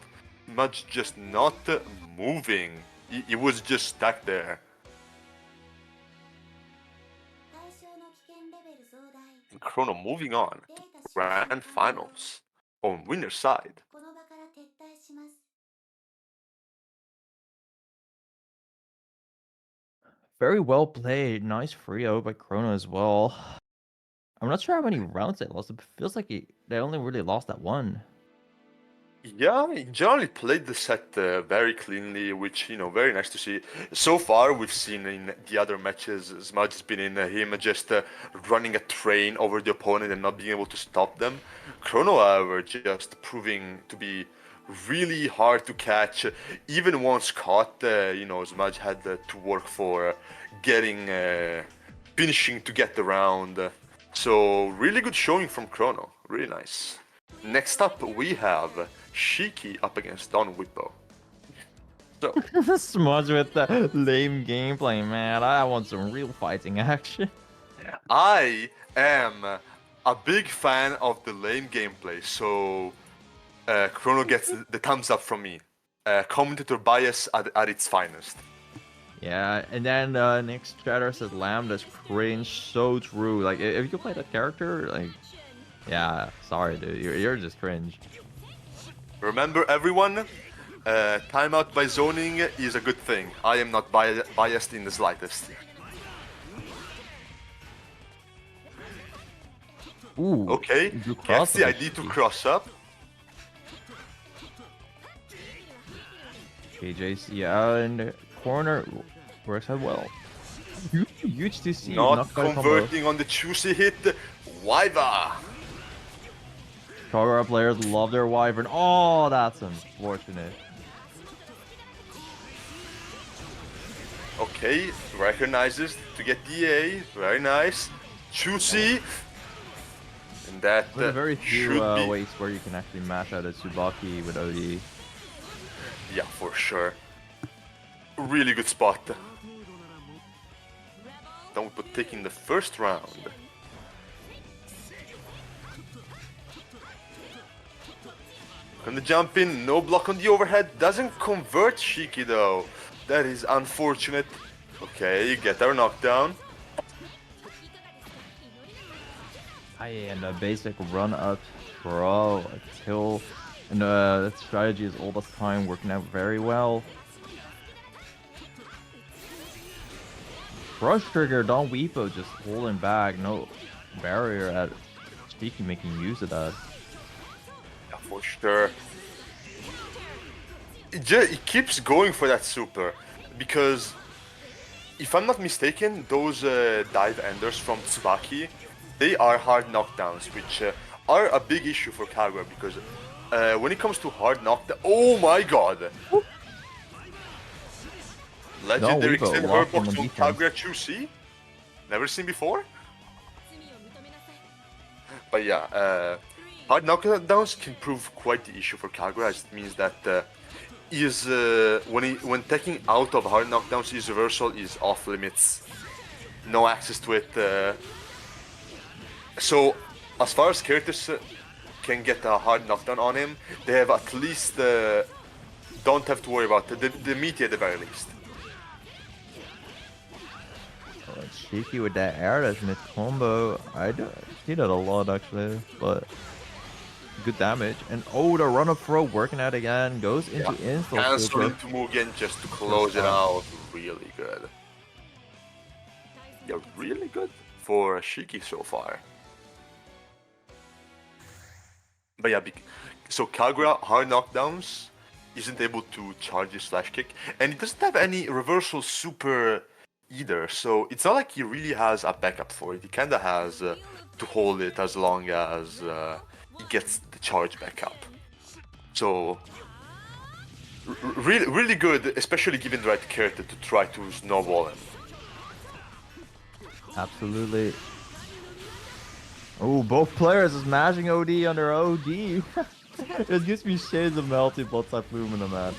Much just not moving. He was just stuck there. And Chrono moving on. Grand finals on winner's side. Very well played, nice free out by Chrono as well. I'm not sure how many rounds they lost, it feels like they only really lost that one. Yeah, he generally played the set very cleanly, which, very nice to see. So far, we've seen in the other matches, Smudge has been in him just running a train over the opponent and not being able to stop them. Chrono, however, just proving to be really hard to catch. Even once caught, Smudge had to work for getting, finishing to get the round. So, really good showing from Chrono, really nice. Next up, we have Shiki up against Don Whippo. So, Smudge with the lame gameplay, man. I want some real fighting action. I am a big fan of the lane gameplay, so Chrono gets the thumbs up from me. Commentator bias at its finest. Yeah, and then next chatter says Lambda's cringe, so true. Like, if you play that character, like, yeah, sorry, dude, you're just cringe. Remember, everyone, timeout by zoning is a good thing. I am not biased in the slightest. Ooh, Okay, you gets cross the it, ID to Shiki. cross up. KJC out in the corner, works out well. Huge to see, Not quite a combo. converting on the juicy hit. Wyva! Kagura players love their wyvern. Oh, that's unfortunate. Okay, recognizes to get DA. Very nice. Juicy. And that There's very few should be... ways where you can actually mash out a Tsubaki with OD. Yeah, for sure. Really good spot. Down Whippo taking the first round. Gonna jump in, no block on the overhead, doesn't convert Shiki though. That is unfortunate. Okay, get our knockdown. And a basic run up throw until, and that strategy is all the time working out very well. Crush trigger, Don Weepo just holding back, no barrier at Shiki making use of that. Yeah, for sure. It keeps going for that super, because if I'm not mistaken, those dive enders from Tsubaki, they are hard knockdowns, which are a big issue for Kagura, because when it comes to hard knockdown, oh my god! Legendary Weepo extended locked herb box on from defense. Kagura 2C? Never seen before? But yeah, hard knockdowns can prove quite the issue for Kagura, as it means that when taking out of hard knockdowns, his reversal is off limits. No access to it. So, as far as characters can get a hard knockdown on him, they have at least don't have to worry about the meaty at the very least. Shiki with that air dash mid combo. I do see that a lot actually, but good damage. And oh, the run up throw working out again. Goes into instant Cancel super. into Mugen just to close it out. Really good. Yeah, really good for Shiki so far. But yeah, so Kagura hard knockdowns isn't able to charge his slash kick, and he doesn't have any reversal super either. So it's not like he really has a backup for it. He kinda has to hold it as long as he gets the charge back up. So really good, especially given the right character to try to snowball him. Absolutely. Oh, both players is smashing OD under OD. It gives me shades of Melty Blood type Lumina, man.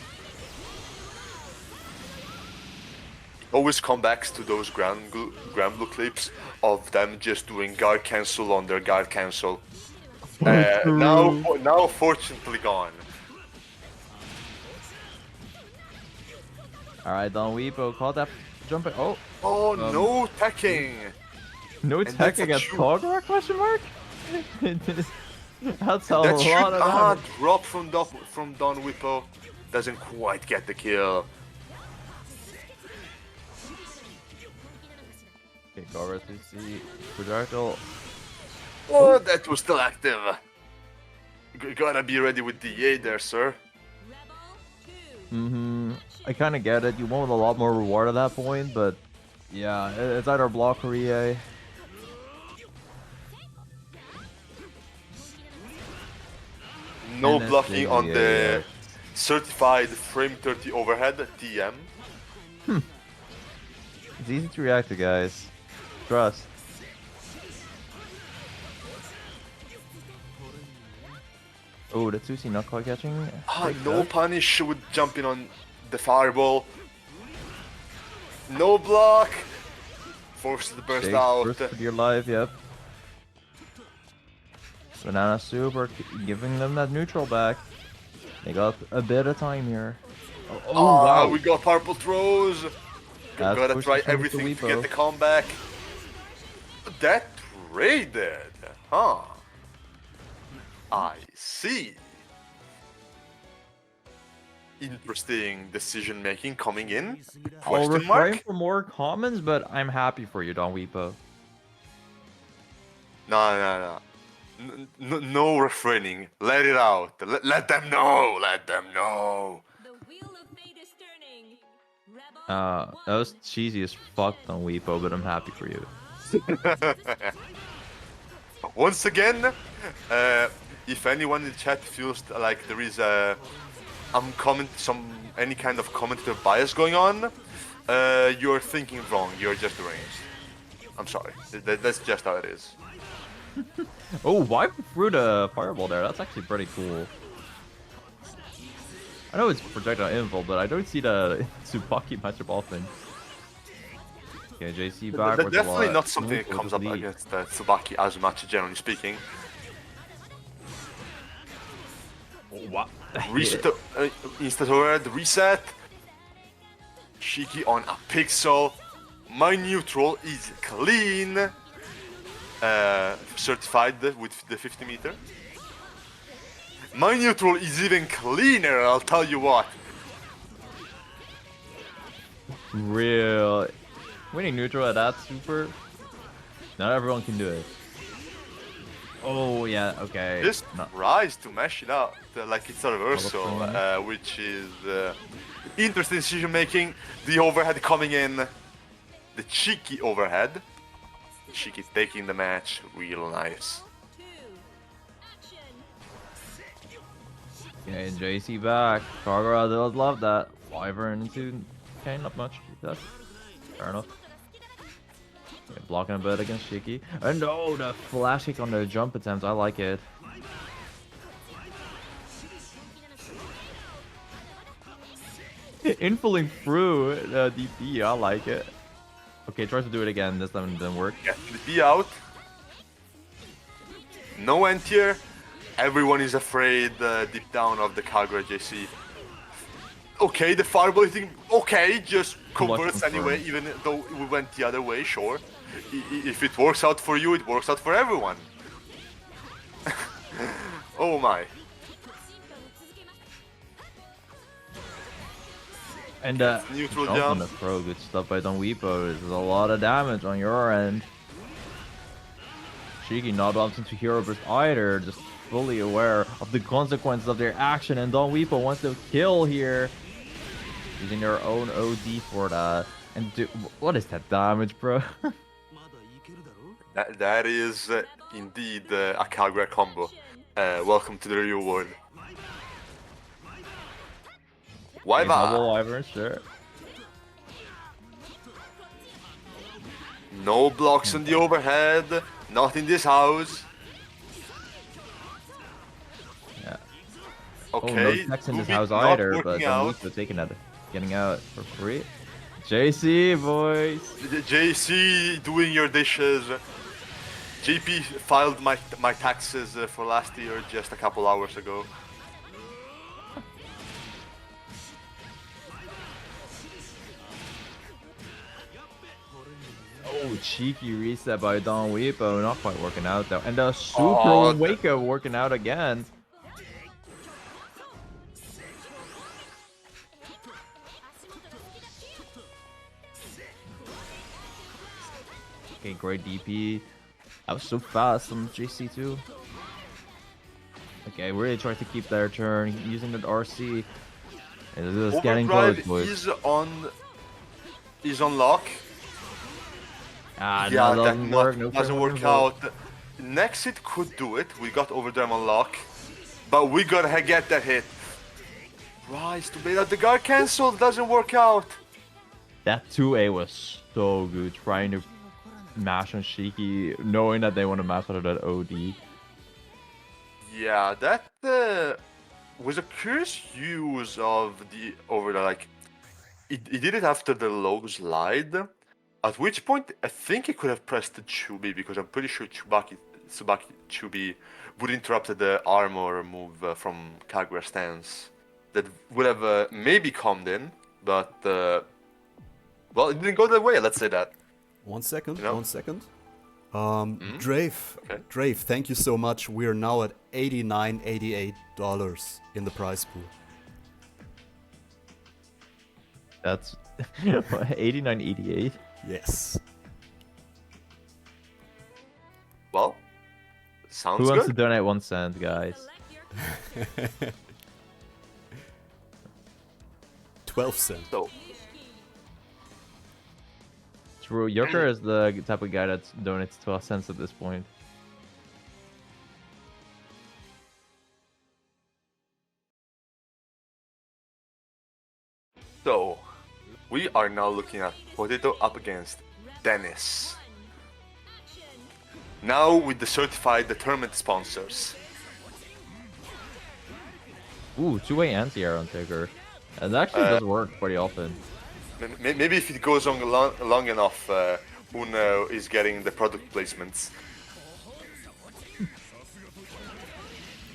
Always comebacks to those Grand Blue clips of them just doing guard cancel on their guard cancel. Now fortunately gone. Alright, Don Weepo, call that jumping. Oh, no teching! No And tech that's a against shoot. Kagura, question mark? That's a That shoot, lot of damage. drop from Don Whippo. Doesn't quite get the kill. Okay, Kagura 2C, projectile. Oh, that was still active. Gotta be ready with DA there, sir. I kind of get it. You want a lot more reward at that point, but yeah, it's either block or EA. No And that's blocking on the, the certified frame 30 overhead TM. It's easy to react to, guys. Trust. Oh, the 2C not quite catching. No punish with jumping on the fireball. No block. Forces the burst out. Burst for your life, yep. Banana Super giving them that neutral back. They got a bit of time here. Oh wow. We got purple throws. That's Gotta pushed try us into everything to Weepo. get the comeback. That traded, huh? I see. Interesting decision making coming in. I'll Question refrain mark? for more comments, but I'm happy for you, Don Weepo. No. No refraining. Let it out. Let them know. Let them know. The wheel of fate is turning. Rebel That was cheesy as fuck, Don Weepo, but I'm happy for you. Once again, if anyone in the chat feels like there is any kind of commentator bias going on, you're thinking wrong. You're just deranged. I'm sorry. That's just how it is. Oh, why threw the fireball there? That's actually pretty cool. I know it's projectile invul, but I don't see the Tsubaki matchup often. Okay, JC back. With Definitely a lot. not something that Ooh, comes with up the lead. against Tsubaki as much, generally speaking. What? Reset, instant overhead, reset. Shiki on a pixel. My neutral is clean. Certified with the 50 meter. My neutral is even cleaner, I'll tell you what. Real. Winning neutral at that super. Not everyone can do it. Oh yeah, okay. Just No. tries to mash it up like it's a reversal, Well, which is interesting decision making. The overhead coming in, the cheeky overhead. Cheeky taking the match, real nice. 2. Action. Okay, JC back. Kagura does love that. Wyvern into okay, not much. That's fair enough. Okay, blocking a bit against Shiki. And oh, the flash kick on the jump attempt. I like it. Infilling through the DP. I like it. Okay, tries to do it again. This time it didn't work. Get the B out. No end here. Everyone is afraid deep down of the Kagura JC. Okay, the fireball hitting. Okay, just converts anyway, even though we went the other way, sure. If it works out for you, it works out for everyone. Oh my. And Neutral jump on jump. the pro, good stuff by Don Weepo. This is a lot of damage on your end. Shiki not opting to hero burst either, just fully aware of the consequences of their action, and Don Weepo wants to kill here. Using their own OD for that. And what is that damage, bro? That is indeed a Kagura combo. Welcome to the real world. Why Double Wyvern, sure. No blocks on the overhead. Not in this house. Yeah. Okay. Oh, no text in this Ruby house not either, but working Don out. Weepo taking that, getting out for free. JC, boys. JC doing your dishes. JP filed my taxes for last year just a couple hours ago. Oh, cheeky reset by Don Weepo. Not quite working out though. And the super Oh, Wake-up working out again. Okay, great DP. That was so fast from JC too. Okay, really trying to keep their turn using that RC. It is getting close, Overdrive boys. is on lock. Ah, Yeah, no, that doesn't frame work involved. out. Nexit could do it. We got Overdrive on lock. But we gotta get that hit. Rise to bait out the guard cancel. Doesn't work out. That 2A was so good. Trying to mash on Shiki, knowing that they want to mash out of that OD. Yeah, that was a curious use of the Overdrive. Like, it did it after the low slide. At which point, I think he could have pressed the Chubi, because I'm pretty sure Tsubaki Chubi would interrupt the armor move from Kagura stance. That would have maybe calmed in, but well, it didn't go that way. Let's say that. 1 second, You know? 1 second. Drave, Okay. Drave, thank you so much. We're now at $88 in the prize pool. That's 89.88. Yes. Well, sounds Who wants to good. donate 1 cent, guys? Select your card. 12 cents. So, True, Yoker is the type of guy that donates 12 cents at this point. so we are now looking at Potato up against Dennis. Action. Now with the certified tournament sponsors. Ooh, 2-way anti-air on Tigger. And that actually does work pretty often. Maybe if it goes on long enough, Hoon is getting the product placements.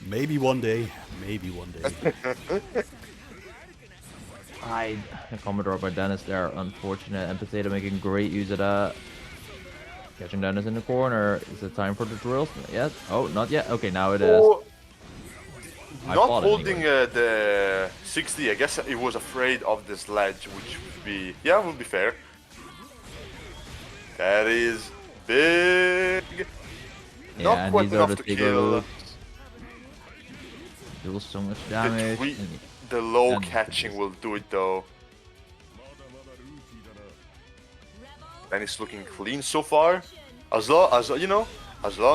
Maybe one day. Maybe one day. Commodore by Dennis there, unfortunate, and Potato making great use of that. Catching Dennis in the corner. Is it time for the drills? Not yet. Oh, not yet. Okay, now it is. Oh, I not thought holding anyway. the 60. I guess he was afraid of the sledge, which would be would be fair. That is big. Yeah, Not and quite these are enough the to Tigger kill. loops. Deals so much damage. The low and catching will do it though. And it's looking clean so far. As long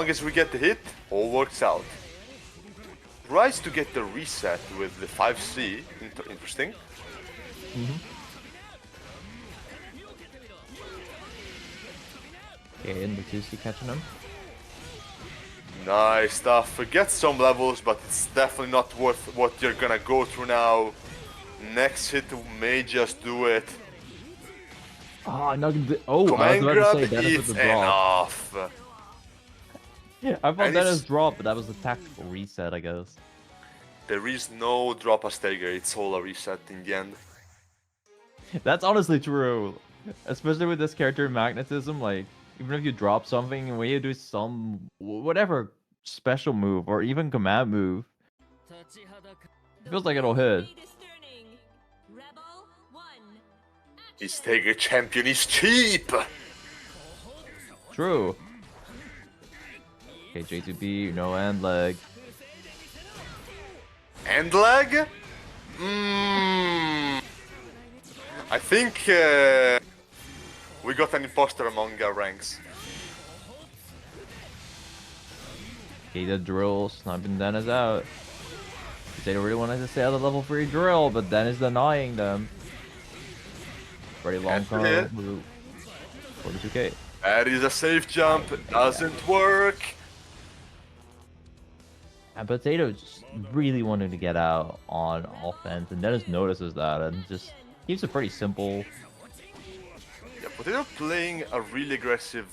as we get the hit, all works out. Tries to get the reset with the 5C. Interesting. Okay, and the 2C catching him. Nice stuff. Gets some levels, but it's definitely not worth what you're gonna go through now. Next hit may just do it. Oh, no, oh, I was Command about grab to say Dennis with is the drop. enough. Yeah, I thought And Dennis it's- dropped, but that was a tactical reset, I guess. There is no drop as Tiger, it's all a reset in the end. That's honestly true. Especially with this character magnetism, like, even if you drop something, and when you do some, whatever special move, or even command move, feels like it'll hit. Rebel 1. His Tiger champion is cheap! True. Okay, J2B, no end leg. End leg? I think we got an imposter among our ranks. Okay, the drill, sniping Dennis out. They really wanted to stay out of the level 3 drill, but Dennis denying them. Very long That's it. combo. 42k. That is a safe jump, doesn't work. And Potato just really wanted to get out on offense, and Dennis notices that and just keeps it pretty simple. Yeah, Potato playing a really aggressive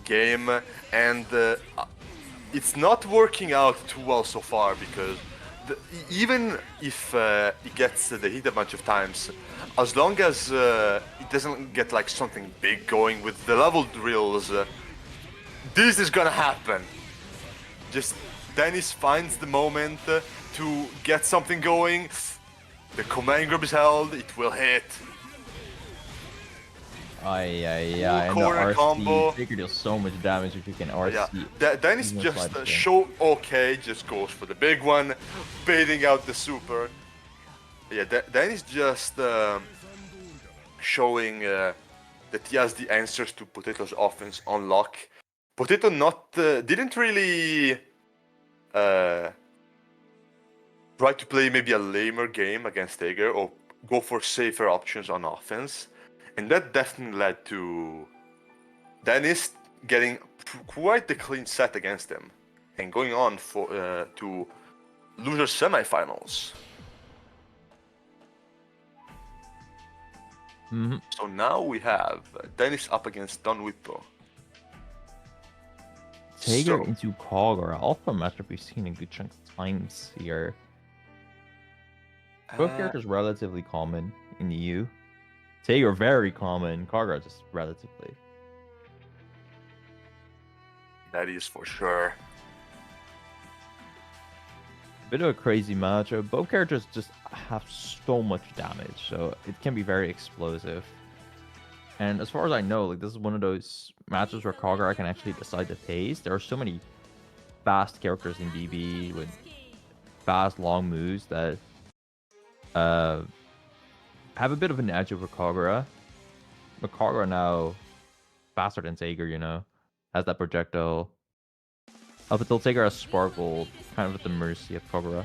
game, and it's not working out too well so far because even if he gets the hit a bunch of times, as long as it doesn't get like something big going with the level drills, this is gonna happen. Just Dennis finds the moment to get something going. The command grab is held, it will hit. Yeah, and the corner RC combo. Taker deals so much damage if you can RC. Yeah, Dennis even just slide it in. show okay, just goes for the big one, baiting out the super. Yeah, Dennis just showing that he has the answers to Potato's offense on lock. Potato didn't really try to play maybe a lamer game against Tiger or go for safer options on offense. And that definitely led to Dennis getting quite the clean set against him and going on for to loser semifinals. So now we have Dennis up against Don Whippo. Taker So- into Kogura. Alpha matchup we've seen a good chunk of times here. Both characters relatively common in the EU. Taker very common. Kogura just relatively. That is for sure. Bit of a crazy matchup. Both characters just have so much damage, so it can be very explosive. And as far as I know, like this is one of those matches where Kogura can actually decide the pace. There are so many fast characters in DB with fast, long moves that have a bit of an edge over Kogura. But Kogura now faster than Taker, you know, has that projectile. Up until Taker has Sparkle, kind of at the mercy of Kogura.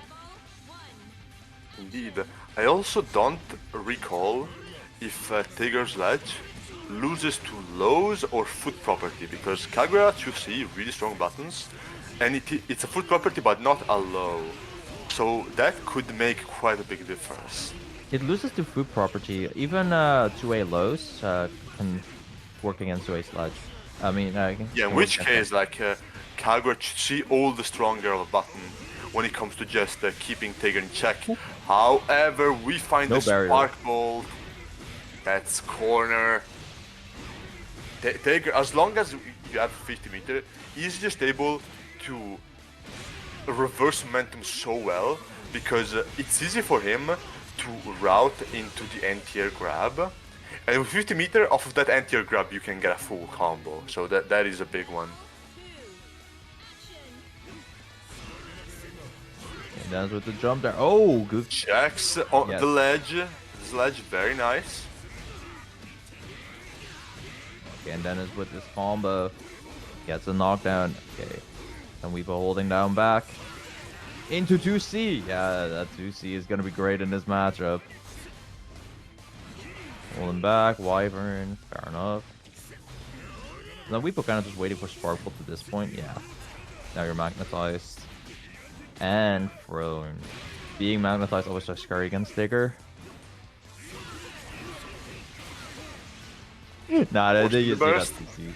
Indeed. I also don't recall if Tiger's Ledge loses to lows or foot property, because Kagura 2C really strong buttons, and it's a foot property but not a low. So that could make quite a big difference. It loses to food property. Even 2A lows can work against 2A sludge. I mean, Yeah, in can work which against case, them. like, Kagura should see all the stronger of a button when it comes to just keeping Tiger in check. However, we find No the barrier. Spark Bolt. That's corner. Tiger, as long as you have 50 meter, he's just able to reverse momentum so well because it's easy for him to route into the anti-air grab. And with 50 meter off of that anti-air grab, you can get a full combo. So that is a big one. And that's with the jump there. Oh, good. Checks on Yes. the ledge. This ledge, very nice. Okay, and Dennis with this combo gets a knockdown. Okay, and Weepo holding down back into 2C. Yeah, that 2C is gonna be great in this matchup. Holding back, Wyvern, fair enough. Now Weepo kind of just waiting for Sparkle to this point. Yeah. Now you're magnetized and thrown. Being magnetized always so scary against Digger. Nah, I Force think the it's like burst. that 2C.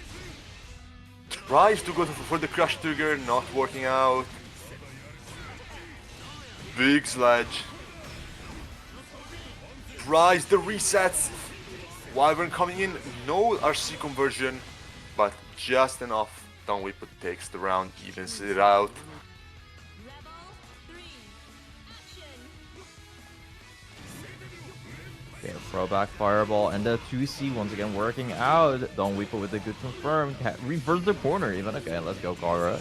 Tries to go for the crush trigger, not working out. Big sledge. Tries the resets. Wyvern coming in, no RC conversion, but just enough. Don Whippet takes the round, evens it out. Rebel 3. Action. Okay, throwback fireball and the 2C once again working out. Don't Weepo with the good confirm. Reverse the corner even. Okay, let's go, Kara.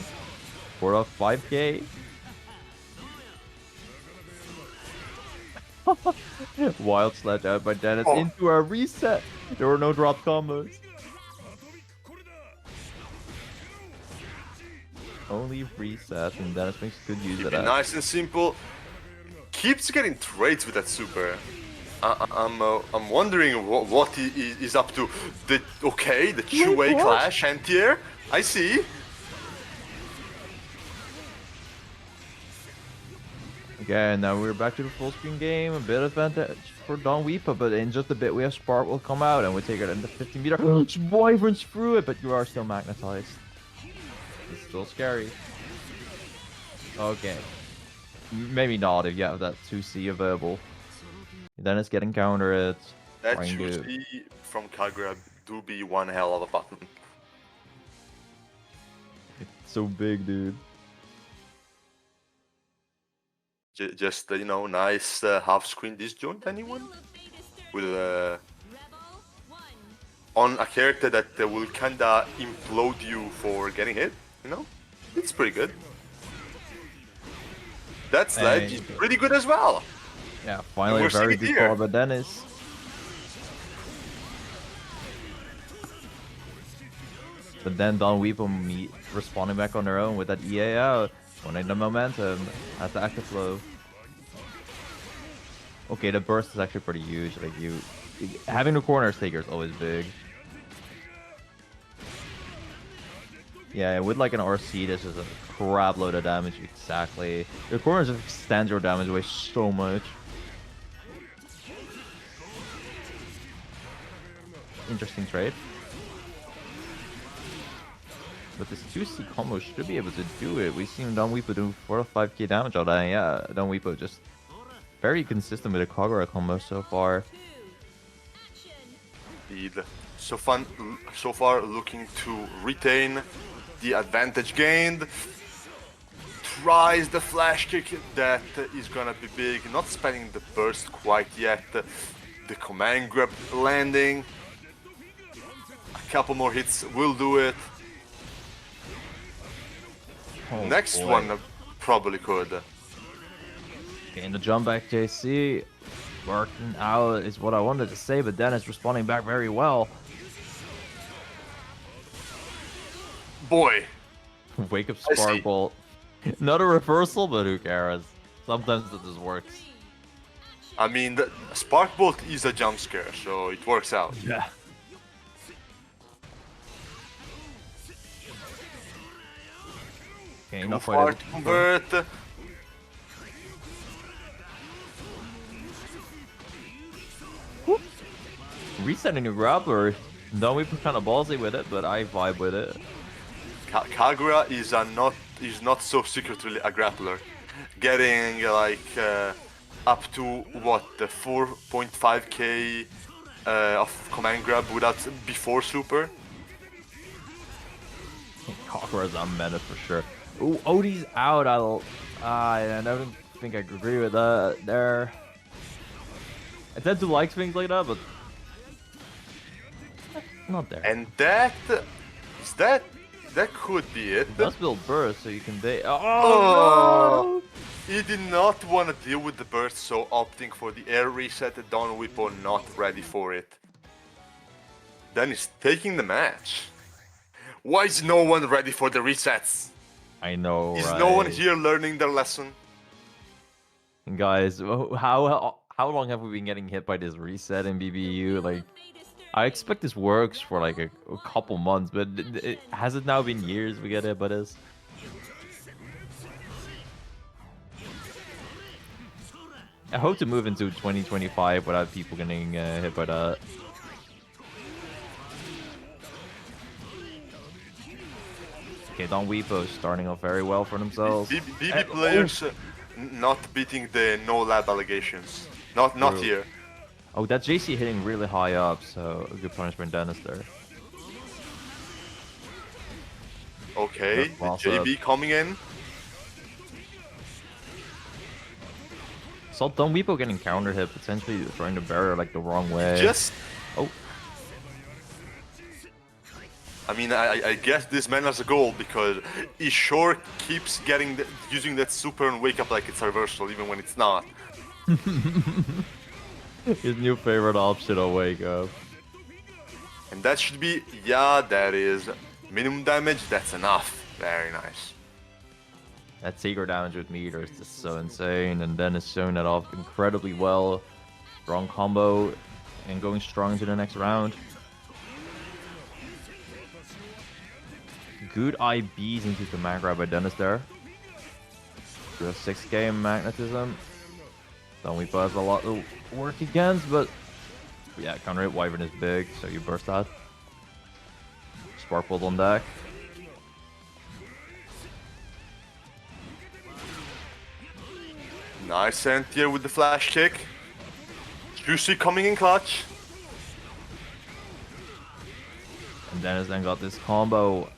For a 5k. Wild sledge out by Dennis Oh. into a reset. There were no drop combos. Only reset, and Dennis makes good use Keep of it that. nice and simple. Keeps getting trades with that super. I'm wondering what he is up to. The two-way what? clash anti-air. I see. Okay, now we're back to the full screen game. A bit of advantage for Don Weepa, but in just a bit we have Spark will come out and we take it into 50 meter. Wyverns through it, but you are still magnetized. It's still scary. Okay. Maybe not if you have that 2C available. Then it's getting countered. That Trying to... 2C from Kagura do be one hell of a button. So big, dude. Just nice half screen disjoint. Anyone with Rebel 1. on a character that will kinda implode you for getting hit. It's pretty good. That sledge is pretty good as well. Yeah, finally we're a very seeing it good here. call by Dennis. But then Don Weepo responding back on their own with that EA out. Wanting the momentum at the active flow. Okay, the burst is actually pretty huge. Like having the corner taker is always big. Yeah, with like an RC, this is a crap load of damage. Exactly. The corner just extends your damage away so much. Interesting trade. But this 2C combo should be able to do it. We've seen Don Weepo do 4 or 5k damage all day. Yeah, Don Weepo just very consistent with the Kagura combo so far. Indeed. So far looking to retain the advantage gained. Tries the flash kick, that is gonna be big. Not spending the burst quite yet. The command grab landing. A couple more hits will do it. Oh, Next boy. one probably could. Okay, and the jump back JC working out is what I wanted to say, but Dennis responding back very well. Boy. Wake up I see. Spark Bolt. Not a reversal, but who cares? Sometimes it just works. I mean, the Spark Bolt is a jump scare, so it works out. Yeah. Okay, Too not far quite to able to convert. resetting the grappler. Don't we kind of ballsy with it, but I vibe with it. Kagura is not so secretly a grappler, getting like up to what the 4.5k of command grab without before super. Cockroach on meta for sure. Ooh, Odie's out. I don't think I agree with that there. I tend to like things like that, but not there. And that could be it. It does build burst, so you can bait. Oh, Oh he did not want to deal with the burst, so opting for the air reset. Don Whippo not ready for it. Then he's taking the match. Why is no one ready for the resets? no! I know, Is right? no one here learning their lesson? And guys, how long have we been getting hit by this reset in BBU? Like, I expect this works for like a couple months, but has it now been years we get hit by this? I hope to move into 2025 without people getting hit by that. Okay, Don Weepo starting off very well for themselves. BB players not beating the no lab allegations. Not True. here. Oh, that JC hitting really high up, so a good punishment Dennis there. Okay, the Well JB coming in. Saw Don Weepo getting counter hit, potentially throwing the barrier like the wrong way. Just, Oh, I mean, I guess this man has a goal because he sure keeps using that super and wake up like it's a reversal even when it's not. his new favorite option on wake up. And that should be, yeah, that is minimum damage. That's enough. Very nice. That Seeker damage with meter is just so insane, and Dennis showing that off incredibly well. Strong combo, and going strong into the next round. Good IBs into the mag grab by Dennis there. Do a 6k magnetism. Then we has a lot to work against, but yeah, counter hit Wyvern is big, so you burst that. Spark Bolt on deck. Nice anti-air with the flash kick. Juicy coming in clutch. And Dennis then got this combo.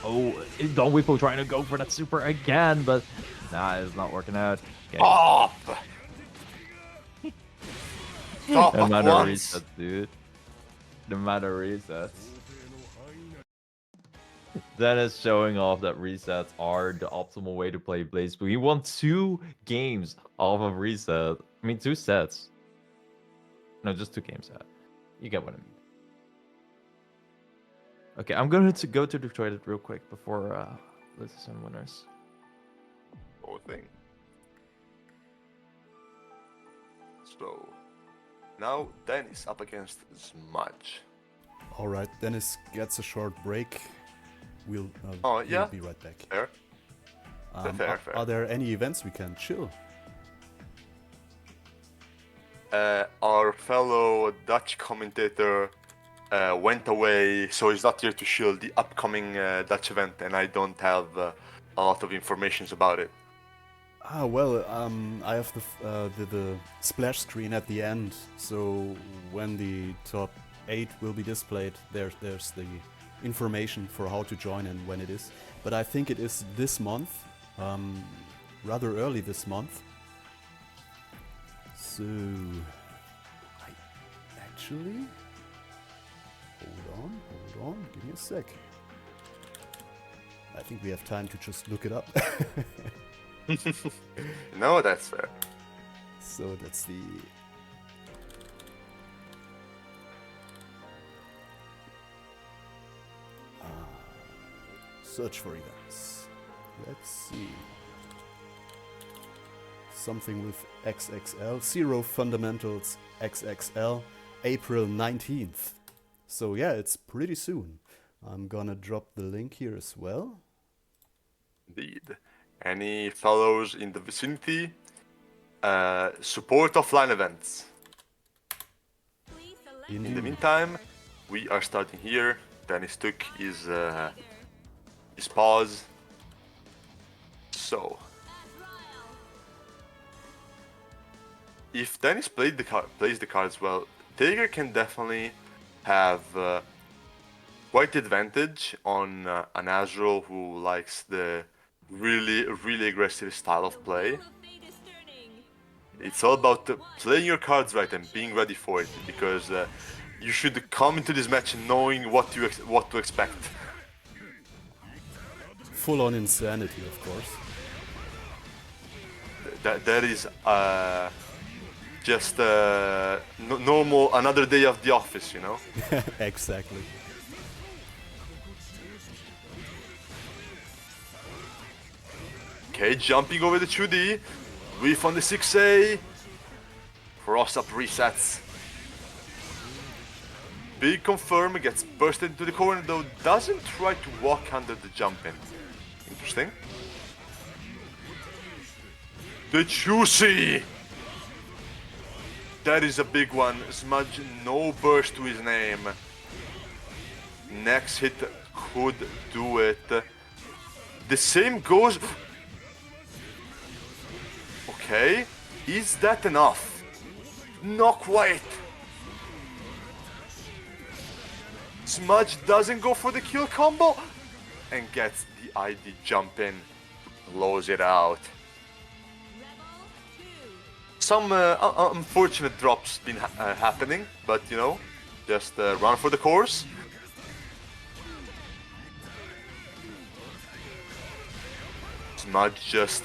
Oh, Don Weepo trying to go for that super again, but nah, it's not working out. Okay. Stop! Stop No at matter once. resets, dude. No matter resets. Dennis showing off that resets are the optimal way to play Blaze Blue. He won 2 games off of reset. I mean, 2 sets. No, just 2 game set. You get what I mean. Okay, I'm going to go to the toilet real quick before let's some winners. Whole thing. So now Dennis up against Smudge. All right, Dennis gets a short break. We'll yeah. be right back. Fair. Fair. Are there any events we can chill? Our fellow Dutch commentator went away, so he's not here to shield the upcoming Dutch event, and I don't have a lot of information about it. Well, I have the splash screen at the end, so when the top 8 will be displayed, there's the information for how to join and when it is. But I think it is this month, rather early this month. So, actually, hold on, give me a sec. I think we have time to just look it up. No, that's fair. So that's the search for events. Let's see. Something with XXL, Zero Fundamentals XXL, April 19th. So yeah, it's pretty soon. I'm gonna drop the link here as well. Indeed. Any fellows in the vicinity? Support offline events. In the Indeed. meantime, we are starting here. Dennis took his pause. So, if Dennis plays the cards well, Tiger can definitely have quite the advantage on an Azrael who likes the really aggressive style of play. It's all about playing your cards right and being ready for it, because you should come into this match knowing what to expect. Full-on insanity, of course. That is just normal, another day of the office, you know? Exactly. Okay, jumping over the 2D, whiff on the 6A, cross up resets. Big confirm, gets bursted into the corner, though doesn't try to walk under the jump in. Interesting. The juicy! That is a big one. Smudge, no burst to his name. Next hit could do it. The same goes... Okay, is that enough? Not quite. Smudge doesn't go for the kill combo and gets the ID jump in to close it out. Some unfortunate drops been happening, but you know, just run for the course. Smudge just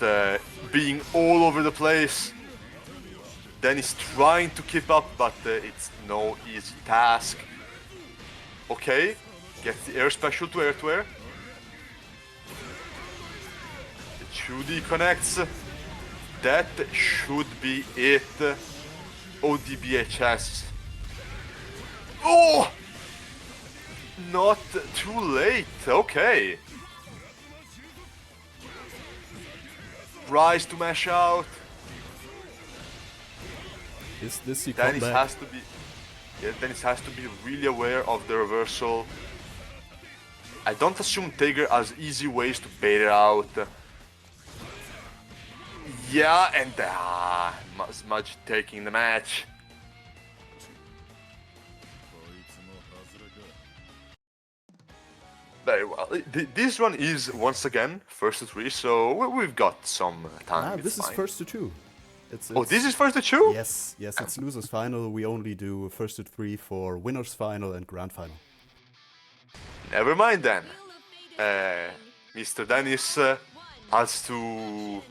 being all over the place. Then he's trying to keep up, but it's no easy task. Okay, gets the air special to air to air. The 2D connects. That should be it. ODBHS. Oh! Not too late. Okay. Rise to mash out. Is this the Dennis comeback? has to be. Yeah, Dennis has to be really aware of the reversal. I don't assume Tiger has easy ways to bait it out. Yeah, and Smudge taking the match. Very well. This one is once again first to 3, so we've got some time. This is first to 2. Oh, this is first to 2? Yes, it's losers final. We only do first to 3 for winners final and grand final. Never mind then. Mr. Dennis has to...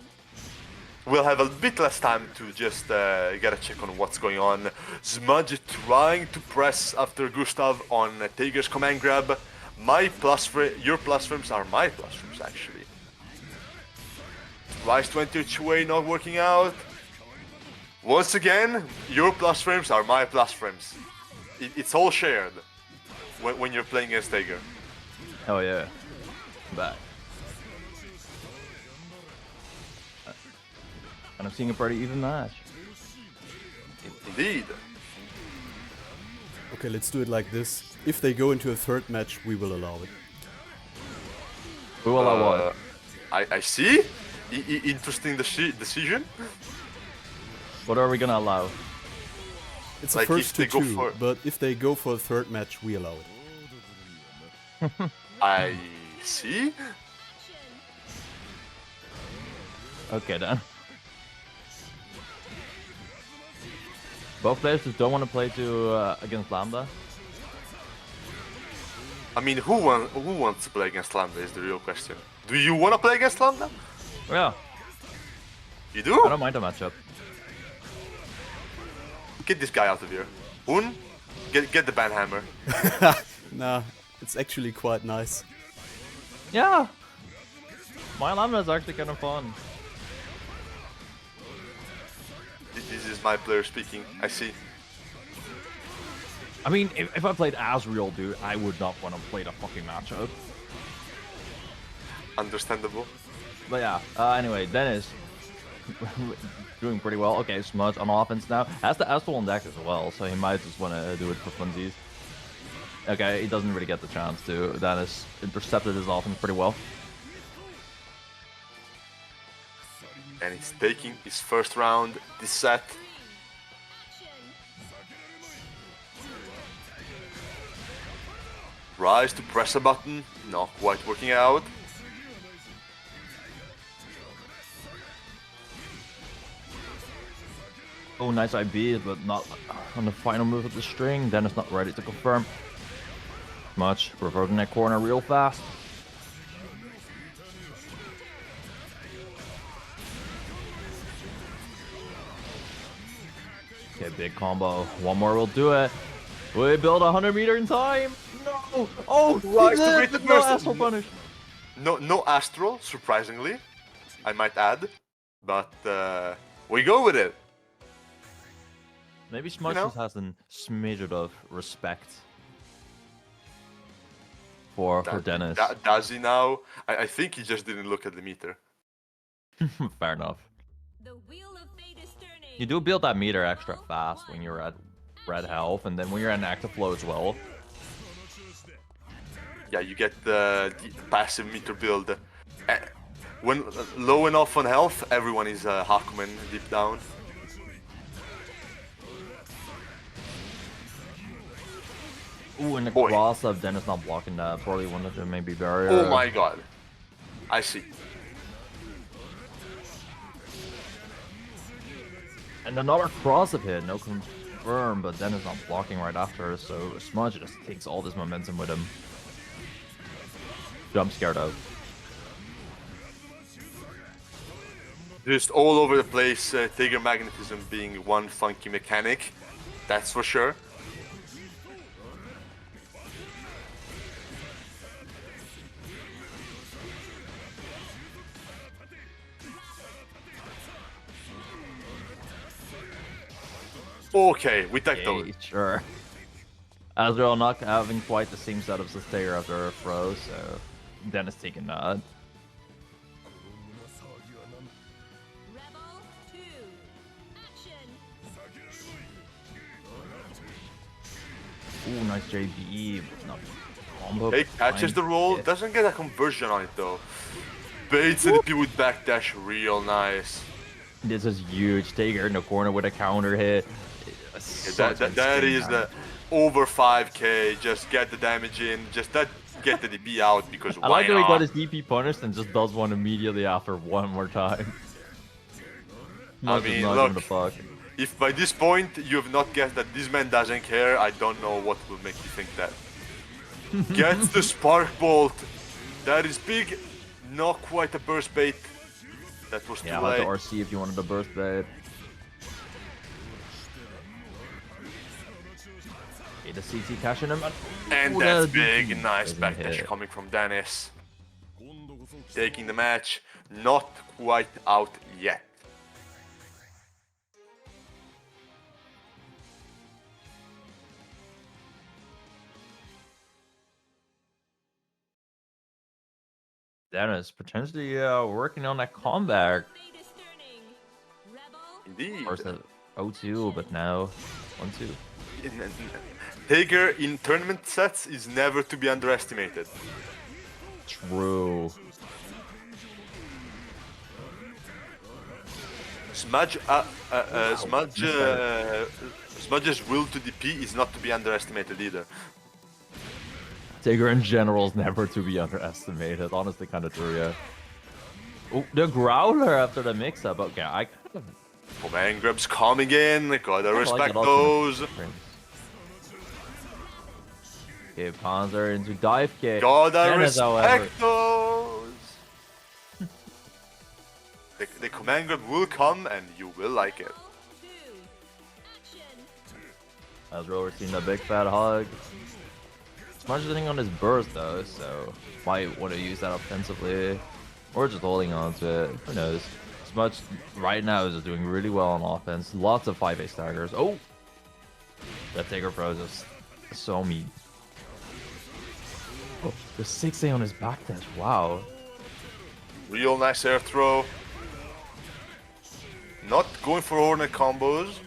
We'll have a bit less time to just get a check on what's going on. Smudge trying to press after Gustav on Tiger's command grab. Your plus frames are my plus frames, actually. Rise 22A not working out. Once again, your plus frames are my plus frames. It's all shared when you're playing against Tiger. Oh yeah. I'm back. And I'm seeing a pretty even match. Indeed. Okay, let's do it like this. If they go into a third match, we will allow it. We will allow what? I see. Interesting decision. What are we gonna allow? It's Like a if first they to go 2, for- but if they go for a third match, we allow it. I see. Okay then. Both players just don't want to play against Lambda. I mean, who wants to play against Lambda is the real question. Do you want to play against Lambda? Yeah, You do? I don't mind the matchup. Get this guy out of here. Hoon, get the banhammer. Nah, it's actually quite nice. Yeah! My Lambda is actually kind of fun. This is my player speaking. I see. I mean, if I played Azrael, dude, I would not want to play the fucking matchup. Understandable. But yeah, anyway, Dennis doing pretty well. Okay, Smudge on offense now. Has the Astral on deck as well, so he might just want to do it for funsies. Okay, he doesn't really get the chance to. Dennis intercepted his offense pretty well. And he's taking his first round this set. Tries to press a button, not quite working out. Oh, nice IB, but not on the final move of the string. Dennis not ready to confirm. Much reverting that corner real fast. Okay, big combo. One more will do it. Will he build 100 meter in time? No! Oh, Right, he did, but no Astral punish. No Astral, surprisingly, I might add. But we go with it. Maybe Smudge just has a smidget of respect for Dennis. Does he now? I think he just didn't look at the meter. Fair enough. The wheel of fate is turning. You do build that meter extra fast when you're at red health, and then when you're in active flow as well. Yeah, you get the passive meter build. When low enough on health, everyone is Hakumen deep down. Ooh, and the cross up, Dennis not blocking that. Probably wanted to maybe barrier. Oh my god. I see. And another cross up hit, no confirm, but Dennis not blocking right after, so Smudge just takes all this momentum with him. Jump scared out. Just all over the place, Tiger Magnetism being one funky mechanic, that's for sure. Okay, we take those. Sure. Azrael not having quite the same setups as Tager after a throw, so Dennis taking that. Rebel 2. Action. Ooh, nice JBE, but not combo. He catches the roll, hit. doesn't get a conversion on it though. Baits ADP with backdash, real nice. This is huge. Tager in the corner with a counter hit. That is the over 5k, just get the damage in, just get the DP out because I like how he got his DP punished and just does one immediately after one more time. I mean, look, if by this point you have not guessed that this man doesn't care, I don't know what will make you think that. Gets the Spark Bolt. That is big. Not quite a burst bait. That was too late. Yeah, like the RC if you wanted the burst bait. Okay, the CT cashing him. And Ooh, that's the big, DP nice doesn't backdash hit. coming from Dennis. Taking the match. Not quite out yet. Dennis potentially working on that comeback. Fate is turning. Rebel Indeed. First at 0-2, but now 1-2. Tager in tournament sets is never to be underestimated. True. Smudge's will to DP is not to be underestimated either. Tager in general is never to be underestimated. Honestly, kind of true, yeah. Oh, the Growler after the mix-up. Okay, I kind of... Command grabs coming in, gotta I respect like that those. alternate. Okay, Panzer into dive kick. Gotta Dennis, however, respect those. The command grab will come and you will like it. 2. Action. Azrael receiving a big fat hug. Smudge sitting on his burst though, so might want to use that offensively. Or just holding on to it. Who knows? Smudge right now is just doing really well on offense. Lots of 5A staggers. Oh! That Tager Pro is just so mean. Oh, the 6A on his back dash. Wow. Real nice air throw. Not going for Hornet combos.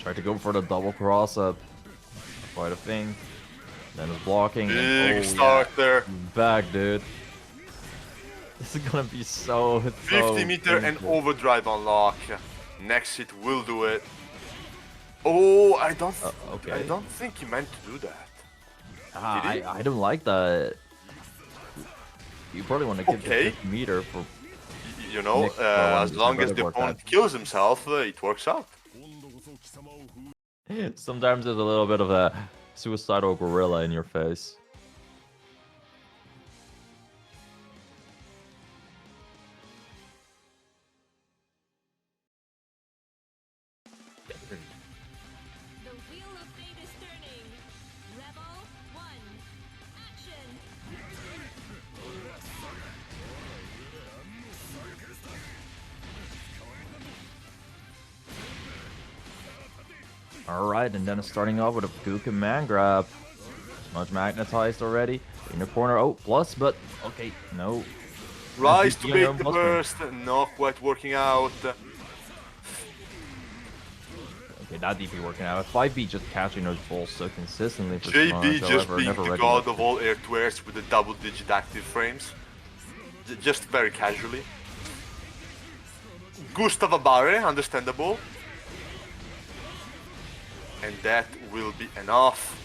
Tried to go for the double cross up. Quite a thing. Then is blocking. Big And, start there. Back, dude. This is gonna be so 50 meter and painful. overdrive unlock. Next hit will do it. Oh, I okay. don't think he meant to do that. I don't like that. You probably want to give the 50 meter for. You know, as long as the opponent kills himself, it works out. Sometimes there's a little bit of a suicidal gorilla in your face. The wheel of fate is turning. Rebel 1. Action. Alright, and then starting off with a Gook and man grab. Much magnetized already. In the corner. Oh, plus, but okay, no. Rise to DP on bait your own the plus burst, not quite working out. Okay, that DP working out. 5B just catching those balls so consistently for JB Smash, just however, being never the ready god enough of all air to airs with the double-digit active frames. Just very casually. Gustav Abare, understandable. And that will be enough.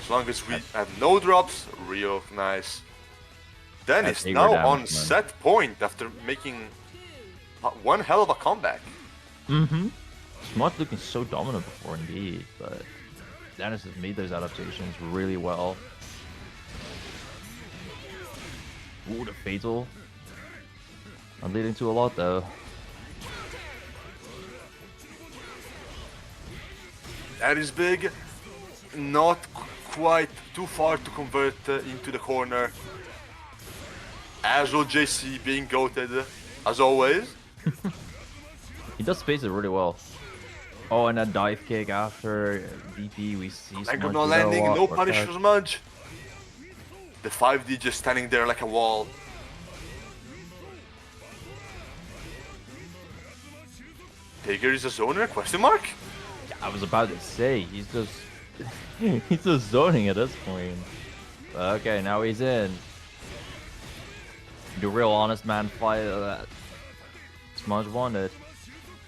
As long as we have no drops, real nice. Dennis That's now damage, on man. set point after making one hell of a comeback. Mm-hmm. Smart looking so dominant before indeed, but Dennis has made those adaptations really well. Ooh, the fatal. Not leading to a lot though. That is big. Not quite too far to convert into the corner. Azul JC being goated, as always. He does space it really well. Oh, and that dive kick after DP, we see Like Smudge no do that a landing, lot, no work punish out. for Smudge. The 5D just standing there like a wall. Taker is a zoner? Question mark? I was about to say, he's just he's just zoning at this point. Okay, now he's in. The real honest man fight that Smudge wanted.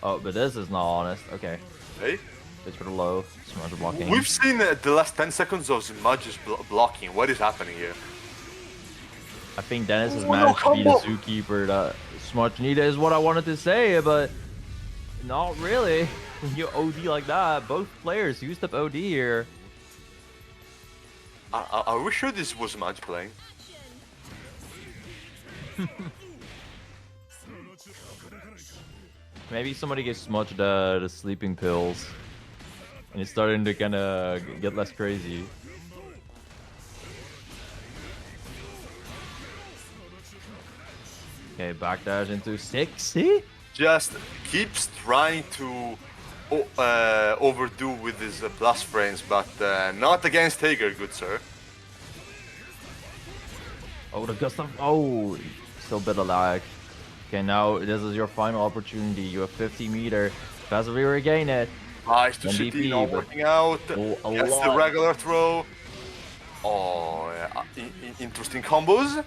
Oh, but this is not honest. Okay. Hey? It's for the low. Smudge blocking. We've seen the last 10 seconds of Smudge's blocking. What is happening here? I think Dennis has Oh, no managed to be the combo! zookeeper that Smudge needed is what I wanted to say, but not really. When you OD like that, both players used up OD here. Are we sure this was Smudge playing? Maybe somebody gave Smudge the sleeping pills. And it's starting to kind of get less crazy. Okay, backdash into 60. Just keeps trying to overdo with his plus frames, but not against Hager, good sir. Oh, the Gustav. Oh, still a bit of lag. Okay, now this is your final opportunity. You have 50 meter. Passively regain it. Nice to MVP, City, not but- working out. Oh, a Gets the lot. regular throw. Oh, yeah. Interesting combos.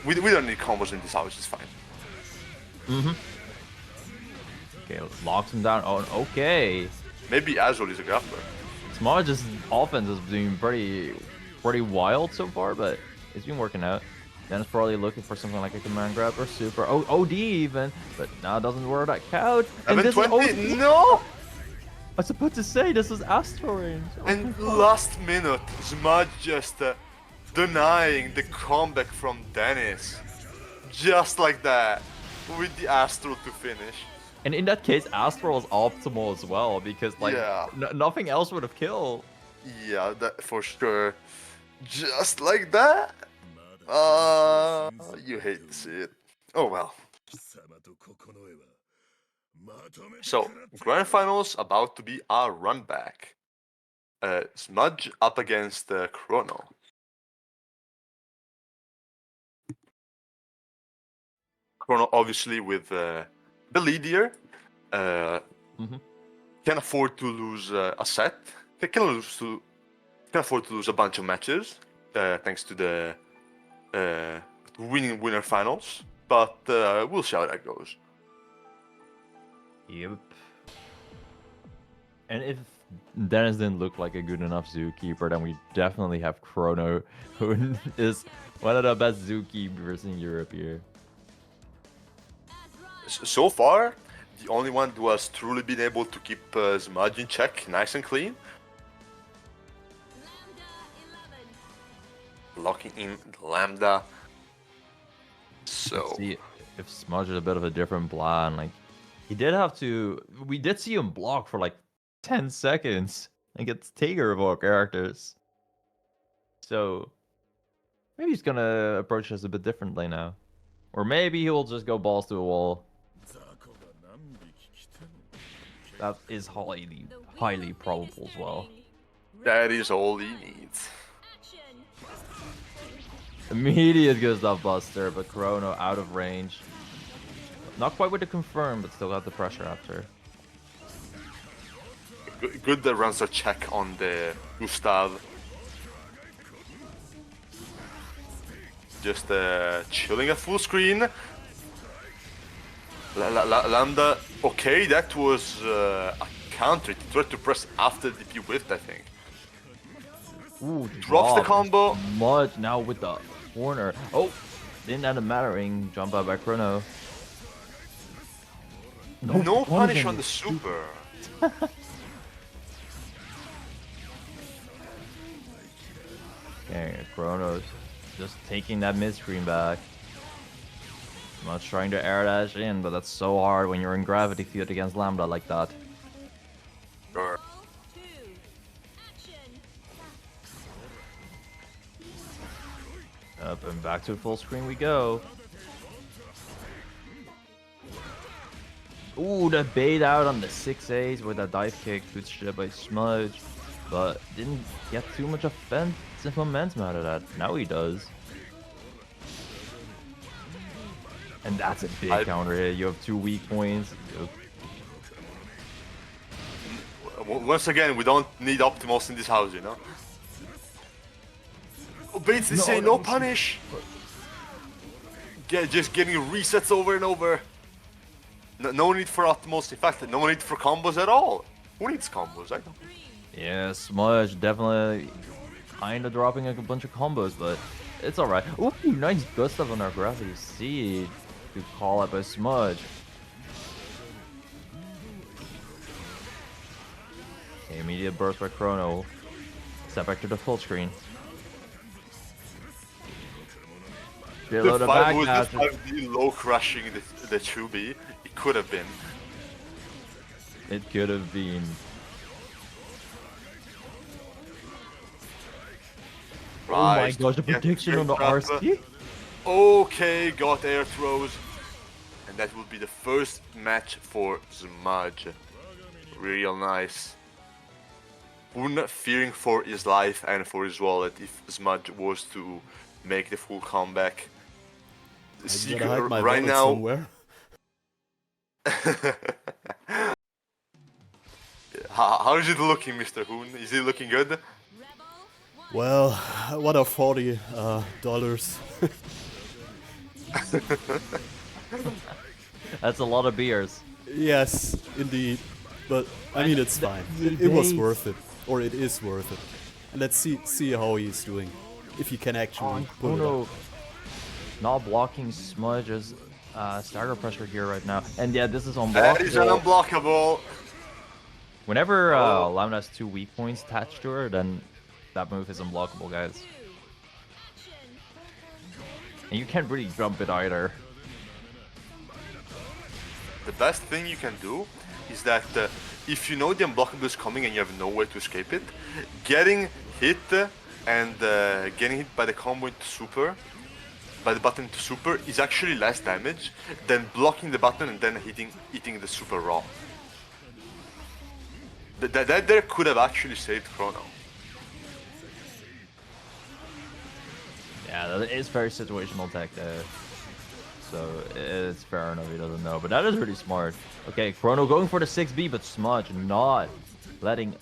We don't need combos in this house, it's fine. Okay, locks him down. Oh, okay. Maybe Azul is a grappler. Smudge's offense has been pretty wild so far, but it's been working out. Dennis probably looking for something like a command grab or super. Oh, OD even, but now it doesn't work that count. And this is 720? OD. No! I was about to say this is Astro range. Oh And my God. last minute, Smudge just denying the comeback from Dennis. Just like that. With the Astro to finish. And in that case, Astro is optimal as well because like Yeah. nothing else would have killed. Yeah, that for sure. Just like that? You hate to see it. Oh well. So, Grand Finals about to be our run back. Smudge up against Chrono. Chrono obviously with the lead here. Mhm. Can afford to lose a set. Can afford to lose a bunch of matches thanks to the winner finals. But we'll see how that goes. Yep. And if Dennis didn't look like a good enough zookeeper, then we definitely have Chrono, who is one of the best zookeepers in Europe here. So far, the only one who has truly been able to keep Smudge in check, nice and clean. Locking in the Lambda. So See if Smudge is a bit of a different plan. Like he did have to. We did see him block for like 10 seconds against Tiger of all characters. So maybe he's gonna approach us a bit differently now, or maybe he'll just go balls to a wall. That is highly probable as well. that is all he needs. Immediate good stuff Buster, but Chrono out of range. Not quite with the confirm, but still got the pressure after. Good that runs a check on the Gustav. Just chilling at full screen. Lambda, okay, that was a counter. He tried to press after the DP whiffed, I think. Ooh, Drops the drop. combo. Much now with the corner. Oh, didn't end up mattering. Jump out by Chrono. No punish on the super. Okay, Chrono's just taking that mid screen back. Much trying to air dash in, but that's so hard when you're in gravity field against Lambda like that. Sure. Up and back to full screen we go. Ooh, the bait out on the 6As with that dive kick. Good shit by Smudge. But didn't get too much offensive momentum out of that. Now he does. And that's a big counter hit. You have 2 weak points. Once again, we don't need Optimals in this house, you know? Oh, Bates is saying no punish! Just getting resets over and over. No need for Optimals, in fact, no need for combos at all. Who needs combos? I don't. Yeah, Smudge definitely kind of dropping a bunch of combos, but it's alright. Ooh, nice Gustav on our Gravity Seed. Good call out by Smudge. Okay, immediate burst by Chrono. Step back to the full screen. Below the back Was dash. this 5D low crushing the 2B? It could have been. It could have been. Oh my gosh, the prediction on the RC? Okay, got air throws. And that will be the first match for Smudge. Real nice. Hoon fearing for his life and for his wallet if Smudge was to make the full comeback. I gotta hide my right wallet now. somewhere. How is it looking, Mr. Hoon? Is it looking good? Well, what are $40 dollars? That's a lot of beers. Yes, indeed. But I mean, it's fine. It was worth it, or it is worth it. Let's see how he's doing. If he can actually pull it up. Not blocking Smudge's stagger pressure here right now. And yeah, this is unblockable. That is unblockable. Whenever Lambda has 2 weak points attached to her, then that move is unblockable, guys. And you can't really jump it either. The best thing you can do is that if you know the unblockable is coming and you have no way to escape it, getting hit and getting hit by the combo into super, by the button to super, is actually less damage than blocking the button and then hitting the super raw. That there could have actually saved Chrono. Yeah, that is very situational tech there. so it's fair enough he doesn't know. But that is really smart. Okay, Chrono going for the 6B, but Smudge not letting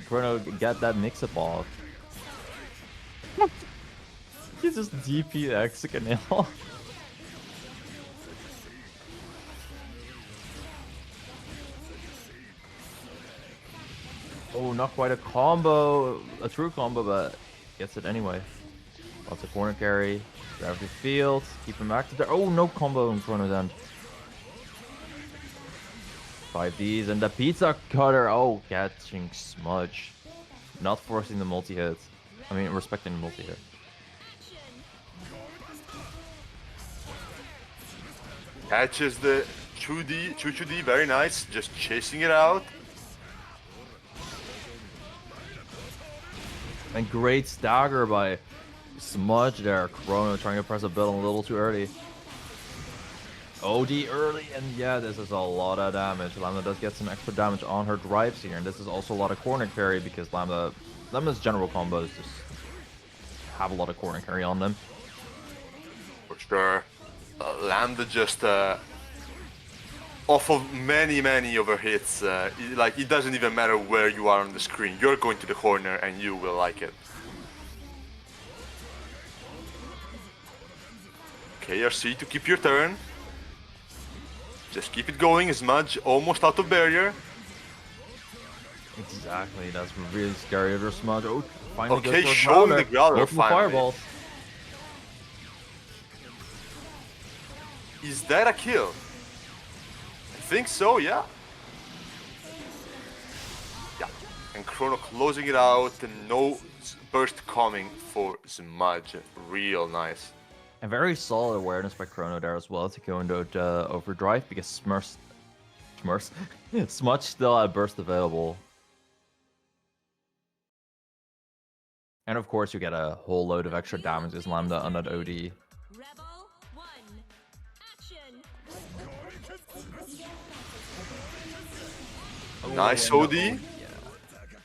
Chrono get that mix-up off. He just DP Hexagonal. Oh, not quite a combo, a true combo, but gets it anyway. Lots of corner carry, grab the field, keep him active there. Oh, no combo in Chrono's end. 5Ds and the pizza cutter. Oh, catching Smudge. Not forcing the multi-hit. I mean, respecting the multi-hit. Catches the 2D, very nice. Just chasing it out. And great stagger by Smudge there. Chrono trying to press a button a little too early. OD early, and yeah, this is a lot of damage. Lambda does get some extra damage on her drives here, and this is also a lot of corner carry because Lambda's general combos just have a lot of corner carry on them. For sure. Lambda just off of many of her hits, like it doesn't even matter where you are on the screen. You're going to the corner and you will like it. Okay, RC to keep your turn. Just keep it going. Smudge almost out of barrier. Exactly, that's really scary. There's Smudge. Oh, finally Okay, goes for showing Growler. the Growler Multiple finally. fireballs. Is that a kill? I think so, yeah. Yeah, and Chrono closing it out, and no burst coming for Smudge. Real nice. And very solid awareness by Chrono there as well to go into overdrive because Smudge still had burst available. And of course you get a whole load of extra damage as Lambda on that OD. Rebel 1. Action. Nice and OD. yeah.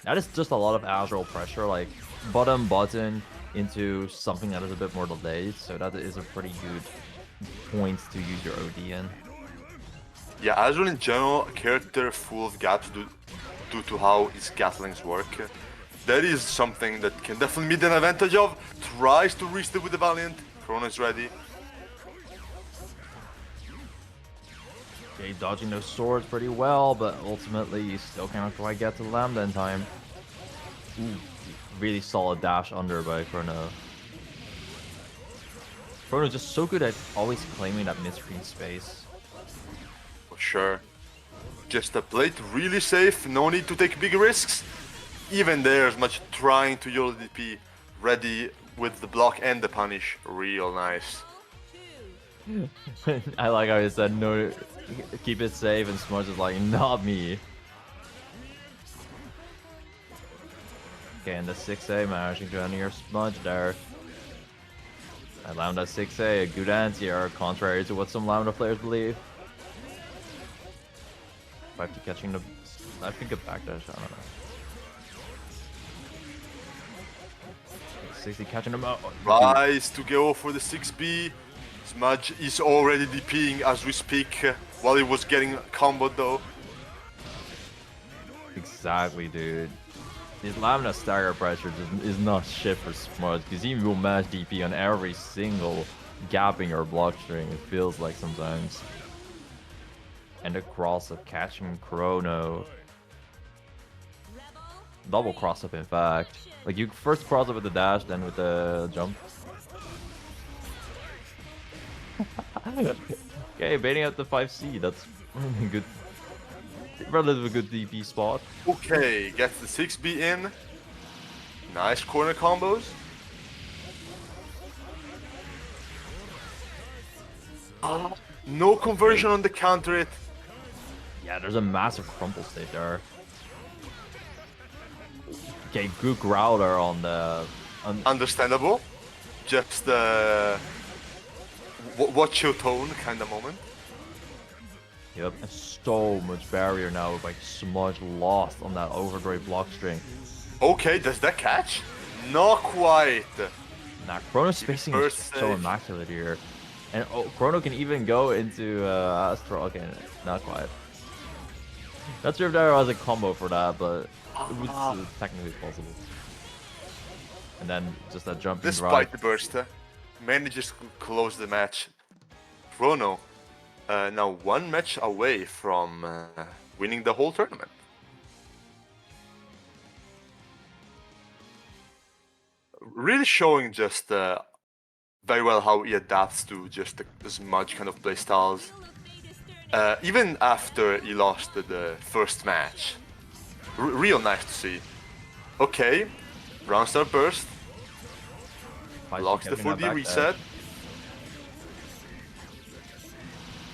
That is just a lot of Azrael pressure, like button into something that is a bit more delayed, so that is a pretty good point to use your OD in. Yeah, Azrael in general, a character full of gaps due to how his Gatlings work. That is something that can definitely be an advantage of. Tries to reach it with the Valiant. Chrono is ready. Okay, dodging those swords pretty well, but ultimately you still cannot quite get to Lambda in time. Ooh, really solid dash under by Chrono. Chrono's just so good at always claiming that mid-screen space. For sure. Just play it really safe, no need to take big risks. Even there, Smudge trying to YOLO DP, ready with the block and the punish. Real nice. I like how he said no, keep it safe, and Smudge is like, not me. Okay, and the 6A managing to end your Smudge there. And Lambda 6A, a good anti-air, contrary to what some Lambda players believe. Back to catching the, I think a backdash, I don't know. 60 catching him out. Tries to go for the 6B. Smudge is already DPing as we speak, while he was getting comboed though. Exactly, dude. His Lambda stagger pressure is not shit for Smudge, because he will match DP on every single gapping or block string, it feels like sometimes. And the cross up catching Chrono. Double cross up, in fact. Like, you first cross up with the dash, then with the jump. Okay, baiting out the 5C, that's good. Relatively good DP spot. Okay, gets the 6B in. Nice corner combos. No conversion on the counter it. Yeah, there's a massive crumple state there. Okay, good Growler on the... Understandable. Just watch your tone kind of moment. Yep, and so much barrier now with like Smudge lost on that overdrive block string. Okay, does that catch? Not quite. Nah, Chrono's spacing is First so save. immaculate here. And Chrono can even go into Astral. Okay, not quite. Not sure if there was a combo for that, but it was technically possible. And then just a jumping Despite drive. the burst, manages to close the match. Chrono now one match away from winning the whole tournament. Really showing just very well how he adapts to just the smudge kind of playstyles. Even after he lost the first match. Real nice to see. Okay, round start burst. Blocks the 4D reset.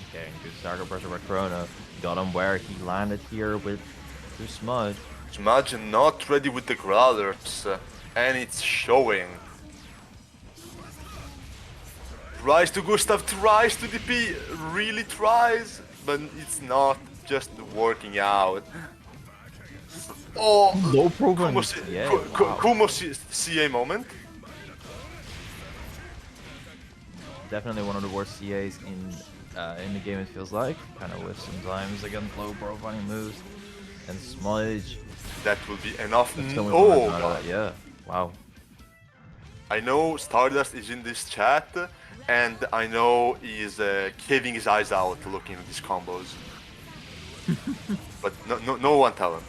Okay, good starter pressure by Chrono. Got him where he landed here with the Smudge. Smudge not ready with the Growlers, and it's showing. Tries to Gustav, tries to DP, really tries, but it's not just working out. Oh, low program. Kumo CA moment. Definitely one of the worst CAs in the game, it feels like. Kind of with sometimes against low profiling moves. And Smudge. That will be enough. Oh, God. Yeah, wow. I know Stardust is in this chat, and I know he's caving his eyes out looking at these combos. But no one tell him.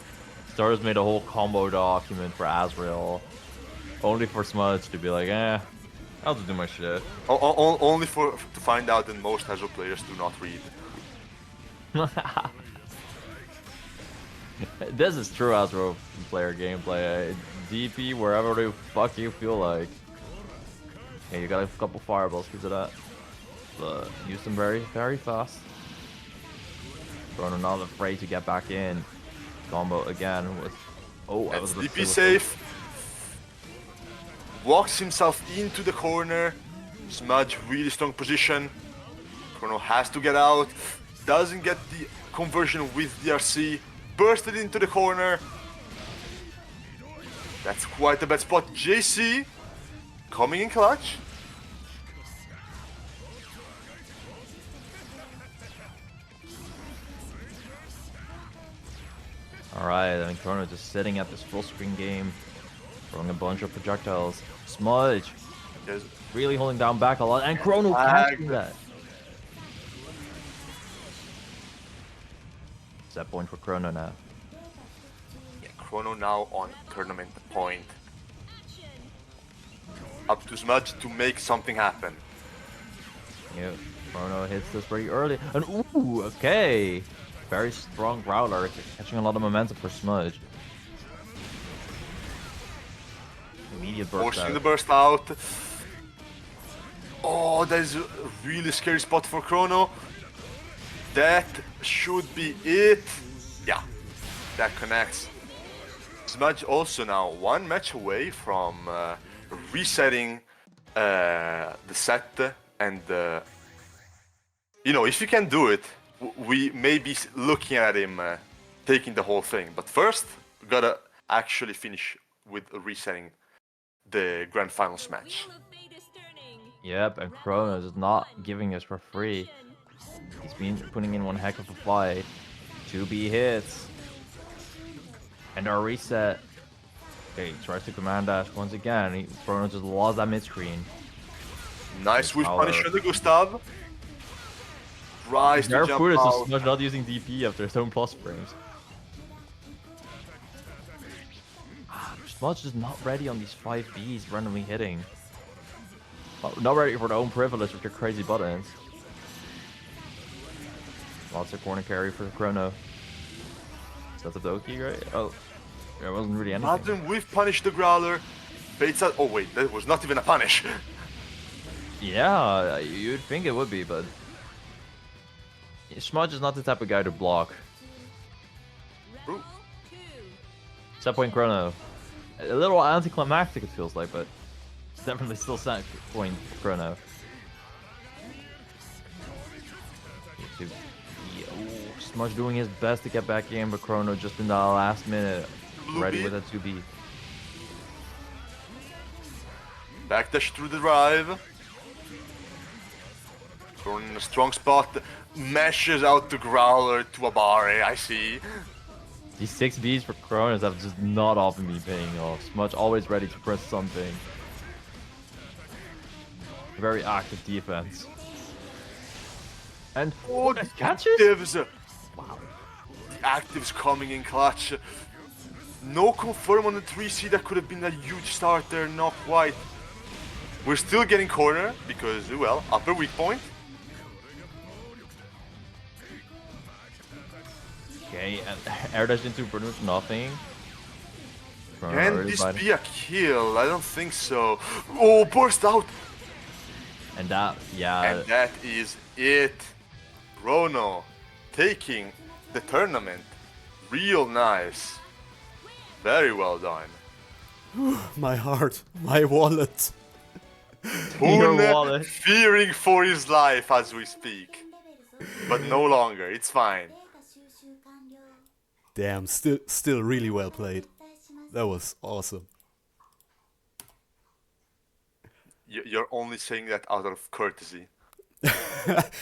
Stardust made a whole combo document for Azrael, only for Smudge to be like, I'll just do my shit. Only to find out that most Azrael players do not read. This is true Azrael player gameplay. DP wherever the fuck you feel like. Okay, you got a couple fireballs because of that. But use them very, very fast. Chrono not afraid to get back in. Combo again with... Oh, that was the DP safe. Walks himself into the corner. Smudge really strong position. Chrono has to get out. Doesn't get the conversion with DRC. Bursted into the corner. That's quite a bad spot. JC coming in clutch. Alright, and Chrono just sitting at this full screen game, throwing a bunch of projectiles. Smudge really holding down back a lot, and Chrono catching that. Set point for Chrono now. Yeah, Chrono now on tournament point. Up to Smudge to make something happen. Yeah, Chrono hits this pretty early, and ooh, okay. Very strong Growler, catching a lot of momentum for Smudge. Immediate burst Forcing the burst out. Oh, that is a really scary spot for Chrono. That should be it. Yeah, that connects. Smudge also now one match away from resetting the set, and you know, if you can do it, we may be looking at him taking the whole thing. But first, we gotta actually finish with resetting the grand finals match. Yep, and Chrono is not giving us for free. He's been putting in one heck of a fight. 2B hits. And our reset. Okay, he tries to command dash once again. Chrono just lost that mid screen. Nice whiff punish on the Gustav. Tries to jump footage out. of Smudge not using DP after his own plus frames. Smudge is not ready on these 5Bs randomly hitting. Not ready for their own privilege with their crazy buttons. Lots of corner carry for Chrono. Is that the Doki, right? Oh, there wasn't really anything. Imagine whiff punish the Growler. Baits out. Oh wait, that was not even a punish. Yeah, you'd think it would be, but Smudge is not the type of guy to block. Ooh. Set point Chrono. A little anticlimactic it feels like, but it's definitely still set point Chrono. Smudge doing his best to get back in, but Chrono just in the last minute ready with a 2B. Backdash through the drive. thrown in a strong spot, meshes out the Growler to a Bare, I see. These 6Bs for Kronos have just not often been paying off. Smudge always ready to press something. Very active defense. And Oh, the catches? actives! Wow. The actives coming in clutch. No confirm on the 3C, that could have been a huge start there, not quite. We're still getting corner because, well, upper weak point. Okay, and air dash into pretty much nothing. Can this be a kill? I don't think so. Oh, burst out! And that, yeah. And that is it. Rono taking the tournament. Real nice. Very well done. My heart, my wallet. Your Hoon wallet. fearing for his life as we speak. But no longer, it's fine. Damn, still really well played. That was awesome. You're only saying that out of courtesy.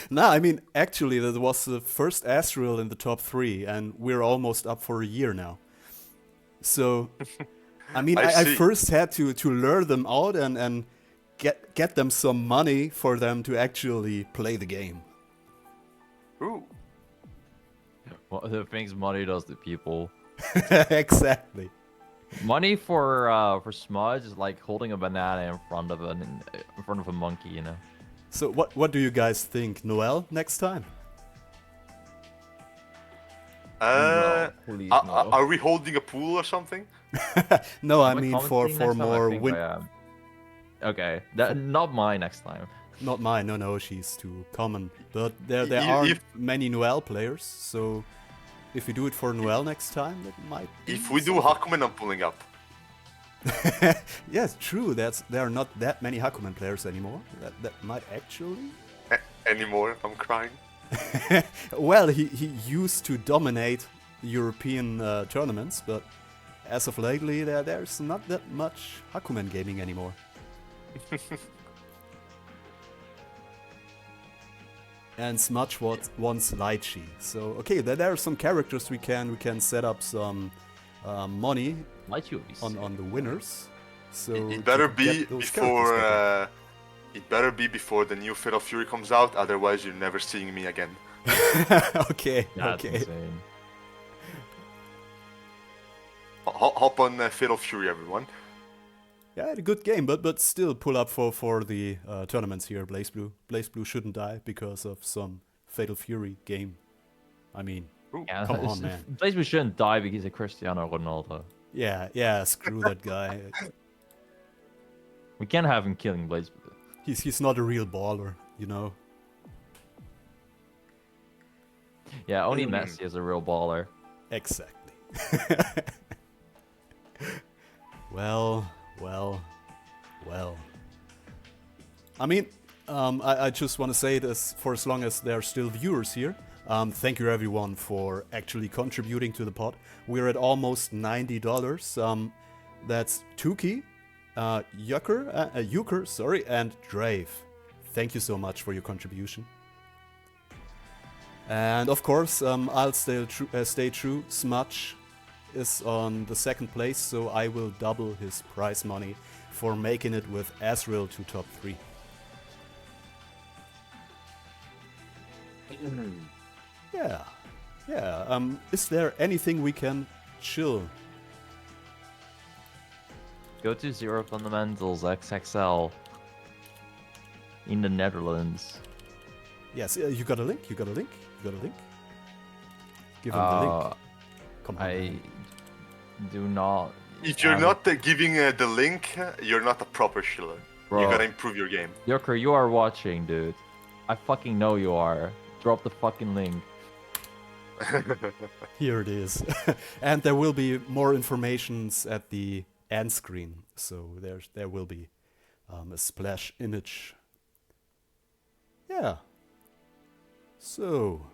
Nah, I mean, actually, that was the first Astral in the top 3, and we're almost up for a year now. So, I mean, I first had to lure them out and get them some money for them to actually play the game. Ooh. Well, the things money does to people. Exactly. Money for Smudge is like holding a banana in front of a monkey, you know. So what do you guys think, Noel, next time? No, please, no. Are we holding a pool or something? No, I Am mean commentating for next time? I more think win. I am. Okay, not mine next time. Not mine. No, she's too common. But there If- aren't many Noel players, so if we do it for Noel next time, that might. Be If we do Hakumen, I'm pulling up. Yes, true. There are not that many Hakumen players anymore. That might actually. Anymore, I'm crying. Well, he used to dominate European tournaments, but as of lately, there's not that much Hakumen gaming anymore. And Smudge wants Lychee. So okay, there are some characters we can set up some money on the winners. So It better to be get those characters before. It better be before the new Fatal Fury comes out. Otherwise, you're never seeing me again. Okay, That's okay. insane. Hop on Fatal Fury, everyone. Yeah, a good game, but still pull up for the tournaments here, Blaze Blue. Blaze Blue shouldn't die because of some Fatal Fury game. I mean, Yeah, come on, man. Blaze shouldn't die because of Cristiano Ronaldo. Yeah, screw that guy. We can't have him killing Blaze. He's not a real baller, you know. Yeah, only Messi is a real baller. Exactly. Well. I mean, I just want to say this for as long as there are still viewers here. Thank you everyone for actually contributing to the pod. We're at almost $90. That's Tuki, Yucker, sorry, and Drave. Thank you so much for your contribution. And of course, I'll stay true. Smudge is on the second place, so I will double his prize money for making it with Azrael to top 3. Yeah. Is there anything we can chill? Go to Zero Fundamentals XXL in the Netherlands. Yes, you got a link? Give him the link. Come on. I do not. If you're not giving the link, you're not a proper shiller. Bro. You gotta improve your game. Yoker, you are watching, dude. I fucking know you are. Drop the fucking link. Here it is. And there will be more informations at the end screen. So there will be a splash image. Yeah. So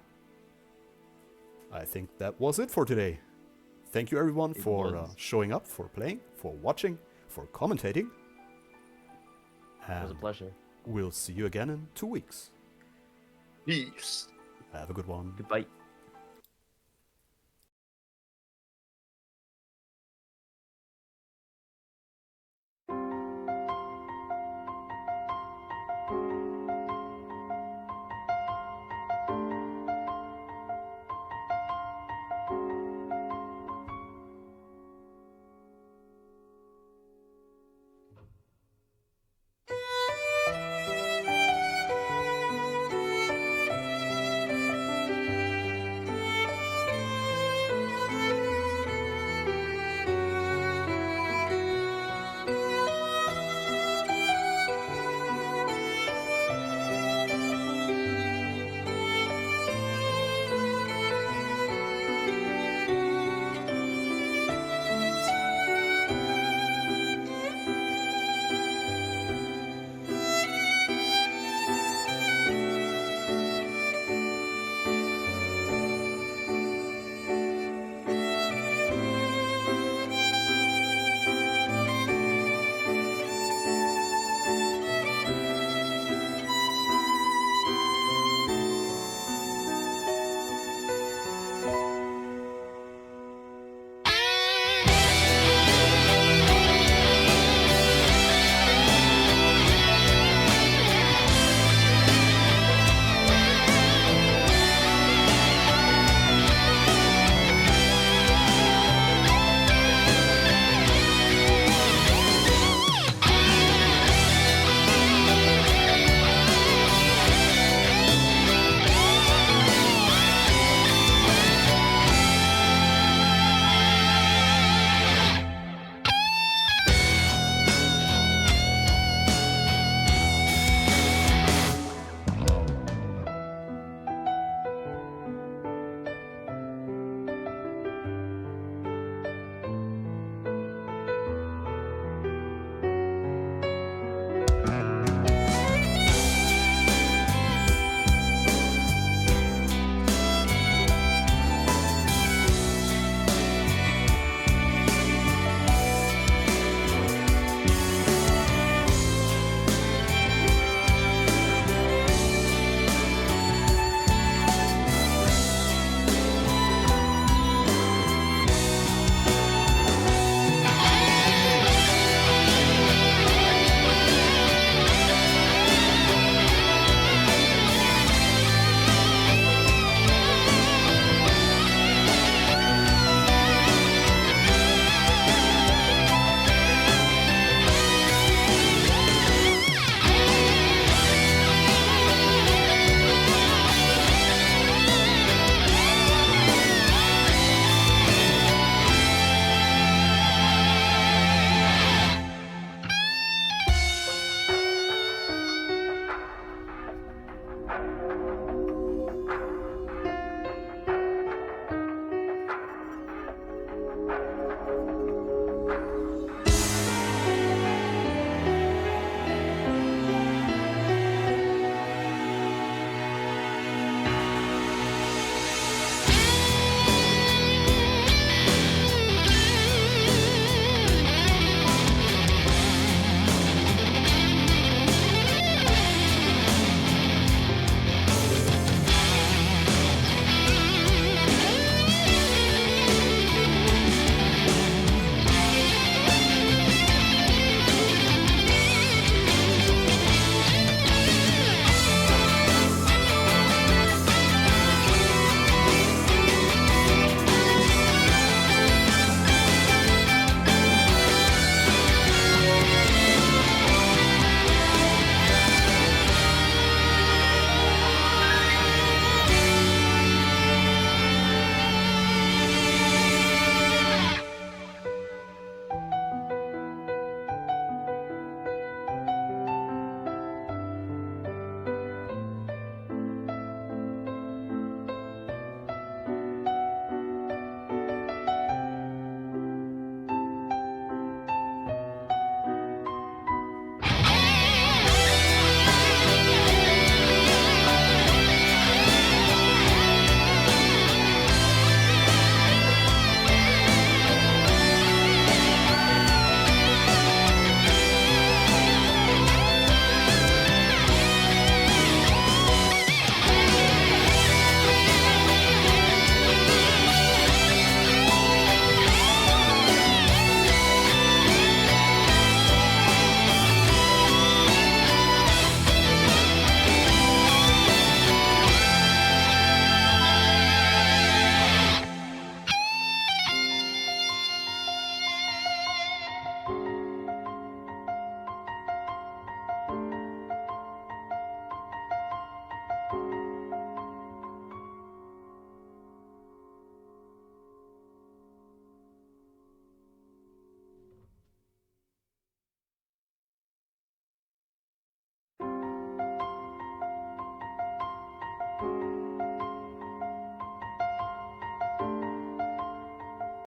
I think that was it for today. Thank you everyone for showing up, for playing, for watching, for commentating. It was a pleasure. We'll see you again in 2 weeks. Peace. Have a good one. Goodbye.